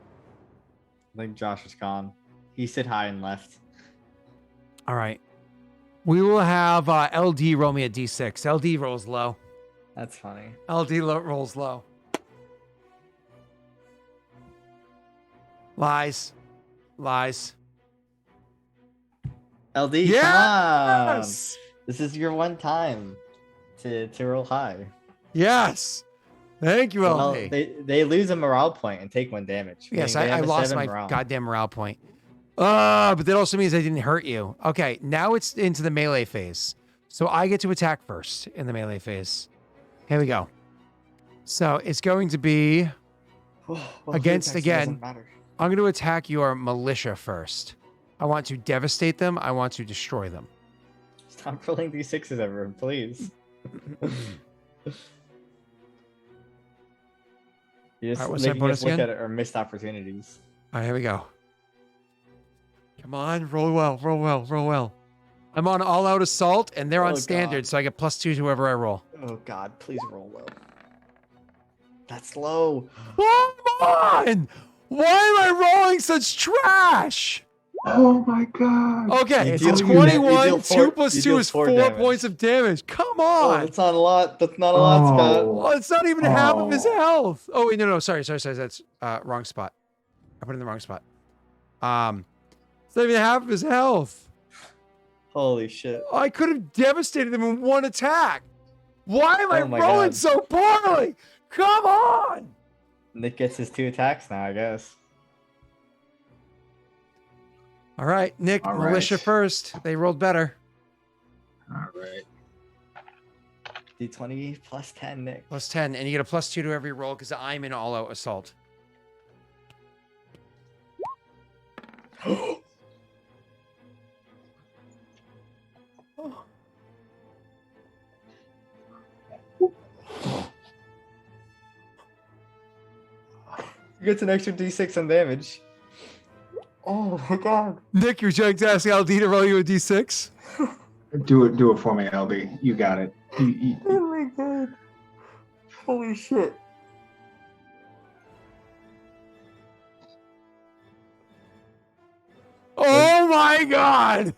I think Josh is gone. He sit high and left. All right. We will have LD roll me a d6. LD rolls low. That's funny. Rolls low. Lies. LD, Yes! come on. This is your one time to roll high. Yes. Thank you, LD. Well, they lose a morale point and take 1 damage. Yes, meaning they I have a lost 7 my morale. goddamn morale point. But that also means I didn't hurt you. Okay, now it's into the melee phase. So I get to attack first in the melee phase. Here we go. So it's going to be, Well, against doesn't again. matter. I'm going to attack your militia first. I want to devastate them. I want to destroy them. Stop rolling these 6s, everyone, please. You just, All right, what's that making us bonus look again? at our missed opportunities. All right, here we go. Come on, roll well. I'm on all-out assault, and they're on Oh, standard, God. so I get +2 to whoever I roll. Oh God, please roll low. That's low. Come on! Why am I rolling such trash? Oh my god. Okay, You it's deal- a you 21. deal 2 4 plus you 2 deal is 4 4 damage. points of damage. Come Oh, on! that's not a lot. That's not a lot, Scott. Oh. Well, it's not even half of his Oh. health. Oh, wait, no. Sorry. That's wrong spot. I put it in the wrong spot. It's not even half of his health. Holy shit. I could have devastated him in 1 attack. Why am I Oh my rolling God. so poorly? Come on! Nick gets his 2 attacks now, I guess. All right, Nick, All militia right. first. They rolled better. All right. D20 plus 10, Nick. +10, and you get a +2 to every roll because I'm in all-out assault. He gets an extra D6 on damage. Oh my God. Nick, you're trying to ask LD to roll you a d6? Do it for me, LB. You got it. You- Oh my God. Holy shit. Oh my god!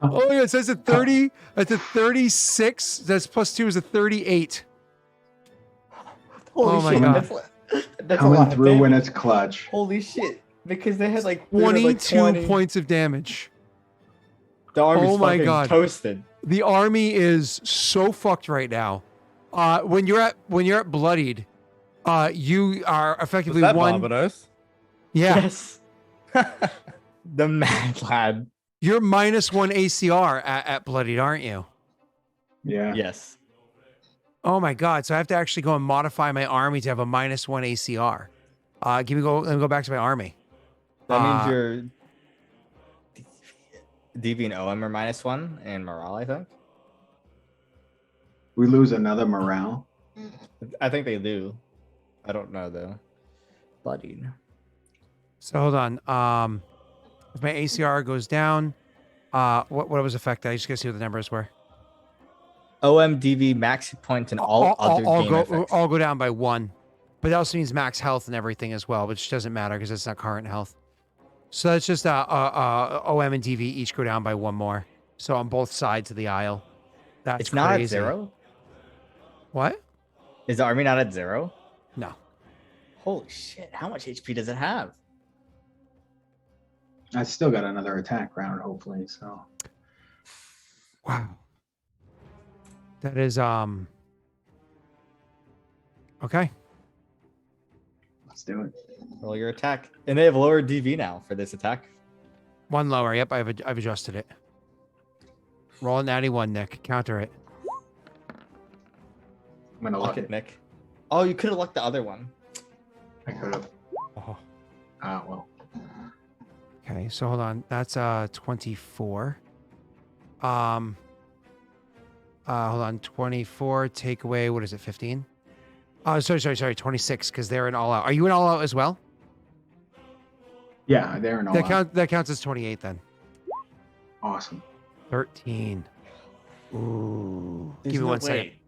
Oh yeah, it says a 30. That's a 36. That's +2 is a 38. Holy Oh my shit. God. That's a Coming lot of through when damage. it's clutch. Holy shit! Because they had like we had, 22 like 20. points of damage. The army's Oh my fucking God. toasted. The army is so fucked right now. When you're at bloodied, you are Was effectively that one. Barbados? Yeah, Yes. The mad lad. you're -1 ACR at bloodied, aren't you? Yeah. Yes. Oh my God! So I have to actually go and modify my army to have a -1 ACR. Let me go back to my army. That means Uh, your DV and OM are -1 and morale, I think. We lose another morale. I think they do. I don't know though. Bloodied. So hold on. If my ACR goes down, what was affected? I just gotta see what the numbers were. OM, DV, max hit points, and all other game effects. All go down by 1, but that also means max health and everything as well, which doesn't matter because it's not current health. So that's just OM and DV each go down by 1 more. So on both sides of the aisle. That's It's not crazy. at 0. What? Is the army not at 0? No. Holy shit! How much HP does it have? I still got another attack round, hopefully. So Wow. That is okay. let's do it. Roll your attack, and they have lower DV now for this attack. 1 lower. Yep, I've adjusted it. Roll a natty 1, Nick. Counter it. I'm gonna Luck look it, it. Nick. Oh, you could have lucked the other one. I could have. Oh, Ah, well. Okay, so hold on. That's 24. Hold on. 24 take away, what is it, 15? Oh, sorry, 26, because they're in all out. Are you in all out as well? Yeah, they're in all out. That counts as 28 then. Awesome. 13. Ooh. There's Give me no 1 second. way.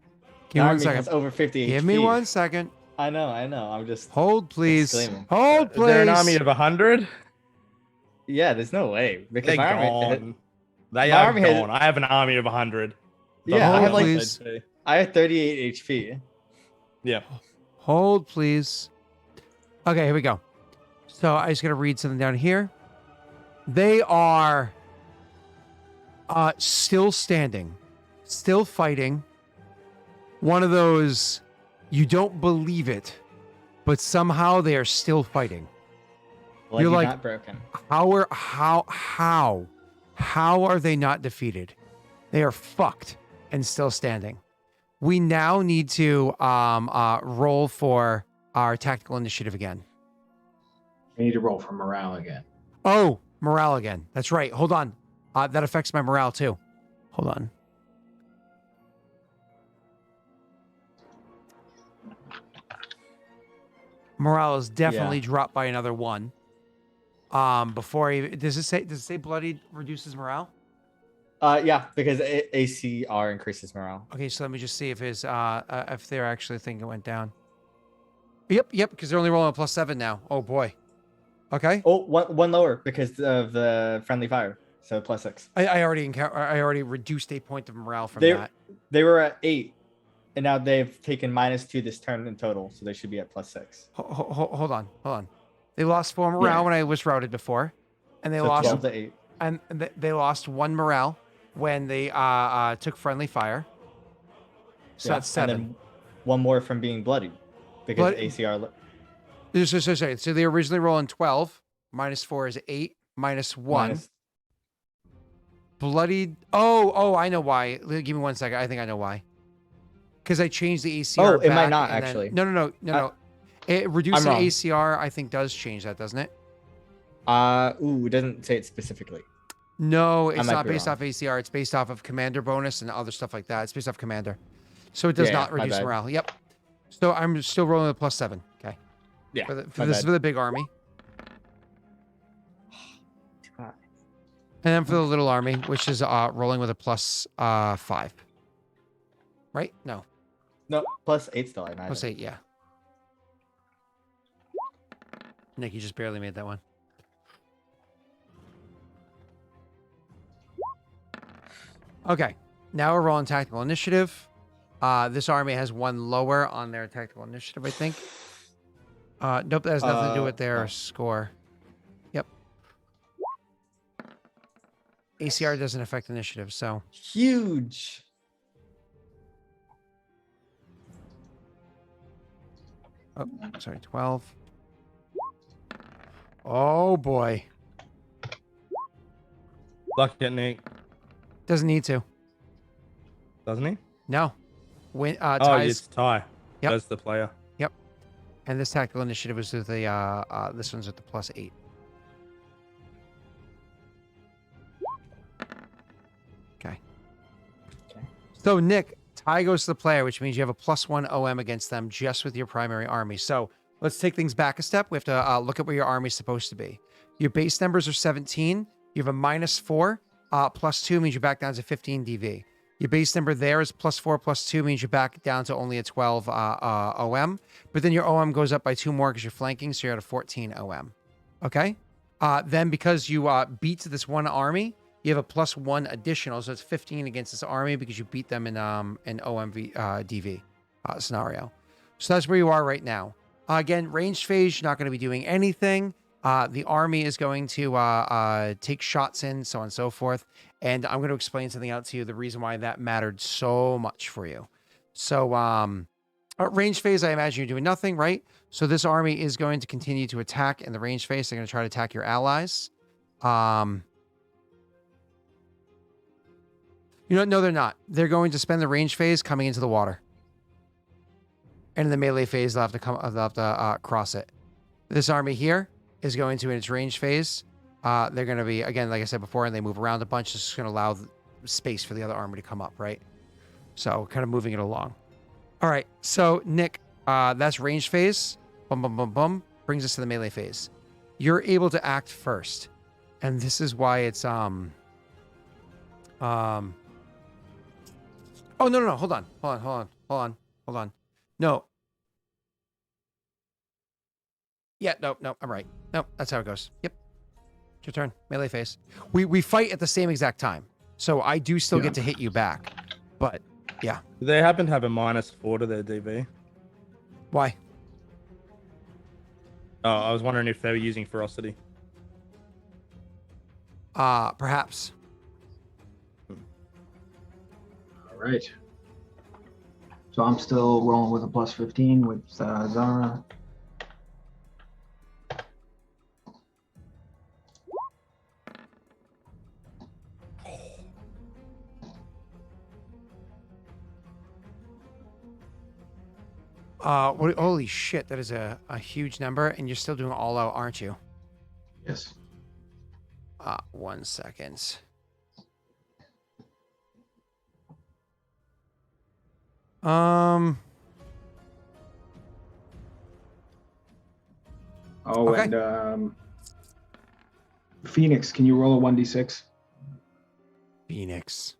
Give me 1 Army has second. over 50 Give HP. me 1 second. I know. I'm just. Hold, please. Exclaiming. Hold, is there an please. army of 100? Yeah, there's no way because They're my army. gone. They my are army has- gone. I have an army of 100. Yeah, I have, like- Please. I have 38 HP. Yeah. Hold, please. Okay, here we go. So I just got to read something down here. They are still standing, still fighting. One of those, you don't believe it, but somehow they are still fighting. Like You're he's like- not broken. How are they not defeated? They are fucked and still standing. We now need to roll for our tactical initiative again. We need to roll for morale again. Oh, morale again. That's right. Hold on. That affects my morale too. Hold on. Morale is definitely dropped by another 1. Does it say bloodied reduces morale? Yeah, because ACR increases morale. Okay, so let me just see if if they're actually thinking it went down. Yep, because they're only rolling a +7 now. Oh boy. Okay. Oh, one lower because of the friendly fire, so +6. I already reduced a point of morale from They- that. They were at 8, and now they've taken -2 this turn in total, so they should be at +6. Hold on. They lost 4 morale Yeah. when I was routed before, and they So lost 12 to 8. and they lost 1 morale when they took friendly fire. So Yeah, that's 7. And then one more from being bloodied because Blood- ACR. Sorry. So they originally rolling 12. -4 is 8. -1. minus- Bloodied. Oh, I know why. Give me 1 second. I think I know why. Because I changed the ACR. Oh, it might back not, and then- actually. No. It reducing wrong. ACR, I think, does change that, doesn't it? It doesn't say it specifically. No, it's might not be based wrong. off ACR. It's based off of commander bonus and other stuff like that. It's based off commander. So it does Yeah, not my reduce bad. morale. Yep. So I'm still rolling a +7. Okay. Yeah, For my this is bad. for the big army. Too high. And then for the little army, which is rolling with a +5. Right? No. No, +8 still. I imagine. +8, yeah. Nick, you just barely made that one. Okay. Now we're rolling tactical initiative. This army has 1 lower on their tactical initiative, I think. Nope, that has nothing to do with their no. score. Yep. ACR doesn't affect initiative, so. Huge. Oh, sorry, 12. Oh boy. Luck at Nick, Doesn't need to. doesn't he? No. Win, Oh, ties. it's tie. Yep. Goes the player. And this tactical initiative was with the, this one's with the +8. Okay. So, Nick, tie goes to the player, which means you have a +1 OM against them just with your primary army. So, let's take things back a step. We have to look at where your army is supposed to be. Your base numbers are 17. You have a -4. +2 means you're back down to 15 DV. Your base number there is +4 +2 means you're back down to only a 12 OM. But then your OM goes up by 2 more because you're flanking, so you're at a 14 OM. Okay? Then because you beat this one army, you have a +1 additional, so it's 15 against this army because you beat them in OMV DV scenario. So that's where you are right now. Again, ranged phase, you're not going to be doing anything. The army is going to take shots in, so on and so forth. And I'm going to explain something out to you, the reason why that mattered so much for you. So, range phase, I imagine you're doing nothing, right? So this army is going to continue to attack in the range phase. They're going to try to attack your allies. No, they're not. They're going to spend the range phase coming into the water. And in the melee phase, they'll have to cross it. This army here is going to, in its range phase, they're going to be, again, like I said before, and they move around a bunch. This is going to allow space for the other army to come up, right? So kind of moving it along. All right. So, Nick, that's range phase. Boom, boom, boom, boom. Brings us to the melee phase. You're able to act first. And this is why it's, oh, no. Hold on. No. Yeah, no, I'm right. No, that's how it goes. Yep. It's your turn. Melee phase. We fight at the same exact time. So I do still get to hit you back. But, yeah. Do they happen to have a -4 to their DV? Why? Oh, I was wondering if they were using ferocity. Perhaps. All right. So I'm still rolling with a +15 with Zara. Holy shit, that is a huge number, and you're still doing all out, aren't you? Yes. 1 second. Oh, Okay. and Phoenix, can you roll a 1d6? Phoenix.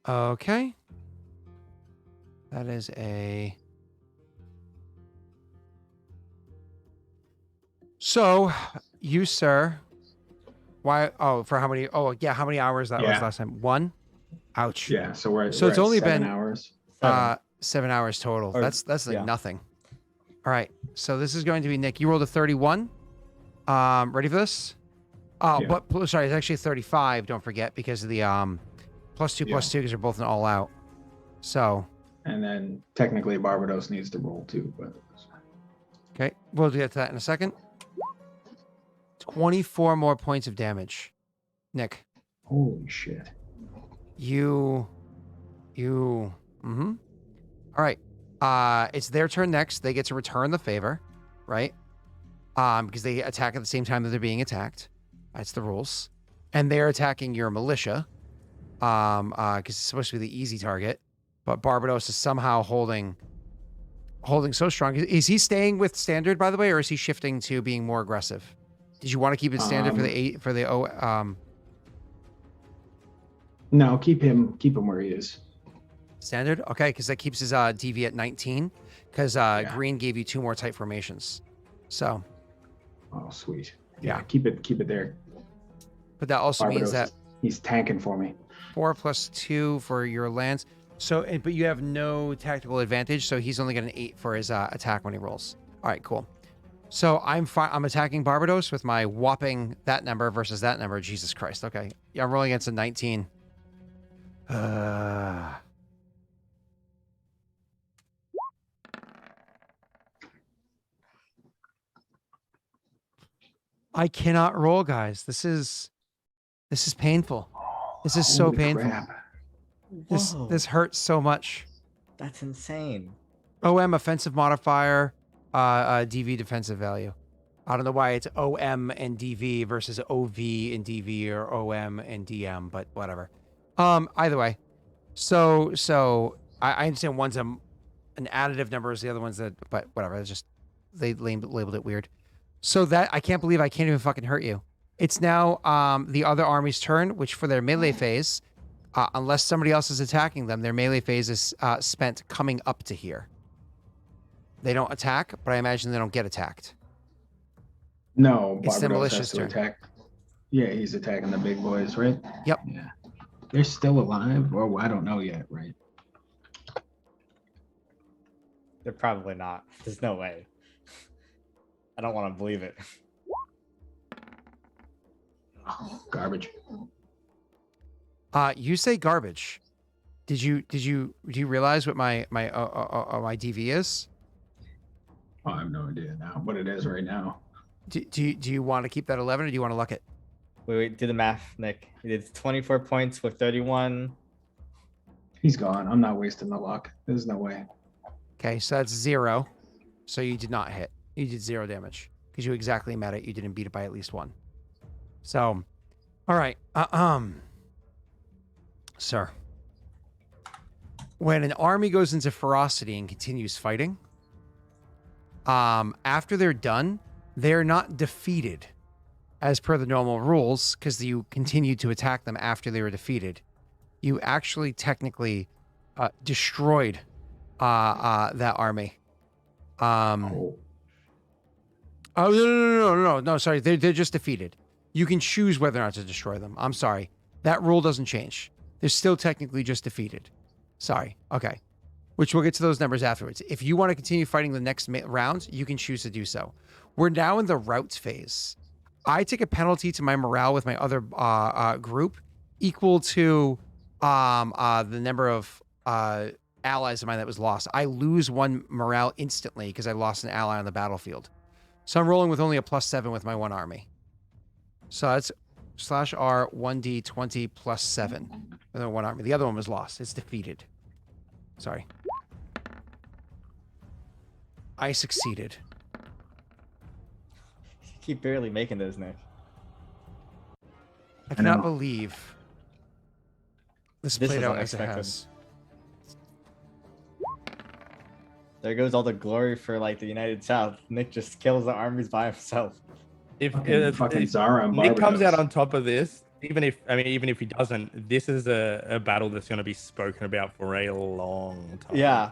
Okay. That is a... So, you, sir... Why? Oh, for how many... Oh, yeah, how many hours that was Yeah. last time? 1? Ouch. Yeah, so we're So it's at only 7 been- hours. 7 hours total. Or- That's like yeah. nothing. All right. So this is going to be Nick. You rolled a 31. Ready for this? Yeah. But sorry, it's actually 35. Don't forget because of the +2 Yeah. +2 because they're both an all out. So And then technically Barbados needs to roll too, but okay, we'll get to that in a second. 24 more points of damage, Nick. holy shit. You. Mm-hmm. All right. It's their turn next. They get to return the favor, right? Because they attack at the same time that they're being attacked. That's the rules. And they're attacking your militia. Because it's supposed to be the easy target. But Barbados is somehow holding so strong. Is he staying with standard, by the way, or is he shifting to being more aggressive? Did you want to keep it standard for the No, keep him where he is. standard? Okay, because that keeps his DV at 19. Because green gave you 2 more tight formations. So, Oh, sweet. Yeah. Yeah, keep it there. but that also means Barbados, that he's tanking for me. 4 + 2 for your lands. So, but you have no tactical advantage, so he's only got an 8 for his attack when he rolls. All right, cool. So I'm attacking Barbados with my whopping that number versus that number. Jesus Christ. Okay. Yeah, I'm rolling against a 19. I cannot roll, guys. This is painful. This is so Holy painful. crap. This hurts so much. That's insane. OM offensive modifier, DV defensive value. I don't know why it's OM and DV versus OV and DV or OM and DM, but whatever. Either way. So I understand one's an additive number is the other one's that, but whatever. It's just they labeled it weird. So that I can't believe I can't even fucking hurt you. It's now the other army's turn, which for their melee phase, unless somebody else is attacking them, their melee phase is spent coming up to here. They don't attack, but I imagine they don't get attacked. No, It's the Barbados militia's has to turn. attack. Yeah, he's attacking the big boys, right? Yep. Yeah. They're still alive, or I don't know yet, right? They're probably not. There's no way. I don't want to believe it. Garbage. You say garbage. Do you realize what my DV is? Oh, I have no idea now what it is right now. Do you want to keep that 11 or do you want to luck it? Wait, do the math, Nick. He did 24 points with 31. He's gone. I'm not wasting the luck. There's no way. Okay, so that's 0. So you did not hit. You did 0 damage because you exactly met it. You didn't beat it by at least 1. So, all right. Sir, when an army goes into ferocity and continues fighting, after they're done, they're not defeated as per the normal rules because you continue to attack them after they were defeated. You actually technically destroyed that army. Oh. Oh, no, sorry. They're just defeated. You can choose whether or not to destroy them. I'm sorry. That rule doesn't change. They're still technically just defeated. Sorry. Okay. Which we'll get to those numbers afterwards. If you want to continue fighting the next round, you can choose to do so. We're now in the rout phase. I take a penalty to my morale with my other group equal to the number of allies of mine that was lost. I lose 1 morale instantly because I lost an ally on the battlefield. So I'm rolling with only a +7 with my 1 army. So that's /R 1d20 +7 with my 1 army. The other one was lost. It's defeated. Sorry. I succeeded. You keep barely making those, Nick. I cannot know. believe this This played is out as it unexpected. has. There goes all the glory for like the United South. Nick just kills the armies by himself. If, Fucking Zara and Nick comes out Barbados. on top of this, even if he doesn't, this is a battle that's going to be spoken about for a long time. Yeah.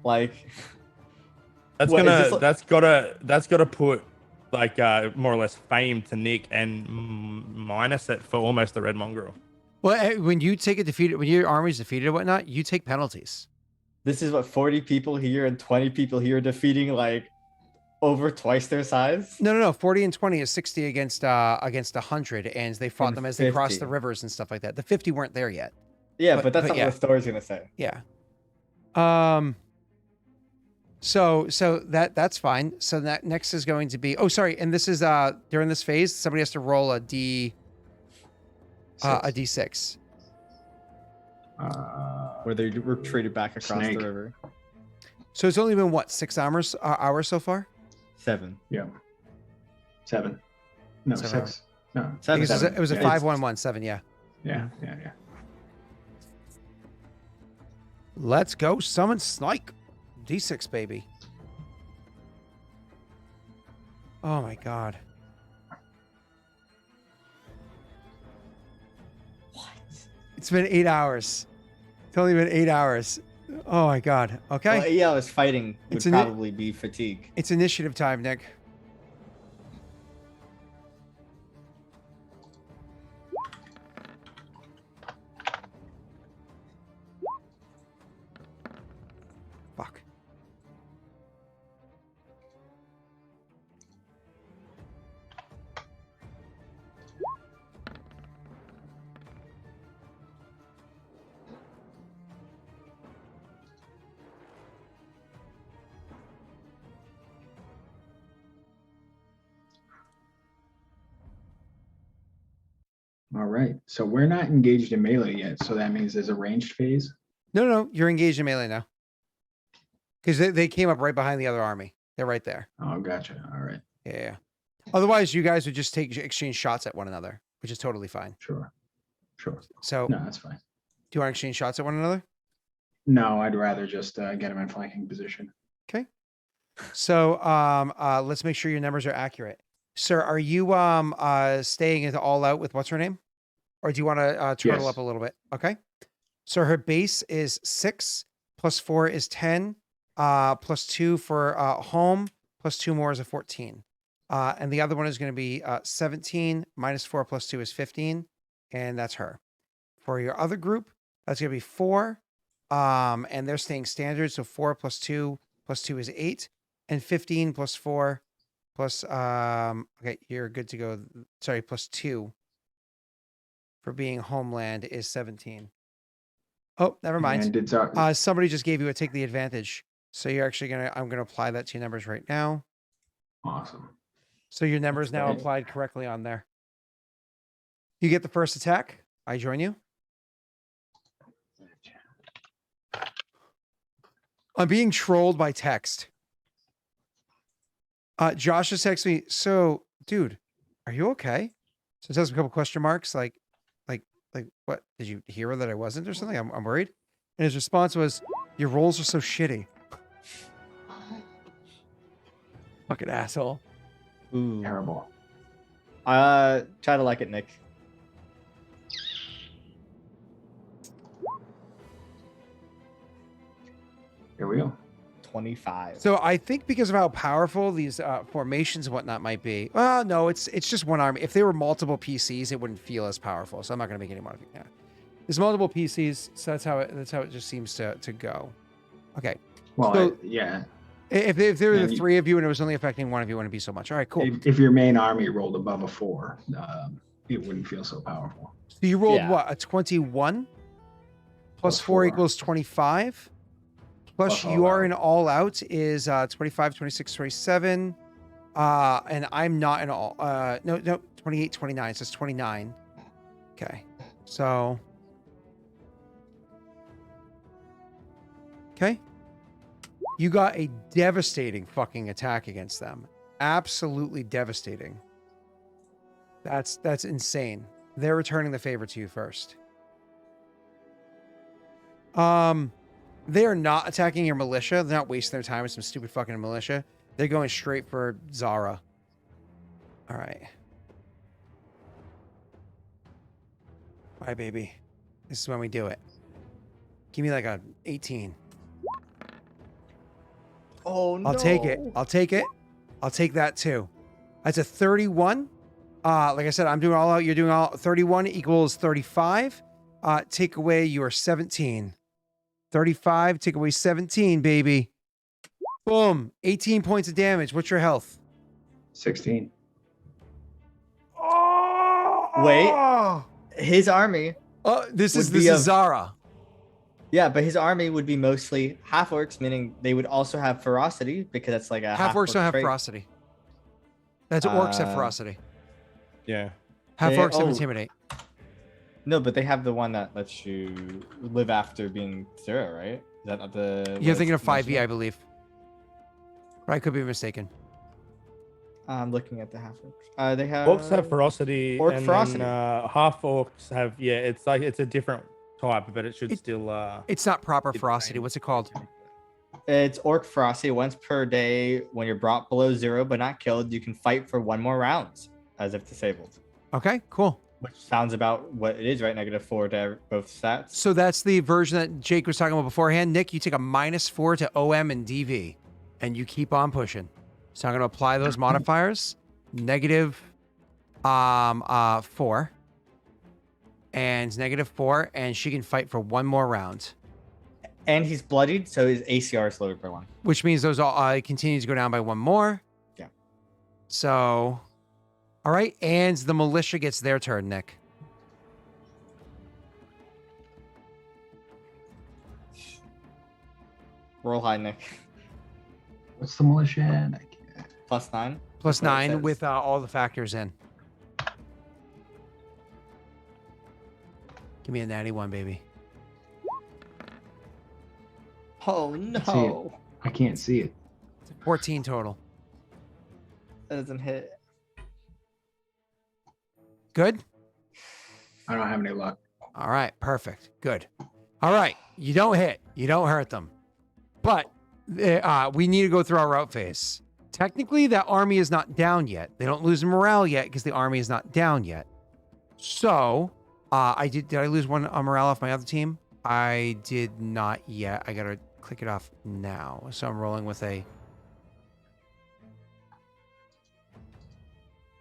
Like That's What, is gonna this like- that's gotta put like more or less fame to Nick and minus it for almost the Red Mongrel. Well, when you take a defeated, when your army's defeated and whatnot, you take penalties. this is what 40 people here and 20 people here defeating like over twice their size. No. 40 and 20 is 60 against 100, and they fought And them as they crossed 50. the rivers and stuff like that. The 50 weren't there yet. Yeah, But- but that's but not yeah. what the story's gonna say. Yeah. So that's fine. So that next is going to be. Oh, sorry. And this is during this phase, somebody has to roll a D6. Where they retreated back across Snake. the river. So it's only been what 6 hours so far? 7. Yeah. 7. No, 7. 6. No. Seven. Because it was a Yeah, 5-1-1-7. Yeah. Yeah. Let's go summon Snike. D6 baby. Oh my god. What? It's been 8 hours. It's only been 8 hours. Oh my god. Okay. Well, yeah, I was fighting would It's an- probably be fatigue. It's initiative time, Nick. All right. So we're not engaged in melee yet. So that means there's a ranged phase. No, you're engaged in melee now. Because they came up right behind the other army. They're right there. Oh, gotcha. All right. Yeah. Otherwise, you guys would just exchange shots at one another, which is totally fine. Sure. So, No, that's fine. do you want to exchange shots at one another? No, I'd rather just get him in flanking position. Okay. So, let's make sure your numbers are accurate. Sir, are you staying into all out with what's her name? Or do you want to turtle Yes. up a little bit? Okay. So her base is 6, plus 4 is 10, plus 2 for home, plus 2 more is a 14. And the other one is going to be 17, minus 4 plus 2 is 15, and that's her. For your other group, that's going to be 4, and they're staying standard, so 4 plus 2 is 8, and 15 plus 4 plus, okay, you're good to go. Sorry, plus 2 for being homeland is 17. Oh, never mind. And it's Somebody just gave you a take the advantage. So you're actually I'm gonna apply that to your numbers right now. awesome. So your numbers now Okay. applied correctly on there. You get the first attack. I join you. I'm being trolled by text. Josh just texted me. So, dude, are you okay? So it says a couple question marks, like, what? Did you hear that I wasn't or something? I'm worried. And his response was, "Your rolls are so shitty." Fucking asshole. Ooh. Terrible. Try to like it, Nick. Here we go. 25. So I think because of how powerful these formations and whatnot might be. Well, no, it's just one army. If they were multiple PCs, it wouldn't feel as powerful. So I'm not going to make any modification. Yeah. There's multiple PCs, so that's how it just seems to go. Okay. Well, So- yeah. If there were And the you- 3 of you and it was only affecting one of you, it wouldn't be so much. All right, cool. If your main army rolled above a 4, it wouldn't feel so powerful. So you rolled Yeah. what? A 21 plus Plus 4 4. equals 25. Plus Plus all you are out. in all out is 25, 26, 27. And I'm not in all. No, 28, 29. So it's 29. Okay. So. Okay. You got a devastating fucking attack against them. Absolutely devastating. That's insane. They're returning the favor to you first. They are not attacking your militia. They're not wasting their time with some stupid fucking militia. They're going straight for Zara. All right. All right, baby. This is when we do it. Give me like a 18. Oh no. I'll take it. I'll take it. I'll take that too. That's a 31. Like I said, I'm doing all out. You're doing all 31 equals 35. Take away your 17. 35, take away 17, baby. Boom. 18 points of damage. What's your health? 16. Oh! His army. Oh, this Would is be a- Zara. Yeah, but his army would be mostly half orcs, meaning they would also have ferocity because that's like a Half orcs don't have trait. ferocity. That's orcs have Uh, ferocity. Yeah. Half they- orcs have oh. intimidate. No, but they have the one that lets you live after being 0, right? Is that not the? You're what thinking of it's 5e, I mentioned? believe. But I could be mistaken. I'm looking at the half orcs. They have Orcs have ferocity. orc and ferocity. Then, half orcs have, yeah, it's like, it's a different type, but it should It- still, It's not proper It's ferocity. fine. What's it called? It's orc ferocity. Once per day, when you're brought below 0 but not killed, you can fight for 1 more round as if disabled. Okay, cool. Which sounds about what it is, right? -4 to both stats. So that's the version that Jake was talking about beforehand. Nick, you take a -4 to OM and DV, and you keep on pushing. So I'm going to apply those modifiers. -4 and -4, and she can fight for 1 more round, And he's bloodied, so his ACR is lowered by 1. which means those all continue to go down by 1 more. Yeah. So, all right, and the militia gets their turn, Nick. Roll high, Nick. What's the militia at? +9. Plus That's what it 9 says. with all the factors in. Give me a natty one, baby. Oh See it. no. I can't see it. 14 total. That doesn't hit. Good? I don't have any luck. All right, perfect. Good. All right, you don't hit. You don't hurt them. But we need to go through our route phase. Technically, that army is not down yet. They don't lose morale yet because the army is not down yet. So, did I lose one morale off my other team? I did not yet. I got to click it off now. So I'm rolling with a...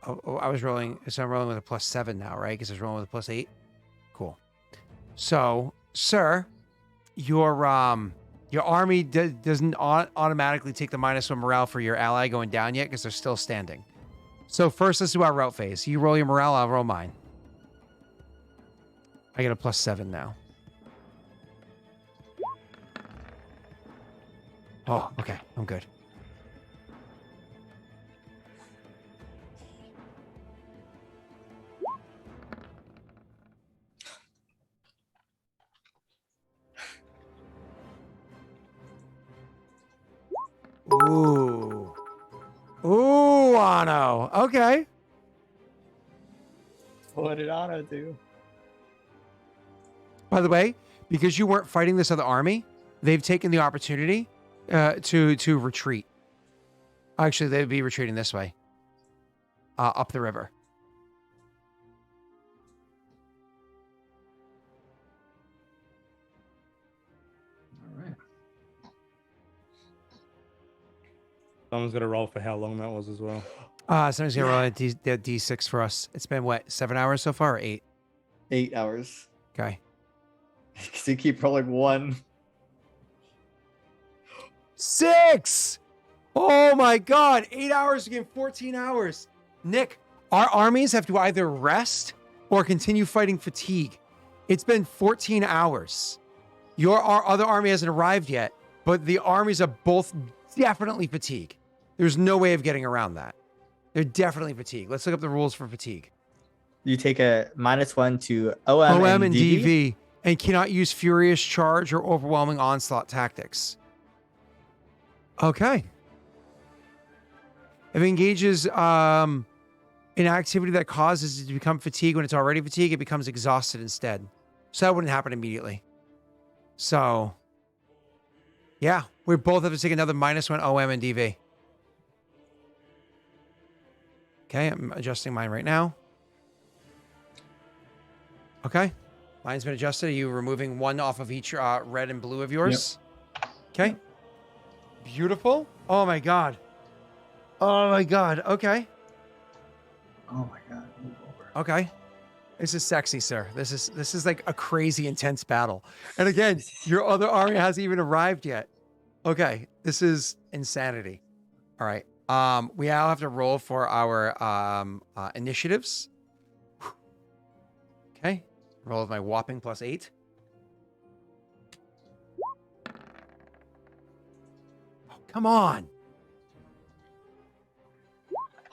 Oh, I was rolling... So I'm rolling with a +7 now, right? Because I was rolling with a +8. Cool. So, sir, your army doesn't automatically take the -1 morale for your ally going down yet because they're still standing. So first, let's do our route phase. You roll your morale, I'll roll mine. I get a +7 now. Oh, okay. I'm good. Ooh. Ooh, Ano. Okay. What did Otto do? By the way, because you weren't fighting this other army, they've taken the opportunity to retreat. Actually, they'd be retreating this way. Up the river. All right. Someone's got to roll for how long that was as well. Somebody's gonna roll a D6 for us. It's been what, 7 hours so far or 8? 8 hours. Okay. Because you keep rolling 1. 6! Oh my god, 8 hours again, 14 hours. Nick, our armies have to either rest or continue fighting fatigue. It's been 14 hours. Our other army hasn't arrived yet, but the armies are both definitely fatigued. There's no way of getting around that. They're definitely fatigued. Let's look up the rules for fatigue. You take a -1 to OM, OM and and DV, and cannot use furious charge or overwhelming onslaught tactics. Okay. If it engages an activity that causes it to become fatigued when it's already fatigued, it becomes exhausted instead. So that wouldn't happen immediately. So, yeah, we both have to take another -1 OM and DV. Okay, I'm adjusting mine right now. Okay, mine's been adjusted. Are you removing 1 off of each red and blue of yours? Yep. Okay. Beautiful. Oh my god. Oh my god. Okay. Oh my god. Move over. Okay. This is sexy, sir. This is like a crazy intense battle. And again, your other army hasn't even arrived yet. Okay. This is insanity. All right. We now have to roll for our initiatives. Okay. Roll with my whopping +8. Oh, come on.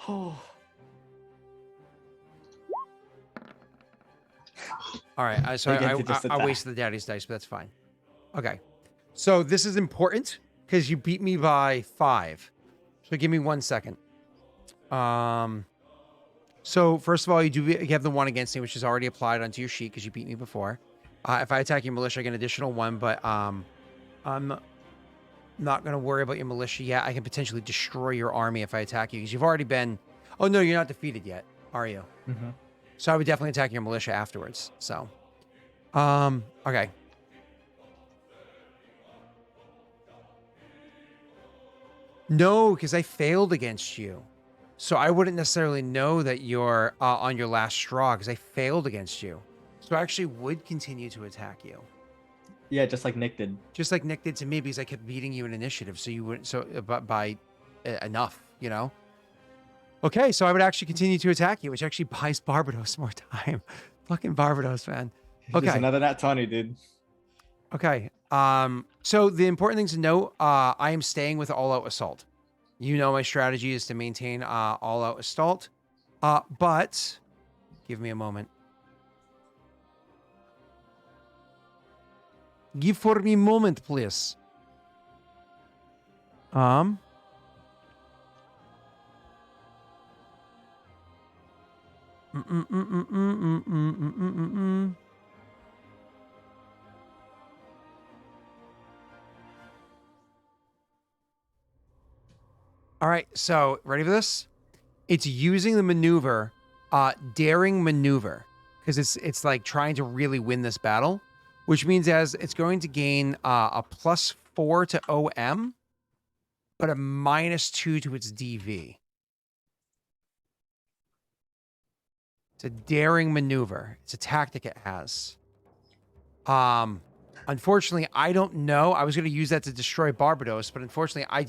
Oh. All right. I wasted the daddy's dice, but that's fine. Okay. So this is important because you beat me by 5. So give me 1 second. So first of all, you have the 1 against me, which is already applied onto your sheet because you beat me before. If I attack your militia, I get an additional 1, but I'm not going to worry about your militia yet. I can potentially destroy your army if I attack you because you've already been... Oh, no, you're not defeated yet, are you? Mm-hmm. So I would definitely attack your militia afterwards. So, okay. No, because I failed against you. So I wouldn't necessarily know that you're on your last straw because I failed against you. So I actually would continue to attack you. Yeah, just like Nick did. Just like Nick did to me because I kept beating you in initiative. So you wouldn't, by enough, you know? Okay, so I would actually continue to attack you, which actually buys Barbados more time. Fucking Barbados, man. Okay. Just another nat 20, dude. Okay. So the important things to note, I am staying with all-out assault. You know my strategy is to maintain all-out assault. But give me a moment. Give for me moment, please. All right, so ready for this? It's using the maneuver, daring maneuver, because it's like trying to really win this battle, which means as it's going to gain a +4 to OM, but a -2 to its DV. It's a daring maneuver. It's a tactic it has. Unfortunately, I don't know. I was going to use that to destroy Barbados, but unfortunately, I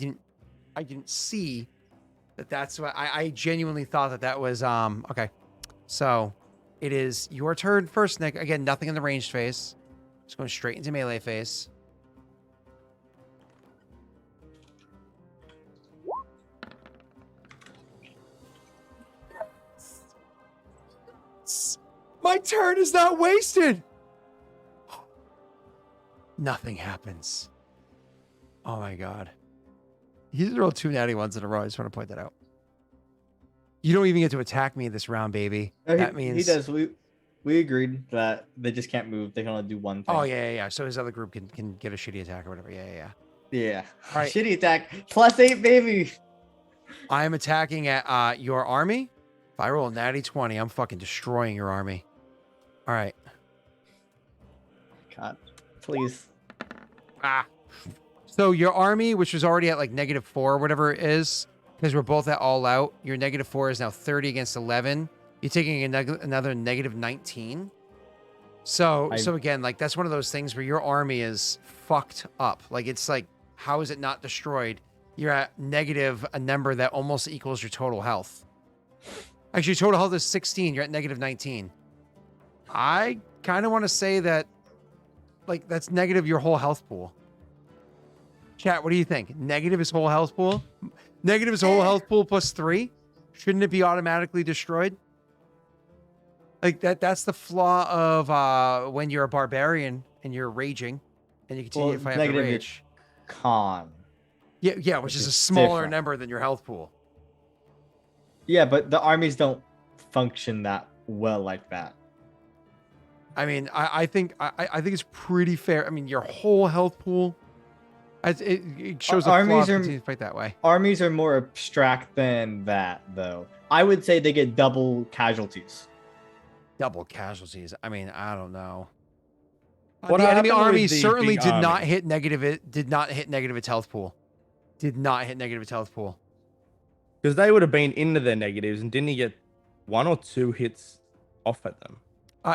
didn't see that. That's what I genuinely thought that was okay. So it is your turn first, Nick. Again, nothing in the ranged phase. Just going straight into melee phase. My turn is not wasted. Nothing happens. Oh my god. He's rolled 2 natty ones in a row. I just want to point that out. You don't even get to attack me this round, baby. That means he does. We agreed that they just can't move. They can only do one thing. Oh yeah. So his other group can get a shitty attack or whatever. Yeah. Yeah. All right. Shitty attack. +8, baby. I am attacking at your army. If I roll a natty 20, I'm fucking destroying your army. All right. God, please. So your army, which was already at like -4 or whatever it is, because we're both at all out, your -4 is now 30 against 11. You're taking another -19. So again, like that's one of those things where your army is fucked up. Like it's like, how is it not destroyed? You're at negative a number that almost equals your total health. Actually, your total health is 16. You're at -19. I kind of want to say that, like, that's negative your whole health pool. Chat, what do you think? Negative his whole health pool? Negative his whole health pool +3? Shouldn't it be automatically destroyed? Like, that's the flaw of when you're a barbarian and you're raging and you continue to fight the rage. Con. Yeah, which is a smaller different. number than your health pool. Yeah, but the armies don't function that well like that. I mean, I think it's pretty fair. I mean, your whole health pool, it shows a flaw if you continue to fight that way. Armies are more abstract than that, though. I would say they get double casualties. Double casualties. I mean, I don't know. What the enemy happened army with the certainly big did not army? hit negative. It did not hit negative its health pool. Did not hit negative its health pool. Because they would have been into their negatives, and didn't he get 1 or 2 hits off at them?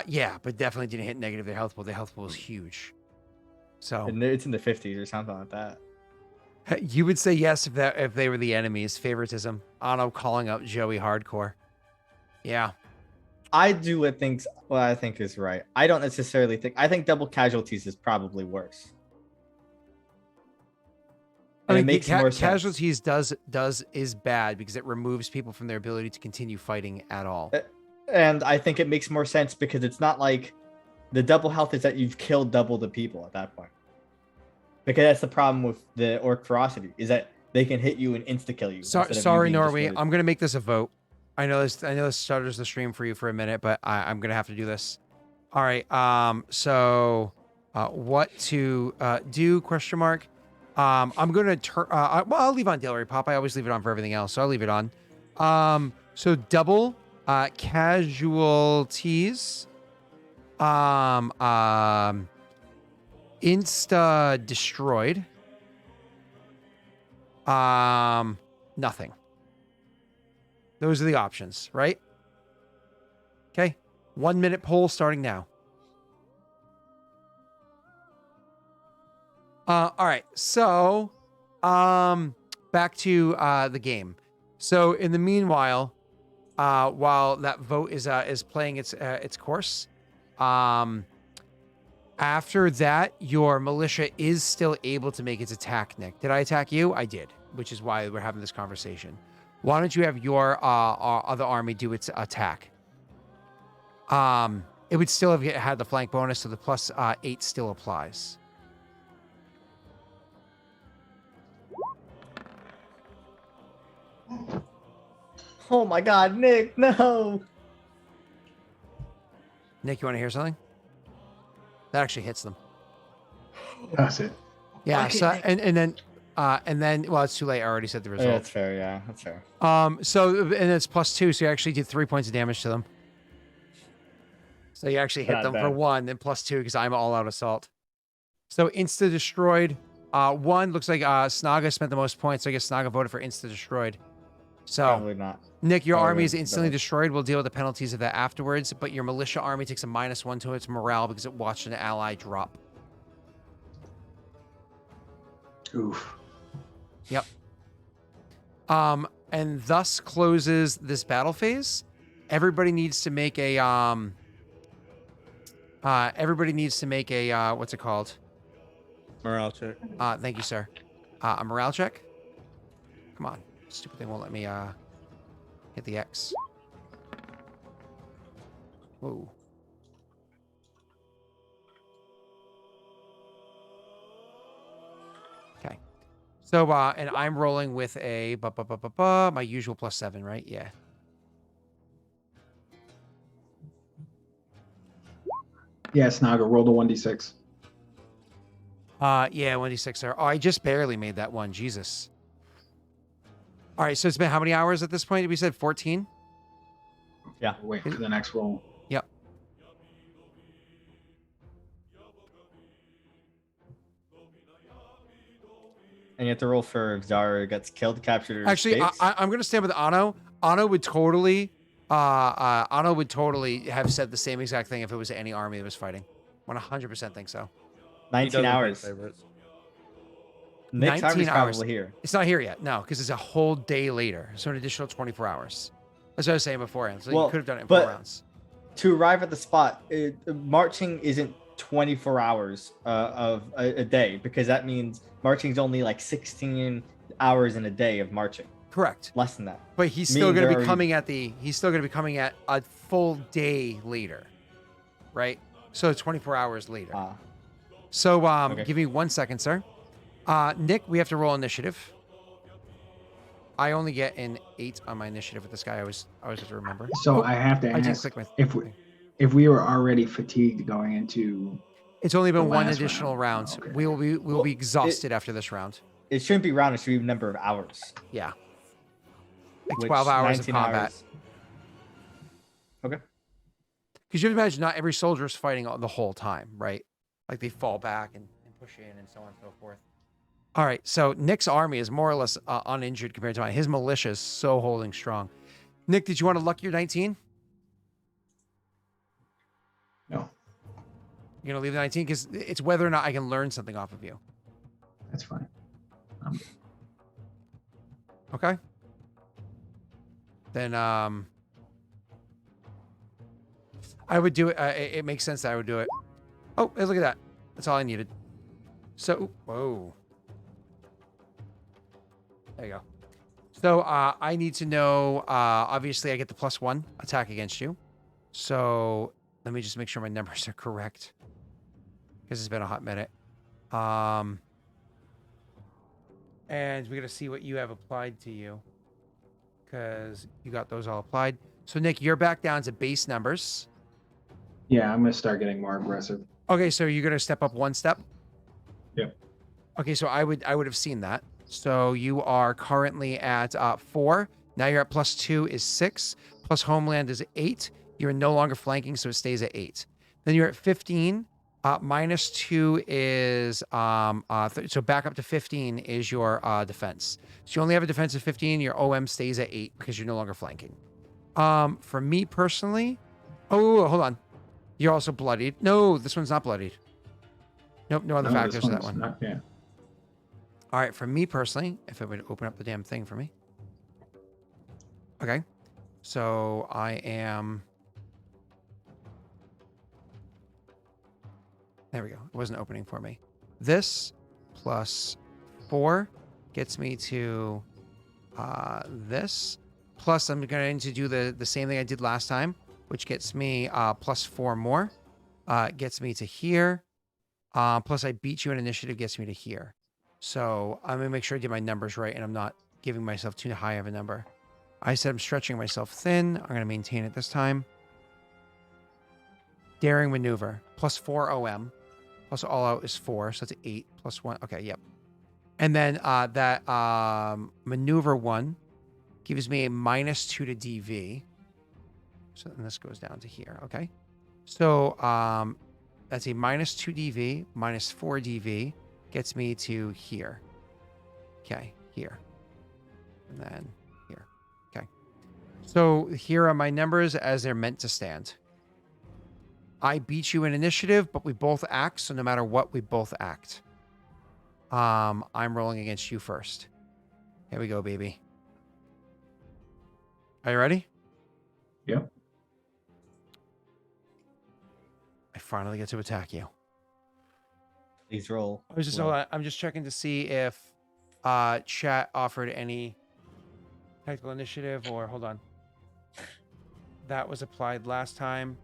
Yeah, but definitely didn't hit negative their health pool. Their health pool is huge. So And it's in the 50s or something like that. you would say yes if they were the enemies. Favoritism. Ano calling up Joey hardcore. Yeah. I do what I think is right. I don't necessarily think. I think double casualties is probably worse. And it makes more sense. Casualties is bad because it removes people from their ability to continue fighting at all. And I think it makes more sense because it's not like the double health is that you've killed double the people at that point. Because that's the problem with the orc ferocity, is that they can hit you and insta kill you. Sorry, Norway. I'm gonna make this a vote. I know this stutters the stream for you for a minute, but I'm gonna have to do this. All right. So what to do? Question mark. I'm gonna turn. Well, I'll leave on Daelric Pop. I always leave it on for everything else, so I'll leave it on. So double casualties. Insta destroyed. Nothing. Those are the options, right? Okay. 1 minute poll starting now. All right. So, back to the game. So, in the meanwhile, while that vote is playing its course, after that, your militia is still able to make its attack. Nick, did I attack you? I did, which is why we're having this conversation. Why don't you have your other army do its attack? It would still have had the flank bonus, so the +8 still applies. Oh my God, Nick, no. Nick, you want to hear something? That actually hits them. That's it. Yeah. Okay, So Nick. and then well, it's too late. I already said the Yeah, result. that's fair. Yeah, that's fair. So and it's +2, so you actually did 3 points of damage to them. So you actually hit Not them for bad. 1 and +2 because I'm all out assault. So insta destroyed. 1 looks like Snaga spent the most points, so I guess Snaga voted for insta destroyed. So Probably not. Nick, your Probably army is wouldn't instantly vote. destroyed. We'll deal with the penalties of that afterwards, but your militia army takes a -1 to its morale because it watched an ally drop. Oof. Yep. And thus closes this battle phase. Everybody needs to make a what's it called? Morale check. Thank you, sir. A morale check. Come on. Stupid thing won't let me hit the X. Whoa. Okay. So and I'm rolling with a my usual +7, right? Yeah. Yeah, Snaga, roll the 1d6. Yeah, 1d6 there. Oh, I just barely made that one. Jesus. All right, so it's been how many hours at this point? We said 14? Yeah. Wait for the next roll. Yep. And you have to roll for if Zara gets killed, captured, or Actually, escapes. I'm going to stand with Anno. Anno would totally have said the same exact thing if it was any army that was fighting. 100% think so. He 19 doesn't hours. play favorites. Nick's 19 army's hours. probably here. It's not here yet, no, because it's a whole day later. So an additional 24 hours. That's what I was saying beforehand. So Well, you could have done it in 4 but- rounds. To arrive at the spot, marching isn't 24 hours of a day, because that means marching is only like 16 hours in a day of marching. Correct. Less than that. But he's still Meaning going to they're be already- coming at he's still going to be coming at a full day later. Right? So 24 hours later. So Okay. give me 1 second, sir. Nick, we have to roll initiative. I only get an 8 on my initiative with this guy. I always have to remember. So Oh, I have to I didn't ask click my if we were already fatigued going into. It's only been the one last additional round. round. Okay. We'll be exhausted after this round. It shouldn't be round, it should be number of hours. Yeah. Like which 12 hours of 19 combat. hours- Okay. Because you have to imagine not every soldier is fighting the whole time, right? Like they fall back and push in and so on and so forth. All right, so Nick's army is more or less uninjured compared to mine. His militia is so holding strong. Nick, did you want to luck your 19? No, You're going to leave the 19? Because it's whether or not I can learn something off of you. that's fine. Okay. Then I would do it. It makes sense that I would do it. Oh, hey, look at that. That's all I needed. So, whoa. There you go. So I need to know, obviously I get the +1 attack against you. So let me just make sure my numbers are correct. Because it's been a hot minute. And we're going to see what you have applied to you. Because you got those all applied. So Nick, you're back down to base numbers. Yeah, I'm gonna start getting more aggressive. Okay, so you're going to step up 1 step? Yep. Okay, so I would have seen that. So you are currently at 4. Now you're at +2 is 6. Plus homeland is 8. You're no longer flanking, so it stays at 8. Then you're at 15. -2 is so back up to 15 is your defense. So you only have a defense of 15. Your OM stays at 8 because you're no longer flanking. For me personally, hold on. You're also bloodied. No, this one's not bloodied. Nope, no other factors to that one. Yeah. All right, for me personally, if it would open up the damn thing for me. Okay, so I am. There we go. It wasn't opening for me. This +4 gets me to this. Plus, I'm going to do the same thing I did last time, which gets me +4 more. Gets me to here. Plus, I beat you in initiative, gets me to here. So I'm going to make sure I get my numbers right and I'm not giving myself too high of a number. I said I'm stretching myself thin. I'm going to maintain it this time. Daring maneuver. Plus 4 OM. Plus all out is 4. So that's 8 plus 1. Okay, yep. And then that maneuver 1 gives me a -2 to DV. So then this goes down to here. Okay. So that's a -2 DV, -4 DV. Gets me to here. Okay, here. And then here. Okay. So here are my numbers as they're meant to stand. I beat you in initiative, but we both act. So no matter what, we both act. I'm rolling against you first. Here we go, baby. Are you ready? Yep. I finally get to attack you. Please roll. I'm just checking to see if chat offered any tactical initiative or hold on. That was applied last time.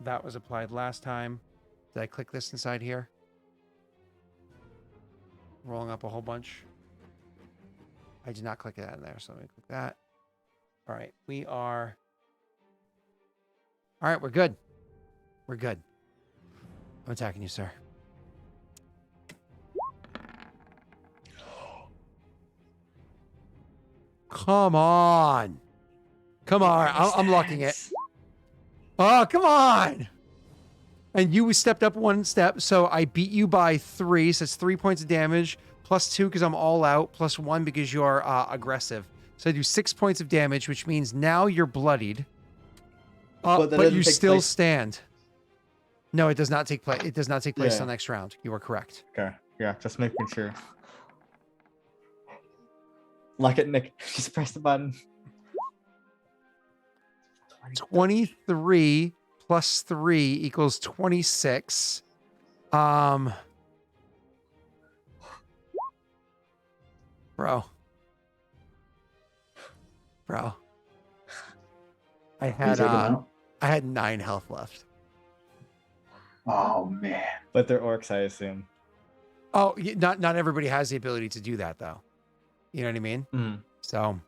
That was applied last time. Did I click this inside here? Rolling up a whole bunch. I did not click that in there, so let me click that. All right, we are. All right, we're good. We're good. I'm attacking you, sir. Come on. Come on. I'm locking it. Oh, come on. And you stepped up 1 step, so I beat you by 3. So it's 3 points of damage, +2 because I'm all out, +1 because you're aggressive. So I do 6 points of damage, which means now you're bloodied. But you still stand. No, it does not take place. It does not take place Yeah. till next round. You are correct. Okay. Yeah, just making sure. Like it, Nick. Just press the button. 23 plus 3 equals 26. Bro. I You had take him out? I had 9 health left. Oh man. But they're orcs, I assume. Oh, not everybody has the ability to do that though. You know what I mean? Mm. So,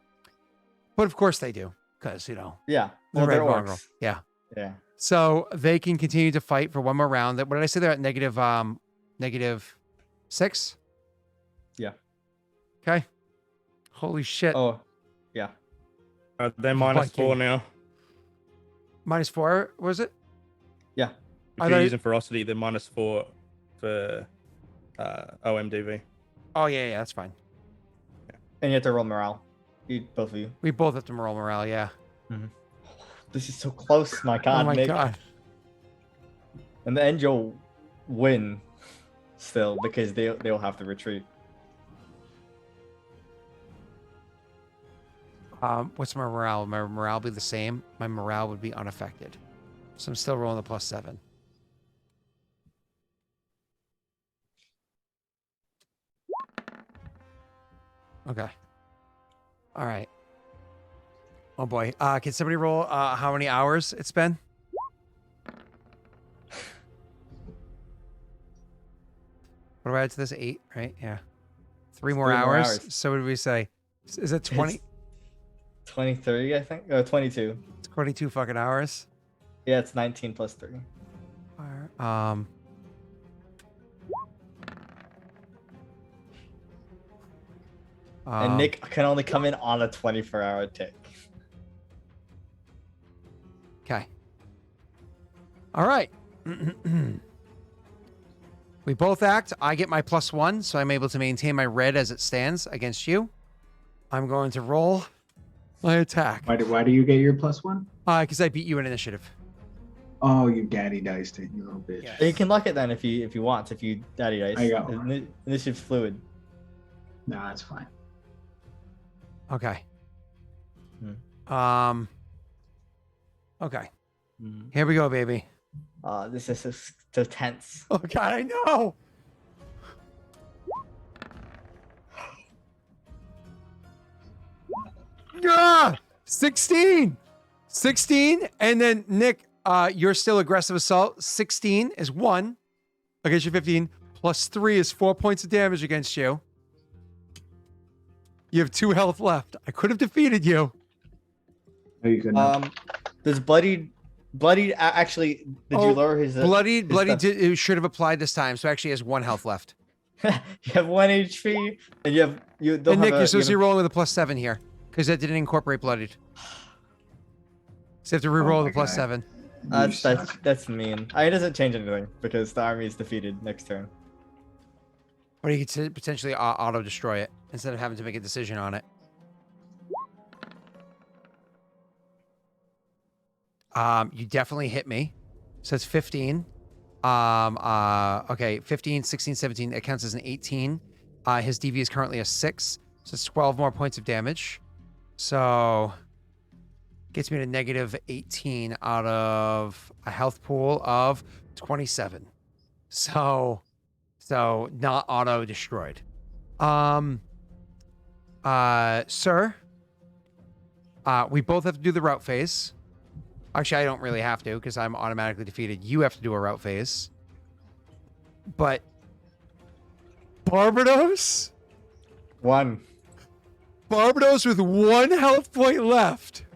but of course they do, because Yeah. the Well, red they're mongrel. orcs. Yeah. Yeah. So they can continue to fight for one more round. What did I say? They're at -6. Yeah. Okay. Holy shit. Oh, yeah. They're -4 now. -4 was it? Yeah. If Are you're they- using ferocity, they're -4 for OMDV. Oh yeah, that's fine. And you have to roll morale. Both of you. We both have to roll morale. Yeah. This is so close, my god. Oh my Nick. god. In the end, you'll win still because they'll have to retreat. What's my morale? My morale be the same. My morale would be unaffected. So I'm still rolling the +7. Okay. All right. Oh boy. Can somebody roll how many hours it's been? What do I add to this? 8, right? Yeah. 3 more 3 more hours. hours. So what did we say? Is it 20? It's 23, I think. Oh, 22. 22 fucking hours. Yeah, it's 19 plus 3. Um. And Nick can only come in on a 24-hour tick. Okay. All right. We both act. I get my +1, so I'm able to maintain my red as it stands against you. I'm going to roll my attack. Why do you get your +1? Because I beat you in initiative. Oh, you daddy diced it, you little bitch. Yeah. You can lock it then if you want. If you daddy dice. I got Initiative's fluid. No, that's fine. Okay. Hmm. Okay. Mhm. Here we go, baby. This is so tense. Oh God, I know. Ah, 16. 16. And then Nick, you're still aggressive assault. 16 is 1 against your 15. Plus 3 is 4 points of damage against you. You have 2 health left. I could have defeated you. No, you could not. Does actually? Did Oh, you lower his? Bloodied stuff? it should have applied this time, so actually he has 1 health left. You have 1 HP, and you don't And have Nick, a, you're supposed to you be rolling with a +7 here, because that didn't incorporate bloodied. So you have to re-roll my the God. have- +7. You suck. that's mean. It doesn't change anything because the army is defeated next turn. Or you could potentially auto-destroy it, instead of having to make a decision on it. You definitely hit me. So it's 15. Okay, 15, 16, 17. It counts as an 18. His DV is currently a 6. So it's 12 more points of damage. So gets me to negative 18 out of a health pool of 27. So not auto destroyed. Sir, we both have to do the route phase. Actually, I don't really have to because I'm automatically defeated. You have to do a route phase. But Barbados? 1. Barbados with 1 health point left.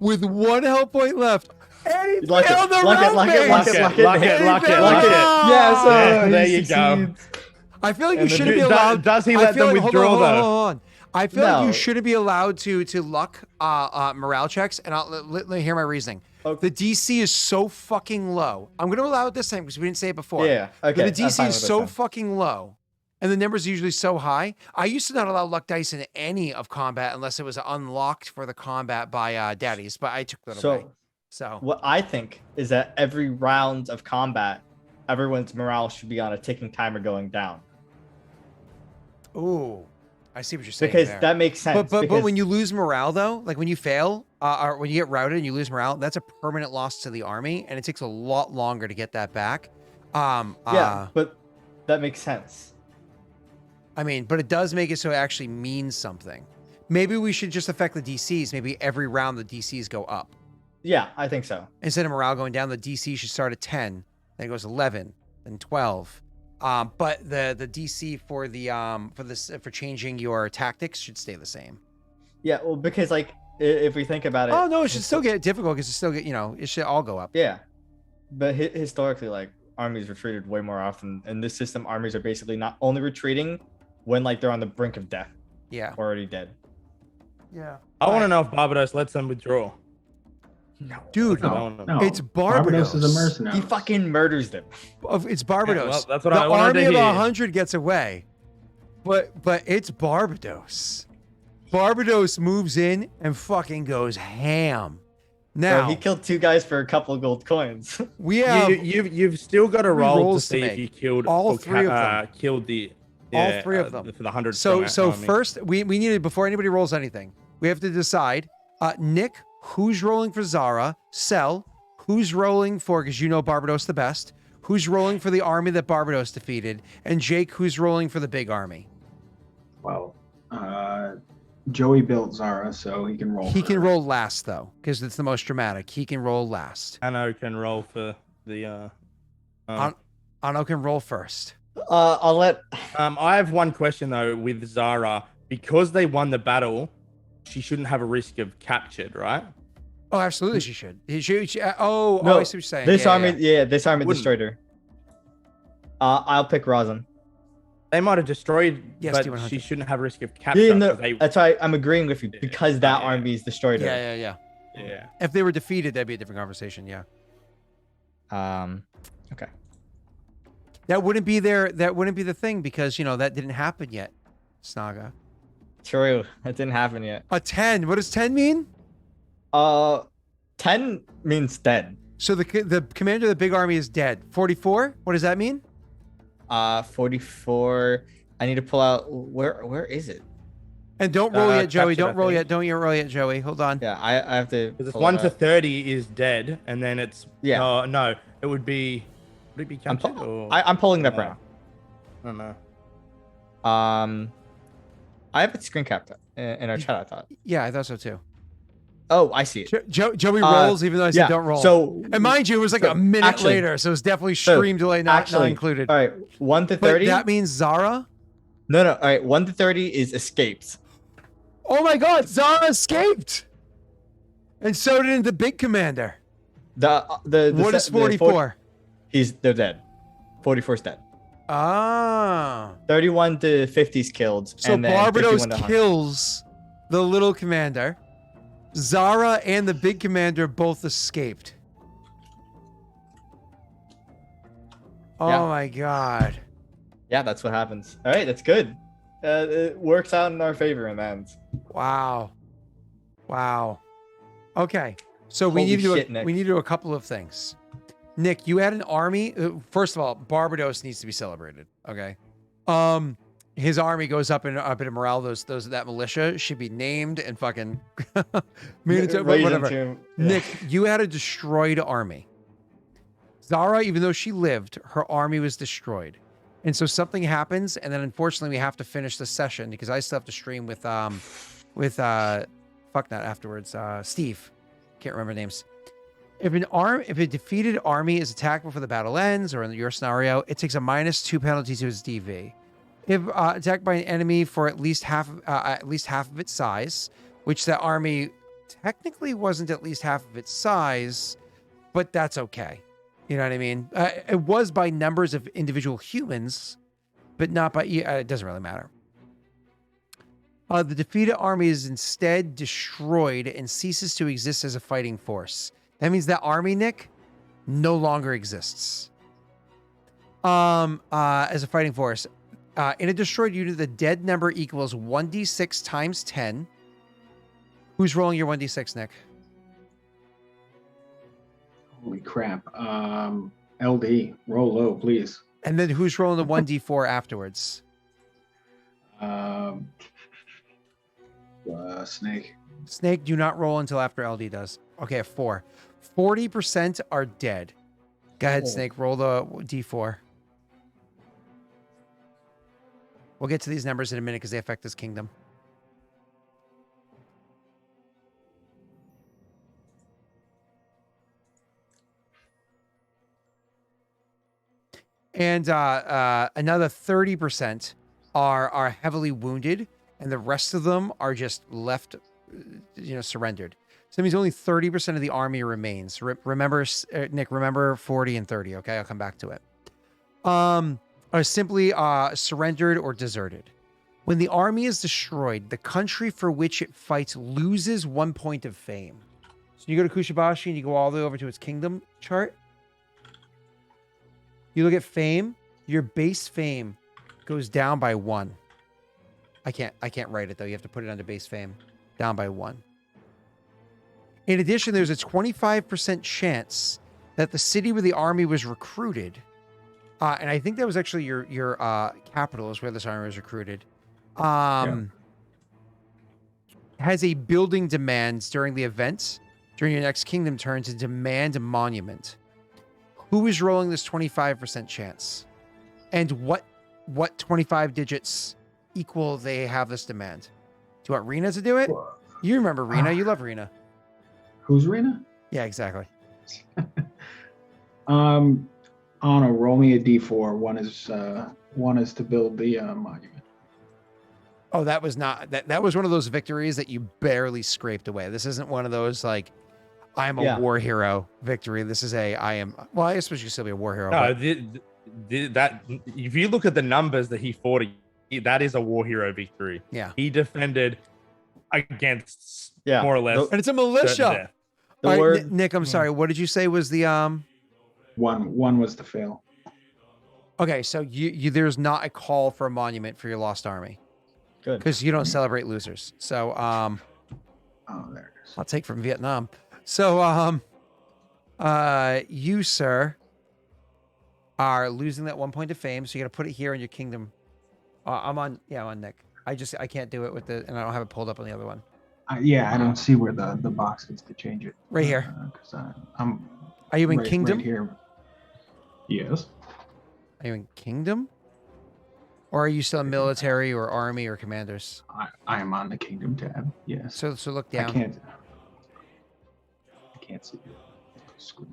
With 1 health point left. And he Lock it, failed the lock it, route lock it, phase! lock it, lock it, lock it, And lock he it, failed lock it. Yes, There he you go. succeeds. I feel like you And the shouldn't be dude- allowed. does he I let feel them like- withdraw, hold on, though? hold on. I feel like No. you shouldn't be allowed to luck morale checks, and let me hear my reasoning. Okay. The DC is so fucking low. I'm going to allow it this time because we didn't say it before. Yeah, okay, But I'm the DC fine is with this so then. fucking low, and the numbers are usually so high. I used to not allow luck dice in any of combat unless it was unlocked for the combat by daddies, but I took that away. So What I think is that every round of combat, everyone's morale should be on a ticking timer going down. ooh, I see what you're saying Because there. that makes sense. But because, when you lose morale though, like when you fail or when you get routed and you lose morale, that's a permanent loss to the army, and it takes a lot longer to get that back. but that makes sense. I mean, but it does make it so it actually means something. Maybe we should just affect the DCs. Maybe every round the DCs go up. Yeah, I think so. Instead of morale going down, the DC should start at 10, then it goes 11, then 12. But the DC for the for changing your tactics should stay the same. Yeah, well, because like if we think about it. Oh no, it should still get difficult because it still get it should all go up. Yeah, but historically, like armies retreated way more often. In this system, armies are basically not only retreating when like they're on the brink of death, Yeah. already dead. Yeah. I want to know if Barbados lets them withdraw. No, Dude, No, no. no. It's Barbados. is a mercenary. he fucking murders them. It's Barbados. well, that's what the I wanted army to of hear. 100 gets away, but it's Barbados. Barbados moves in and fucking goes ham. Now Bro, he killed 2 guys for a couple of gold coins. we have You've still got to three roll to rolls to see if make. you killed All or 3 of them. killed the All 3 of them. for the 100. so army. first we need to, before anybody rolls anything, we have to decide Nick, who's rolling for Zara, Sel, who's rolling for, because you know Barbados the best, who's rolling for the army that Barbados defeated, and Jake, who's rolling for the big army. Well, Joey built Zara, so he can roll. He for can her. roll last though, because it's the most dramatic. He can roll last. Anno can roll for the. Ano can roll first. I'll let. I have one question though with Zara, because they won the battle. She shouldn't have a risk of captured, right? Oh, absolutely, she should. I see what No, you're saying. This Yeah, army, yeah. this army Wouldn't. destroyed her. I'll pick Rosin. They might have destroyed, Yes, but D100. she shouldn't have risk of capture. Yeah, no, 'cause they, that's why I'm agreeing with you because that Yeah. army is destroyed her. Yeah. yeah. If they were defeated, that'd be a different conversation. Yeah, Okay. that wouldn't be the thing because that didn't happen yet. Snaga. True. That didn't happen yet. A 10. What does 10 mean? 10 means dead. So the commander of the big army is dead. 44. What does that mean? 44. I need to pull out. Where is it? And don't roll yet, Joey. captured, I Don't roll think. ydon't you roll yet, Joey. Hold on. Yeah, I have to. Because it's pull 1 it to up. 30 is dead, and then it's Yeah. No, it would be. Would it be I'm, captured or? I'm pulling it up No. right I don't know. now. I have it screen capped in our chat. I thought. Yeah, I thought so too. Oh, I see it. Joey rolls even though I said Yeah. don't roll. So and mind you, it was like so a minute actually- later, so it's definitely so stream delay not actually, included. All right, 1 to But 30. that means Zara. No. All right, 1 to 30 is escapes. Oh my God, Zara escaped. And so did the big commander. The What is the 44? They're dead. 44's dead. Ah. 31 to 50's killed. So and then Barbados 51 to 100. kills the little commander. Zara and the big commander both escaped. Oh Yeah. my god. Yeah, that's what happens. All right, that's good. It works out in our favor in the end. Wow. Wow. Okay. So we Holy need to shit, do Nick. we need to do a couple of things. Nick, you had an army. First of all, Barbados needs to be celebrated. Okay. His army goes up in morale. That militia should be named and fucking made into Raised whatever. into- Nick, you had a destroyed army. Zara, even though she lived, her army was destroyed. And so something happens, and then unfortunately we have to finish the session because I still have to stream with fuck that afterwards. Steve. Can't remember names. If a defeated army is attacked before the battle ends, or in your scenario, it takes a -2 penalty to its DV. If attacked by an enemy for at least half of its size, which that army technically wasn't at least half of its size, but that's okay. You know what I mean? It was by numbers of individual humans, but not by. It doesn't really matter. The defeated army is instead destroyed and ceases to exist as a fighting force. That means that army, Nick, no longer exists. As a fighting force. In a destroyed unit, the dead number equals 1d6 times 10. Who's rolling your 1d6, Nick? Holy crap. LD, roll low, please. And then who's rolling the 1d4 afterwards? Snake. Snake, do not roll until after LD does. Okay, a 4. 40% are dead. Go ahead, Oh. Snake. Roll the d4. We'll get to these numbers in a minute because they affect this kingdom. And another 30% are heavily wounded, and the rest of them are just left, surrendered. So that means only 30% of the army remains. Remember, Nick, remember 40 and 30, okay? I'll come back to it. Are simply surrendered or deserted. When the army is destroyed, the country for which it fights loses 1 point of fame. So you go to Kushibashi and you go all the way over to its kingdom chart. You look at fame, your base fame goes down by 1. I can't write it though. You have to put it under base fame. Down by 1. In addition, there's a 25% chance that the city where the army was recruited, and I think that was actually your capital is where this army was recruited, has a building demands during the event, during your next kingdom turn to demand a monument. Who is rolling this 25% chance? And what 25 digits equal they have this demand? Do you want Rena to do it? You remember Rena. You love Rena. Who's Rena? Yeah, exactly. Anna, roll me a d4. One is to build the monument. Oh, that was not that was one of those victories that you barely scraped away. This isn't one of those like I'm a war hero victory. This is well, I suppose you still be a war hero. No, but that if you look at the numbers that he fought, that is a war hero victory. Yeah. He defended against more or less. And it's a militia. The All right, word, Nick, I'm sorry. What did you say was the One was to fail. Okay, so you there's not a call for a monument for your lost army. Good. Because you don't celebrate losers. So Oh, there it is. I'll take from Vietnam. So you, sir, are losing that 1 point of fame, so you got to put it here in your kingdom. I'm on Nick. I can't do it with and I don't have it pulled up on the other one. I don't see where the box is to change it. Right here. Because I'm. Are you in right, kingdom? Right here. Yes. Are you in kingdom? Or are you still in military or army or commanders? I am on the kingdom tab. Yes. So look down. I can't see the screen.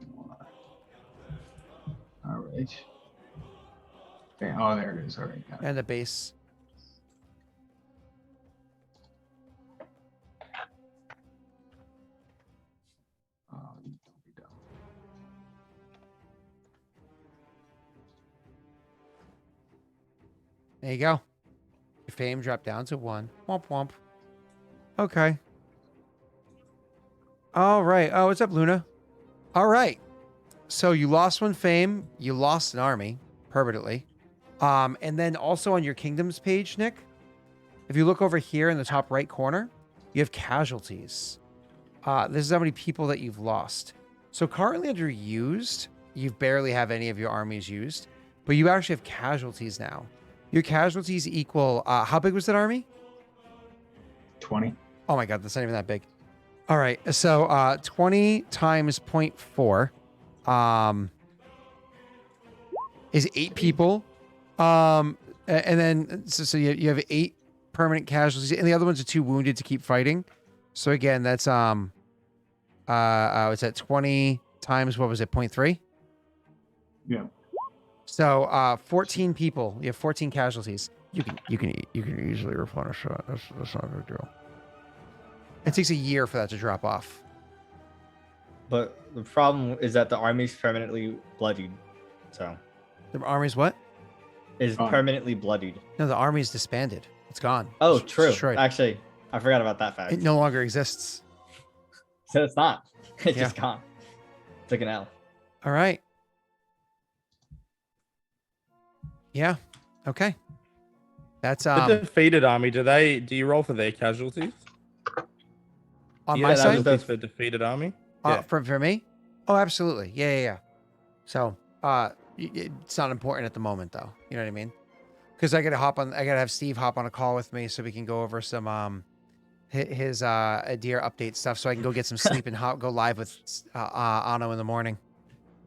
All right. Okay. Oh, there it is. All right. Got it. And the base. There you go. Your fame dropped down to 1. Womp womp. Okay. All right. Oh, what's up, Luna? All right. So you lost 1 fame. You lost an army permanently. And then also on your kingdoms page, Nick, if you look over here in the top right corner, you have casualties. This is how many people that you've lost. So currently under used, you barely have any of your armies used, but you actually have casualties now. Your casualties equal, how big was that army? 20. Oh my God, that's not even that big. All right, so 20 times 0.4 is 8 people. And then, so you have 8 permanent casualties, and the other ones are 2 wounded to keep fighting. So again, that's, it's at 20 times, what was it, 0.3? Yeah. So 14 people. You have 14 casualties. You can easily replenish that. That's not a big deal. It takes a year for that to drop off. But the problem is that the army's permanently bloodied. So The army's what? is Oh. permanently bloodied. No, the army's disbanded. It's gone. Oh, It's true. destroyed. Actually, I forgot about that fact. It no longer exists. So it's not. It's Yeah. just gone. Took an L. All right. Yeah. Okay. That's The defeated army, do you roll for their casualties? on Yeah, my that side. was Casualties for defeated army? Yeah. For me? Oh, absolutely. Yeah. So, it's not important at the moment, though. You know what I mean? Because I gotta have Steve hop on a call with me so we can go over some his deer update stuff, so I can go get some sleep and go live with Anno in the morning.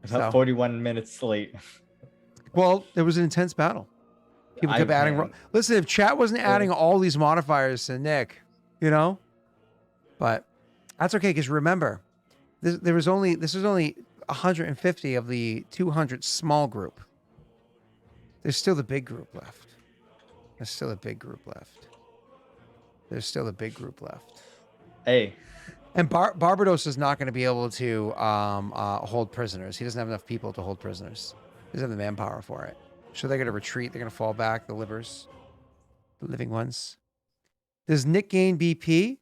About So- 41 minutes late. Well, there was an intense battle. People kept adding. Man. Listen, if chat wasn't adding all these modifiers to Nick, but that's okay because remember, this was only 150 of the 200 small group. There's still the big group left. There's still a big group left. Hey, And Barbados is not going to be able to hold prisoners. He doesn't have enough people to hold prisoners. He doesn't have the manpower for it. So they're going to retreat. They're going to fall back. The livers, the living ones. Does Nick gain BP?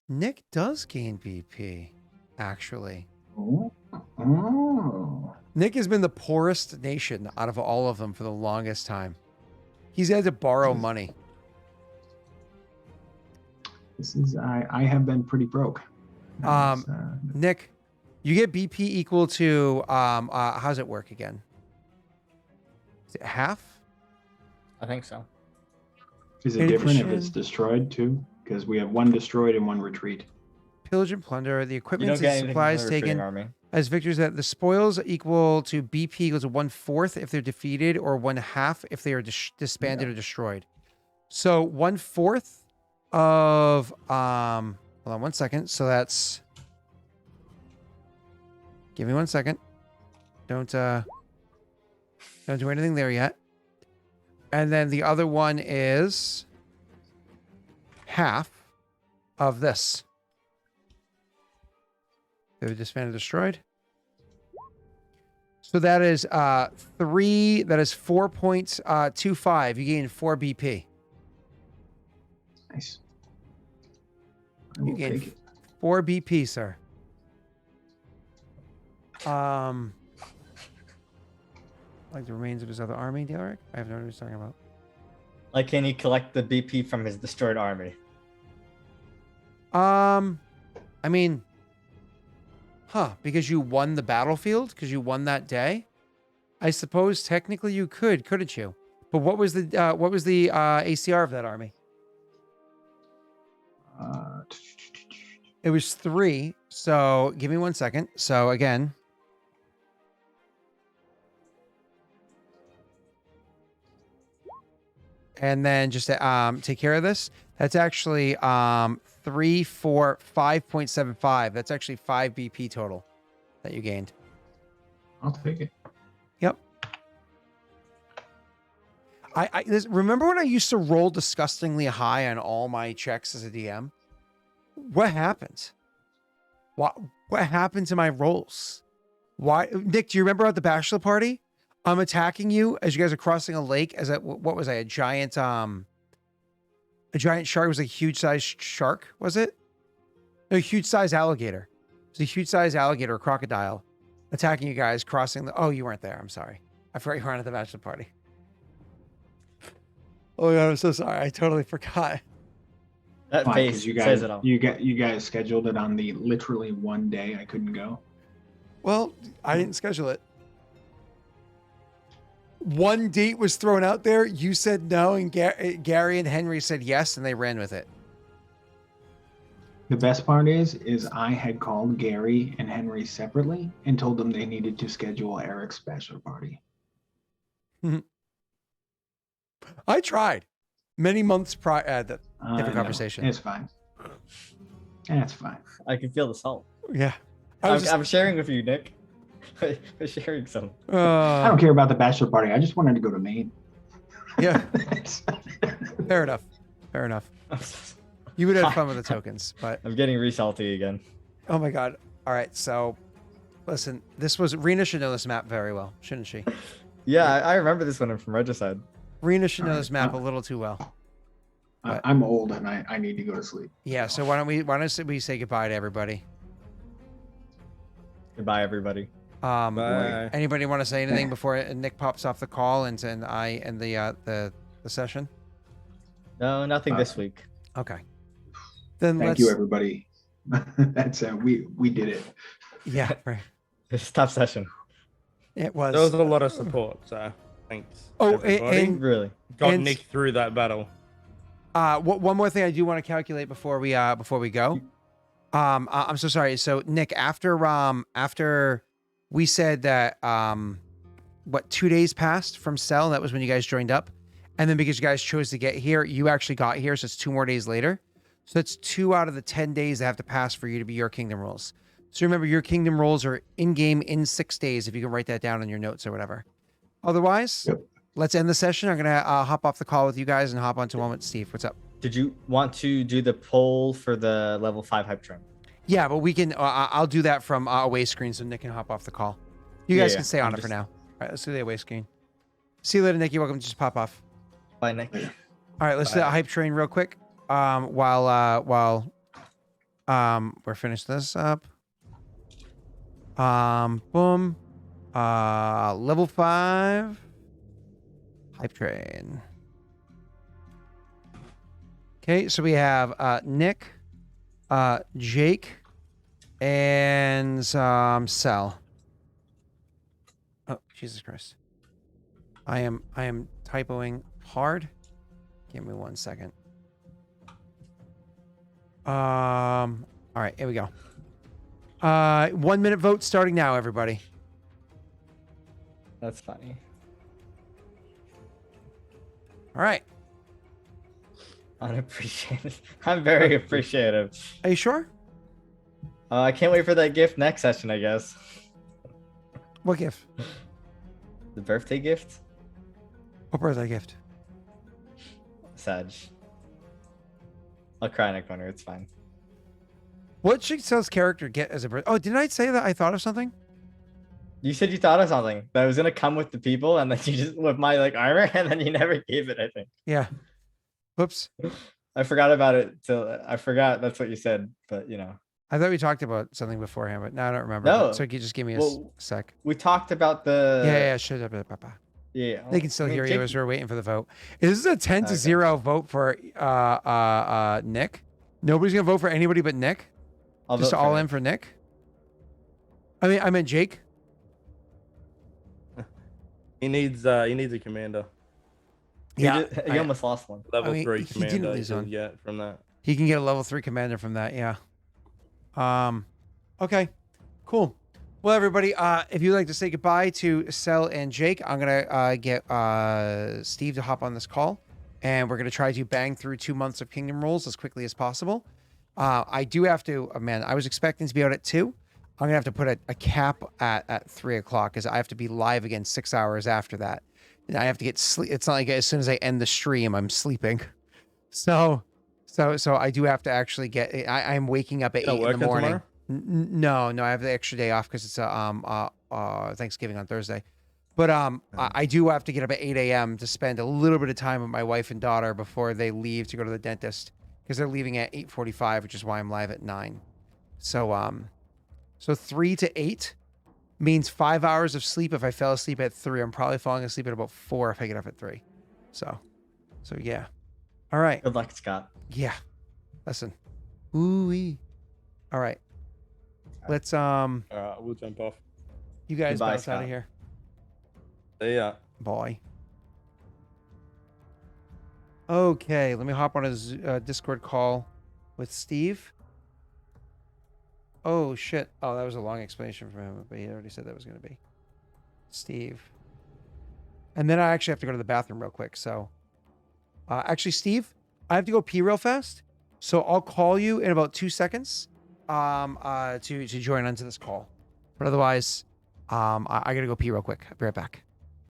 Nick does gain BP, actually. Oh. Nick has been the poorest nation out of all of them for the longest time. He's had to borrow money. This is I have been pretty broke. Nick, you get BP equal to how's it work again? Is it half? I think so. Is it different if Inhibition. it's destroyed too? Because we have 1 destroyed and 1 retreat. Pillage and plunder. The You equipment don't and get anything from supplies the retreating taken army. as victors. That the spoils equal to BP equals to 1/4 if they're defeated, or 1/2 if they are disbanded or destroyed. So 1/4 of hold on 1 second. So that's. Give me 1 second. Don't do anything there yet. And then the other one is half of this. They're disbanded, destroyed. So that is 4.25. You gain 4 BP. Nice. I You will gain take it. 4 BP, sir. Like the remains of his other army, Daelric? I have no idea what he's talking about. Like, can he collect the BP from his destroyed army? I mean, because you won the battlefield, because you won that day. I suppose technically you could, couldn't you? But what was the ACR of that army? It was 3. So give me 1 second. So again, and then just to take care of this, that's actually 3, 4, 5.75. That's actually 5 BP total that you gained. I'll take it. Yep. Remember when I used to roll disgustingly high on all my checks as a DM? What happened? What happened to my rolls? Why, Nick? Do you remember at the bachelor party? I'm attacking you as you guys are crossing a lake. As what was I? A giant shark. It was a huge size shark. Was it? A huge size alligator. It was a huge size alligator, or crocodile, attacking you guys crossing the. Oh, you weren't there. I'm sorry. I forgot you weren't at the bachelor party. Oh God, I'm so sorry. I totally forgot. That Why? face Because you says guys, it all. you guys scheduled it on the literally one day I couldn't go. Well, I didn't schedule it. One date was thrown out there. You said no, and Gary and Henry said yes, and they ran with it. The best part is I had called Gary and Henry separately and told them they needed to schedule Eric's bachelor party. I tried many months prior. Different No, conversation. it's fine. That's fine. I can feel the salt. Yeah. I was I'm sharing with you, Nick. I'm sharing some. I don't care about the bachelor party. I just wanted to go to Maine. Yeah. Fair enough. Fair enough. You would have fun with the tokens, but I'm getting resalty again. oh my God. All right. So listen, Rena should know this map very well, shouldn't she? Yeah, I remember this one from Regicide. Rena should know All right. this map a little too well. But- I'm old and I need to go to sleep. Yeah. So why don't we say goodbye to everybody? Goodbye, everybody. Bye. Anybody want to say anything before Nick pops off the call and I end the session? No, nothing this week. Okay. Then Thank let's. you, everybody. That's we did it. Yeah. Right. It's a tough session. It was. There was a lot of support, so thanks. Oh, everybody. and Really. Got and- Nick through that battle. one more thing I do want to calculate before we go. I'm so sorry. So Nick, after we said that 2 days passed from Cell, that was when you guys joined up, and then because you guys chose to get here, you actually got here, so it's 2 more days later. So that's 2 out of the 10 days that have to pass for you to be your kingdom rules. So remember, your kingdom rules are in game in 6 days. If you can write that down in your notes or whatever. Otherwise, Yep. let's end the session. I'm gonna hop off the call with you guys and hop onto one with Steve. What's up? Did you want to do the poll for the level 5 hype train? Yeah, but we can. I'll do that from away screen so Nick can hop off the call. You guys Yeah, can stay on I'm it for just- now. All right, let's do the away screen. See you later, Nick. You're welcome to just pop off. Bye, Nick. All right, let's do Bye. that hype train real quick. While we're finished this up. Boom. Level 5 hype train. Okay, so we have Nick, Jake, and Cell. Oh, Jesus Christ. I am typoing hard. Give me 1 second. All right, here we go. 1 minute vote starting now, everybody. That's funny. All right. Unappreciated. I'm very appreciative. Are you sure? I can't wait for that gift next session, I guess. What gift? The birthday gift? What birthday gift? Sag. I'll cry in a corner, it's fine. What should Cell's character get as a birthday? Oh, didn't I say that I thought of something? You said you thought of something that was gonna come with the people, and then you just with my armor, and then you never gave it. I think Yeah. Whoops. I forgot about it till I forgot that's what you said. But I thought we talked about something beforehand, but now I don't remember. No. So you could just give me a Well, sec. we talked about the Yeah, shut up, Papa. yeah. They can still I mean, hear you Jake- as we're waiting for the vote. Is this a 10-0 vote for Nick? Nobody's gonna vote for anybody but Nick. I'll Just vote for all Nick. in for Nick. I meant Jake. He needs a commander. You almost lost one. Level I mean, 3 he didn't commander lose you one. can get from that. He can get a level 3 commander from that. Yeah. Okay. Cool. Well, everybody, if you'd like to say goodbye to Cell and Jake, I'm gonna get Steve to hop on this call, and we're gonna try to bang through 2 months of Kingdom Rules as quickly as possible. I do have to. Man, I was expecting to be out at 2. I'm gonna have to put a cap at 3 o'clock because I have to be live again 6 hours after that. And I have to get sleep. It's not like as soon as I end the stream, I'm sleeping. So I do have to actually get. I'm waking up at 8 in the working morning. tomorrow? No, I have the extra day off because it's Thanksgiving on Thursday. But I do have to get up at 8 a.m. to spend a little bit of time with my wife and daughter before they leave to go to the dentist, because they're leaving at 8:45, which is why I'm live at 9. So 3 to 8 means 5 hours of sleep. If I fell asleep at 3, I'm probably falling asleep at about 4 if I get up at 3. So yeah. All right. Good luck, Scott. Yeah. Listen. Ooh-wee. All right. Let's We'll jump off. you guys Goodbye, bounce out Scott. of here. See ya. Boy. Okay, let me hop on a Discord call with Steve. Oh shit. Oh, that was a long explanation from him, but he already said that was going to be Steve. And then I actually have to go to the bathroom real quick. So, actually, Steve, I have to go pee real fast. So I'll call you in about 2 seconds. To join onto this call. But otherwise, I gotta go pee real quick. I'll be right back.